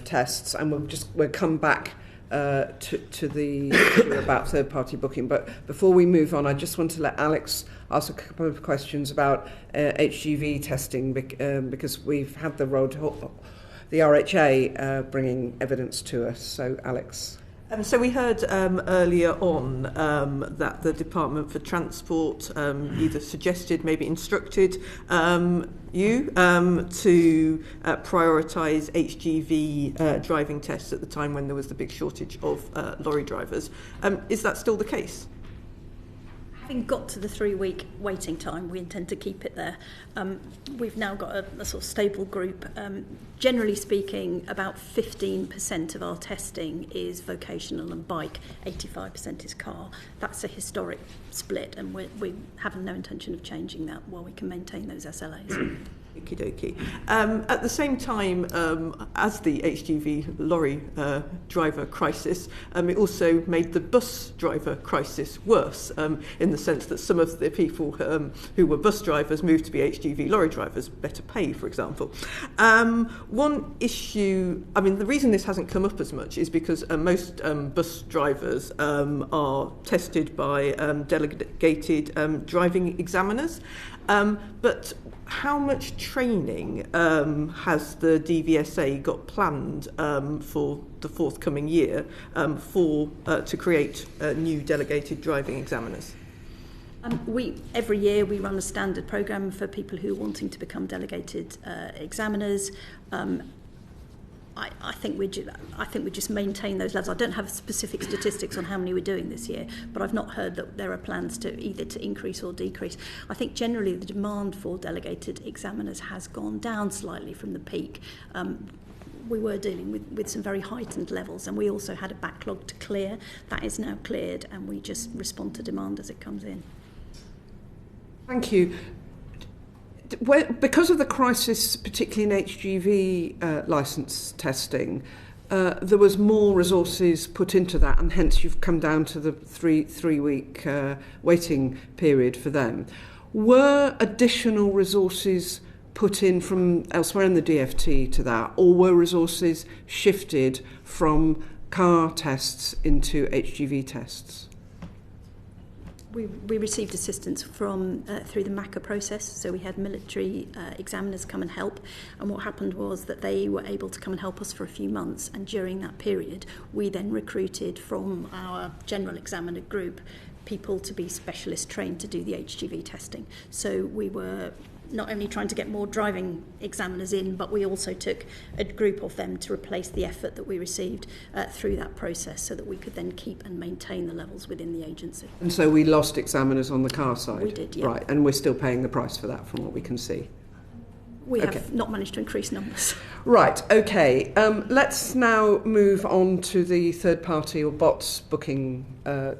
tests, and we'll come back to the issue about third-party booking. But before we move on, I just want to let Alex ask a couple of questions about HGV testing, because we've had the RHA bringing evidence to us. So, Alex.
So we heard earlier on that the Department for Transport either suggested, maybe instructed you to prioritise HGV driving tests at the time when there was the big shortage of lorry drivers. Is that still the case?
Having got to the 3-week waiting time, we intend to keep it there. We've now got a sort of stable group. Generally speaking, about 15% of our testing is vocational and bike, 85% is car. That's a historic split, and we have no intention of changing that while we can maintain those SLAs.
Okie dokie. At the same time as the HGV lorry driver crisis, it also made the bus driver crisis worse, in the sense that some of the people who were bus drivers moved to be HGV lorry drivers, better pay, for example. One issue, the reason this hasn't come up as much is because most bus drivers are tested by delegated driving examiners. But how much training has the DVSA got planned for the forthcoming year to create new delegated driving examiners?
Every year we run a standard programme for people who are wanting to become delegated examiners. I think we just maintain those levels. I don't have specific statistics on how many we're doing this year, but I've not heard that there are plans to either to increase or decrease. I think generally the demand for delegated examiners has gone down slightly from the peak. We were dealing with some very heightened levels, and we also had a backlog to clear. That is now cleared, and we just respond to demand as it comes in.
Thank you. Because of the crisis, particularly in HGV licence testing, there was more resources put into that, and hence you've come down to the three-week waiting period for them. Were additional resources put in from elsewhere in the DfT to that, or were resources shifted from car tests into HGV tests?
We received assistance from through the MACA process, so we had military examiners come and help, and what happened was that they were able to come and help us for a few months, and during that period we then recruited from our general examiner group people to be specialist trained to do the HGV testing. So we were not only trying to get more driving examiners in, but we also took a group of them to replace the effort that we received through that process, so that we could then keep and maintain the levels within the agency.
And so we lost examiners on the car side?
We did, yeah.
Right, and we're still paying the price for that from what we can see?
We have not managed to increase numbers.
Right, okay. Let's now move on to the third-party or bots booking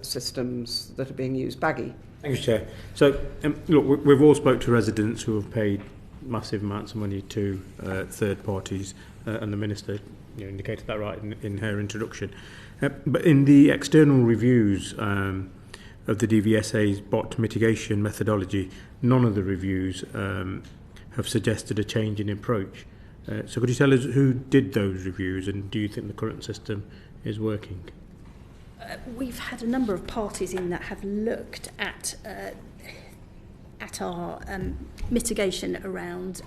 systems that are being used. Baggy.
Thank you, Chair. So, look, we've all spoke to residents who have paid massive amounts of money to third parties, and the Minister indicated that right in her introduction. But in the external reviews of the DVSA's bot mitigation methodology, none of the reviews have suggested a change in approach. So could you tell us who did those reviews, and do you think the current system is working?
We've had a number of parties in that have looked at our mitigation around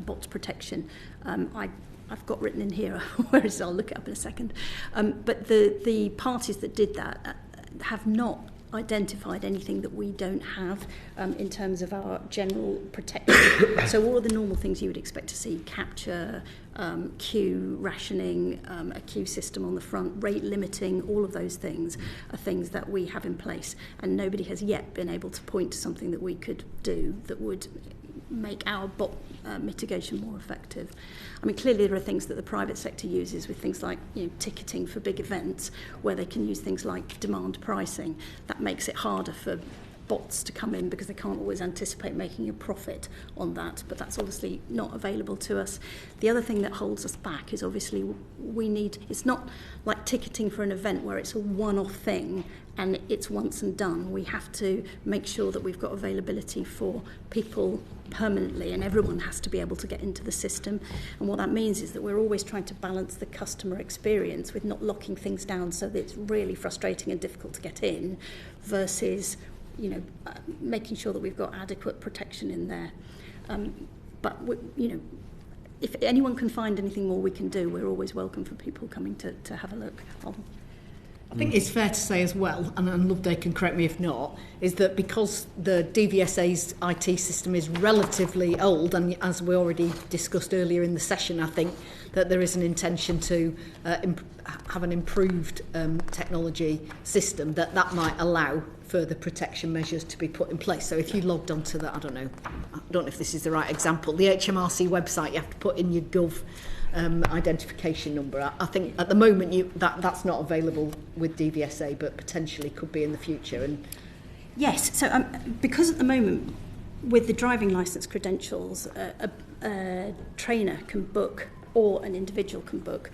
bot protection. I've got written in here, where is it? I'll look it up in a second. But the parties that did that have not identified anything that we don't have in terms of our general protection. So all of the normal things you would expect to see, capture, queue rationing, a queue system on the front, rate limiting, all of those things are things that we have in place, and nobody has yet been able to point to something that we could do that would make our bot mitigation more effective. I mean, clearly there are things that the private sector uses with things like ticketing for big events, where they can use things like demand pricing. That makes it harder for bots to come in because they can't always anticipate making a profit on that, but that's obviously not available to us. The other thing that holds us back is obviously it's not like ticketing for an event where it's a one-off thing and it's once and done. We have to make sure that we've got availability for people permanently, and everyone has to be able to get into the system. And what that means is that we're always trying to balance the customer experience with not locking things down so that it's really frustrating and difficult to get in, versus making sure that we've got adequate protection in there. But if anyone can find anything more we can do, we're always welcome for people coming to have a look.
I think it's fair to say as well, and Loveday can correct me if not, is that because the DVSA's IT system is relatively old, and as we already discussed earlier in the session, I think that there is an intention to have an improved technology system that might allow further protection measures to be put in place. So if you logged onto I don't know if this is the right example, the HMRC website, you have to put in your Gov identification number. I think at the moment that's not available with DVSA, but potentially could be in the future. And
yes, so because at the moment with the driving licence credentials, a trainer can book or an individual can book.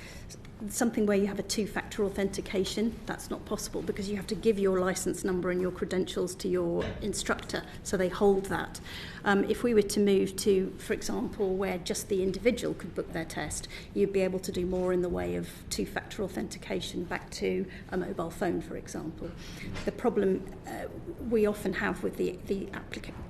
Something where you have a two-factor authentication, that's not possible because you have to give your licence number and your credentials to your instructor, so they hold that. If we were to move to, for example, where just the individual could book their test, you'd be able to do more in the way of two-factor authentication back to a mobile phone, for example. The problem we often have with the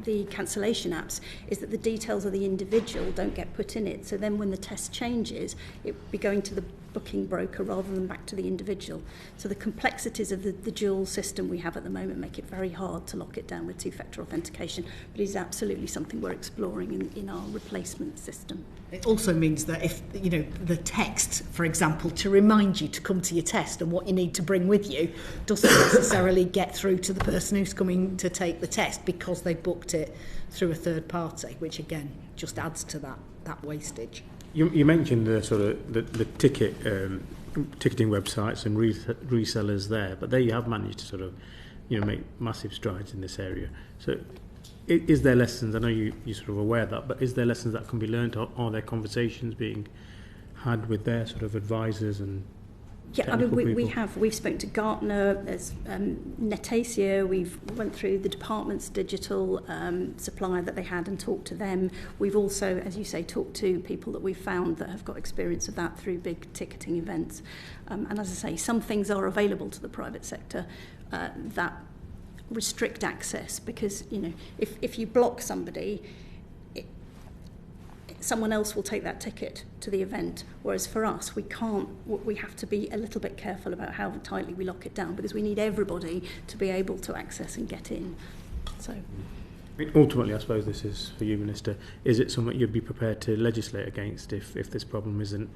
the cancellation apps is that the details of the individual don't get put in it. So then when the test changes, it will be going to the booking broker rather than back to the individual. So the complexities of the dual system we have at the moment make it very hard to lock it down with two-factor authentication, but it is absolutely something we're exploring in our replacement system.
It also means that if, you know, the text, for example, to remind you to come to your test and what you need to bring with you doesn't necessarily get through to the person who's coming to take the test because they booked it through a third party, which again just adds to that wastage.
You mentioned the sort of the ticketing websites and resellers there, but there you have managed to sort of, you know, make massive strides in this area. So is there lessons, I know you're sort of aware of that, but is there lessons that can be learned? Are there conversations being had with their sort of advisors and
yeah, I mean, we've spoken to Gartner, there's Netasia, we've went through the department's digital supplier that they had and talked to them. We've also, as you say, talked to people that we've found that have got experience of that through big ticketing events. And as I say, some things are available to the private sector that restrict access because, you know, if you block somebody, someone else will take that ticket to the event, whereas for us we have to be a little bit careful about how tightly we lock it down because we need everybody to be able to access and get in. So
ultimately, I suppose this is for you, Minister, is it something you'd be prepared to legislate against if this problem isn't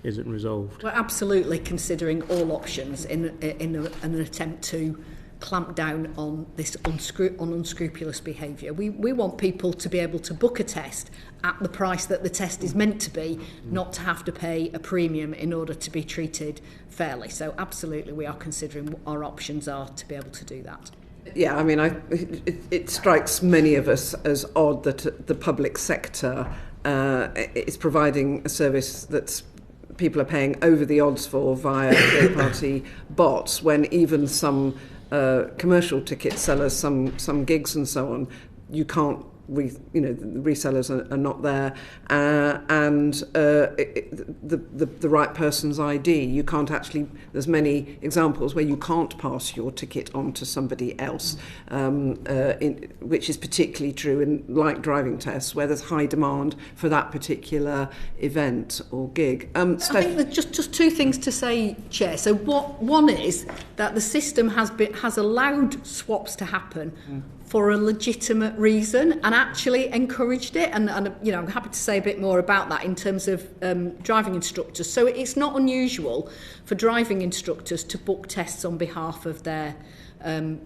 resolved?
We're absolutely considering all options in an attempt to clamp down on this unscrupulous behaviour. We want people to be able to book a test at the price that the test is meant to be, not to have to pay a premium in order to be treated fairly. So absolutely we are considering what our options are to be able to do that.
Yeah, I mean, it strikes many of us as odd that the public sector is providing a service that's people are paying over the odds for via third-party bots when even some commercial ticket sellers, some gigs and so on, you can't, the resellers are not there, and the right person's ID. You can't actually. There's many examples where you can't pass your ticket on to somebody else, which is particularly true in like driving tests, where there's high demand for that particular event or gig.
I think there's just two things to say, Chair. So one is that the system has allowed swaps to happen for a legitimate reason and actually encouraged it. And you know, I'm happy to say a bit more about that in terms of driving instructors. So it's not unusual for driving instructors to book tests on behalf of their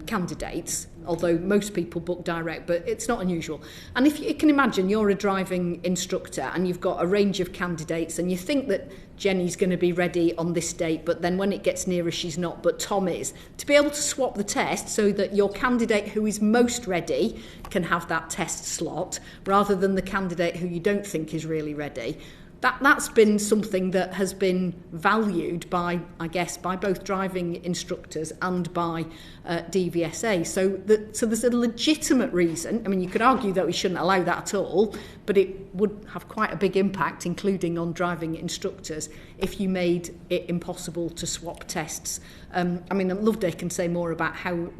candidates, although most people book direct, but it's not unusual. And if you can imagine you're a driving instructor and you've got a range of candidates and you think that Jenny's going to be ready on this date, but then when it gets nearer she's not, but Tom is, to be able to swap the test so that your candidate who is most ready can have that test slot rather than the candidate who you don't think is really ready. That's been something that has been valued by, I guess, by both driving instructors and by DVSA. So there's a legitimate reason. I mean, you could argue that we shouldn't allow that at all, but it would have quite a big impact, including on driving instructors, if you made it impossible to swap tests. I mean, Loveday can say more about how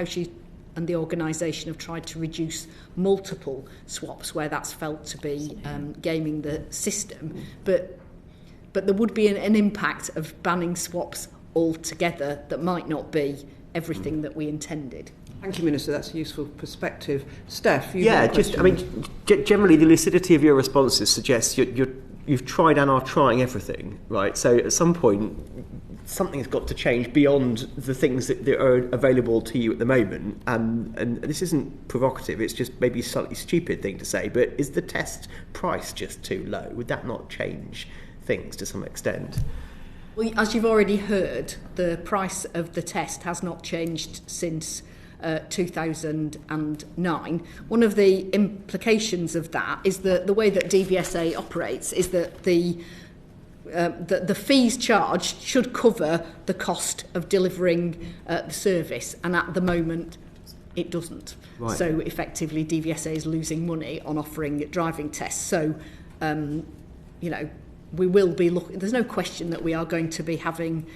she and the organisation have tried to reduce multiple swaps where that's felt to be gaming the system. But there would be an impact of banning swaps altogether that might not be everything that we intended.
Thank you, Minister. That's a useful perspective. Steph,
generally the lucidity of your responses suggests you've tried and are trying everything, right? So at some point, something's got to change beyond the things that are available to you at the moment. And this isn't provocative, it's just maybe a slightly stupid thing to say, but is the test price just too low? Would that not change things to some extent?
Well, as you've already heard, the price of the test has not changed since 2009. One of the implications of that is that the way that DVSA operates is that the fees charged should cover the cost of delivering the service, and at the moment it doesn't. Right. So effectively DVSA is losing money on offering driving tests. So we will be there's no question that we are going to be having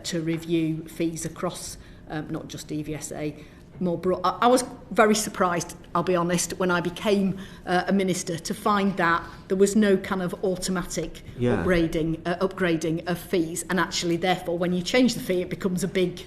to review fees across not just DVSA more broad. I was very surprised, I'll be honest, when I became a minister to find that there was no kind of automatic upgrading of fees, and actually therefore when you change the fee it becomes a big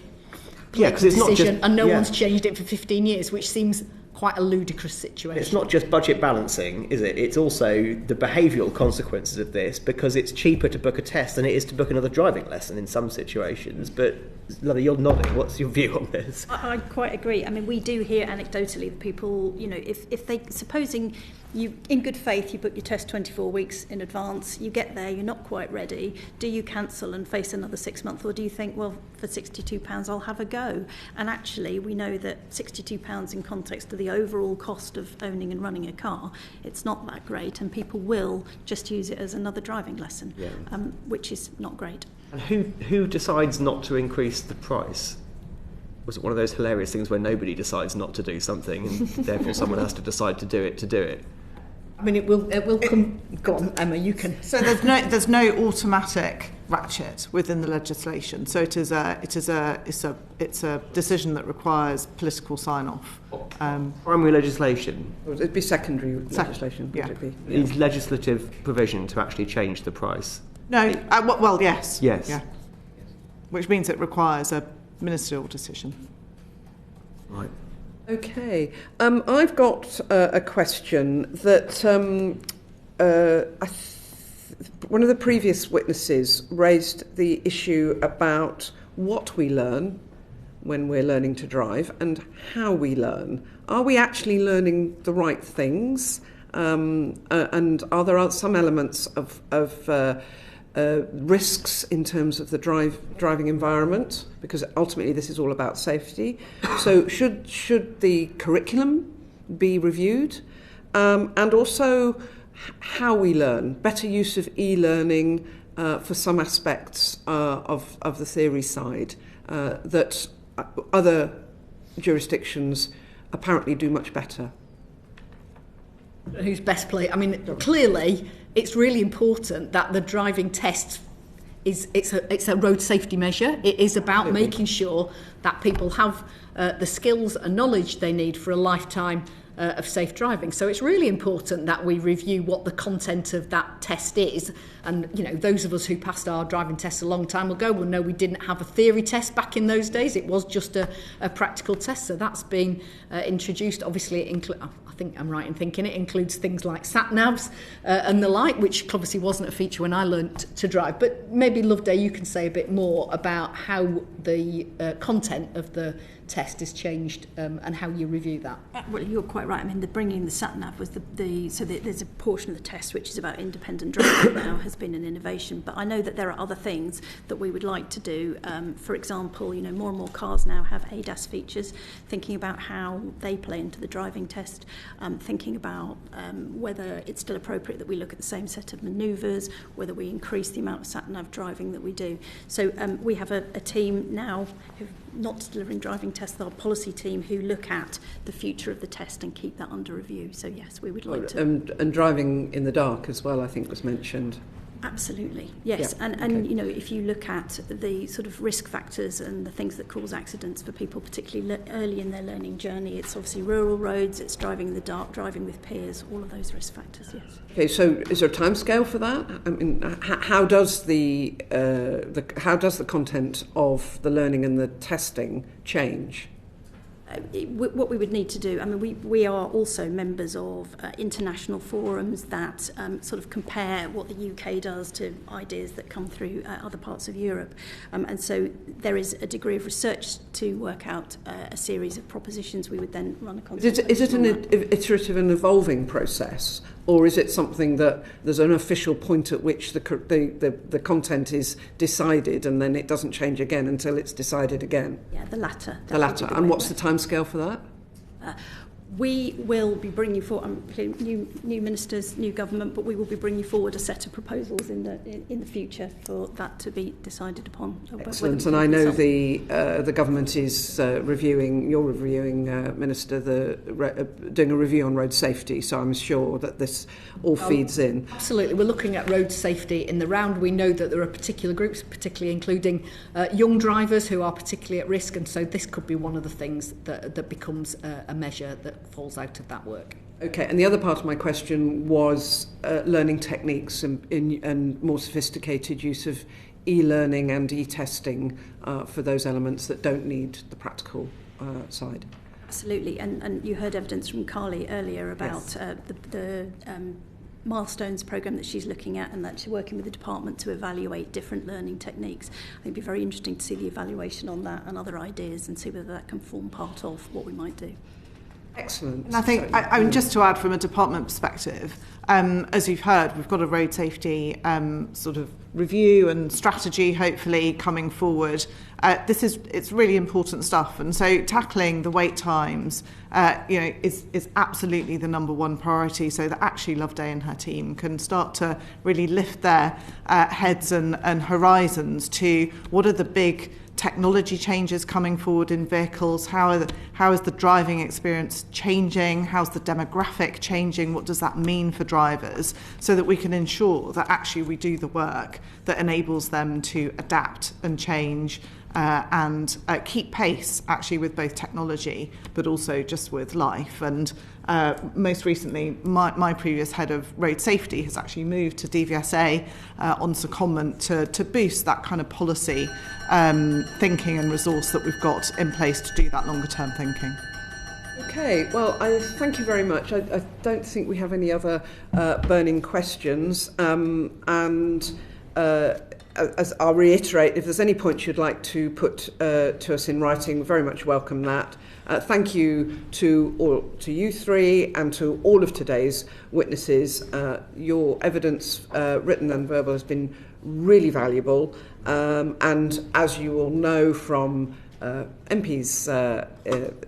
because it's
decision,
not just,
and no one's changed it for 15 years, which seems quite a ludicrous situation.
It's not just budget balancing, is it? It's also the behavioural consequences of this, because it's cheaper to book a test than it is to book another driving lesson in some situations. But Lilian, you're nodding. What's your view on this?
I quite agree. I mean, we do hear anecdotally that people, if they, supposing you, in good faith, you book your test 24 weeks in advance, you get there, you're not quite ready, do you cancel and face another 6 months, or do you think, well, for £62 I'll have a go? And actually we know that £62 in context of the overall cost of owning and running a car, it's not that great, and people will just use it as another driving lesson, which is not great.
And who decides not to increase the price? Was it one of those hilarious things where nobody decides not to do something and therefore someone has to decide to do it?
I mean, it will come. Go on, Emma. You can.
So there's no automatic ratchet within the legislation. So it's a decision that requires political sign-off.
Primary legislation.
It'd be secondary legislation.
Yeah.
Would it be?
Is legislative provision to actually change the price?
No. Well, yes.
Yes.
Yeah. Which means it requires a ministerial decision.
Right.
Okay, I've got a question that one of the previous witnesses raised the issue about what we learn when we're learning to drive and how we learn. Are we actually learning the right things? And are there some elements of risks in terms of the driving environment, because ultimately this is all about safety. So should the curriculum be reviewed, and also how we learn, better use of e-learning for some aspects of the theory side that other jurisdictions apparently do much better.
Who's best placed? I mean, clearly it's really important that the driving test it's a road safety measure. It is about making sure that people have the skills and knowledge they need for a lifetime of safe driving. So it's really important that we review what the content of that test is. And, those of us who passed our driving tests a long time ago will know we didn't have a theory test back in those days. It was just a practical test. So that's been introduced. Obviously, I think I'm right in thinking it includes things like sat-navs and the like, which obviously wasn't a feature when I learnt to drive. But maybe, Loveday, you can say a bit more about how the content of the test is changed and how you review that.
Well, you're quite right. I mean, the bringing the sat-nav was there's a portion of the test which is about independent driving now has been an innovation. But I know that there are other things that we would like to do. For example, more and more cars now have ADAS features, thinking about how they play into the driving test, thinking about whether it's still appropriate that we look at the same set of manoeuvres, whether we increase the amount of sat-nav driving that we do. So we have a team now who not delivering driving tests, our policy team, who look at the future of the test and keep that under review. So yes, we would like to.
And driving in the dark as well, I think, was mentioned.
Absolutely, yes.
Yeah.
And if you look at the sort of risk factors and the things that cause accidents for people, particularly early in their learning journey, it's obviously rural roads, it's driving in the dark, driving with peers, all of those risk factors, yes.
Okay, so is there a timescale for that? I mean, how does the content of the learning and the testing change?
What we would need to do, I mean, we are also members of international forums that sort of compare what the UK does to ideas that come through other parts of Europe. And so there is a degree of research to work out a series of propositions. We would then run a consultation.
Is it an iterative and evolving process, or is it something that there's an official point at which the content is decided and then it doesn't change again until it's decided again?
Yeah, the latter.
The latter. And what's the timescale for that?
We will be bringing forward new ministers, new government, but we will be bringing forward a set of proposals in the future for that to be decided upon.
Excellent, and I know the government is reviewing. You're reviewing, Minister, doing a review on road safety. So I'm sure that this all feeds in.
Absolutely, we're looking at road safety in the round. We know that there are particular groups, particularly including young drivers who are particularly at risk, and so this could be one of the things that becomes a measure that falls out of that work.
Okay, and the other part of my question was learning techniques and more sophisticated use of e-learning and e-testing for those elements that don't need the practical side.
Absolutely, and you heard evidence from Carly earlier about the milestones programme that she's looking at, and that she's working with the department to evaluate different learning techniques. I think it'd be very interesting to see the evaluation on that and other ideas and see whether that can form part of what we might do.
Excellent.
And I think, I mean, just to add from a department perspective, as you've heard, we've got a road safety sort of review and strategy, hopefully, coming forward. It's really important stuff. And so tackling the wait times, is absolutely the number one priority, so that actually Loveday and her team can start to really lift their heads and horizons to what are the big technology changes coming forward in vehicles, how is the driving experience changing, how's the demographic changing, what does that mean for drivers, so that we can ensure that actually we do the work that enables them to adapt and change and keep pace actually with both technology but also just with life. And most recently my previous head of road safety has actually moved to DVSA on secondment to boost that kind of policy thinking and resource that we've got in place to do that longer term thinking.
Okay, well, I thank you very much. I don't think we have any other burning questions, as I'll reiterate, if there's any points you'd like to put to us in writing, very much welcome that. Thank you to you three and to all of today's witnesses. Your evidence, written and verbal, has been really valuable. And as you all know from MPs'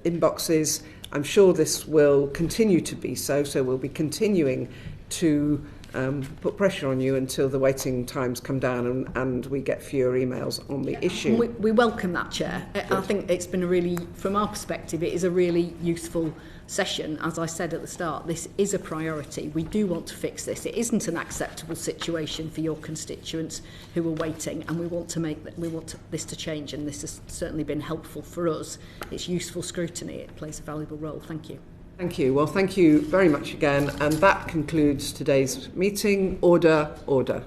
inboxes, I'm sure this will continue to be so. So we'll be continuing to put pressure on you until the waiting times come down and we get fewer emails on the issue.
We welcome that, Chair. I think it's been from our perspective, it is a really useful session. As I said at the start, this is a priority. We do want to fix this. It isn't an acceptable situation for your constituents who are waiting, and we want this to change, and this has certainly been helpful for us. It's useful scrutiny. It plays a valuable role. Thank you.
Thank you. Well, thank you very much again. And that concludes today's meeting. Order, order.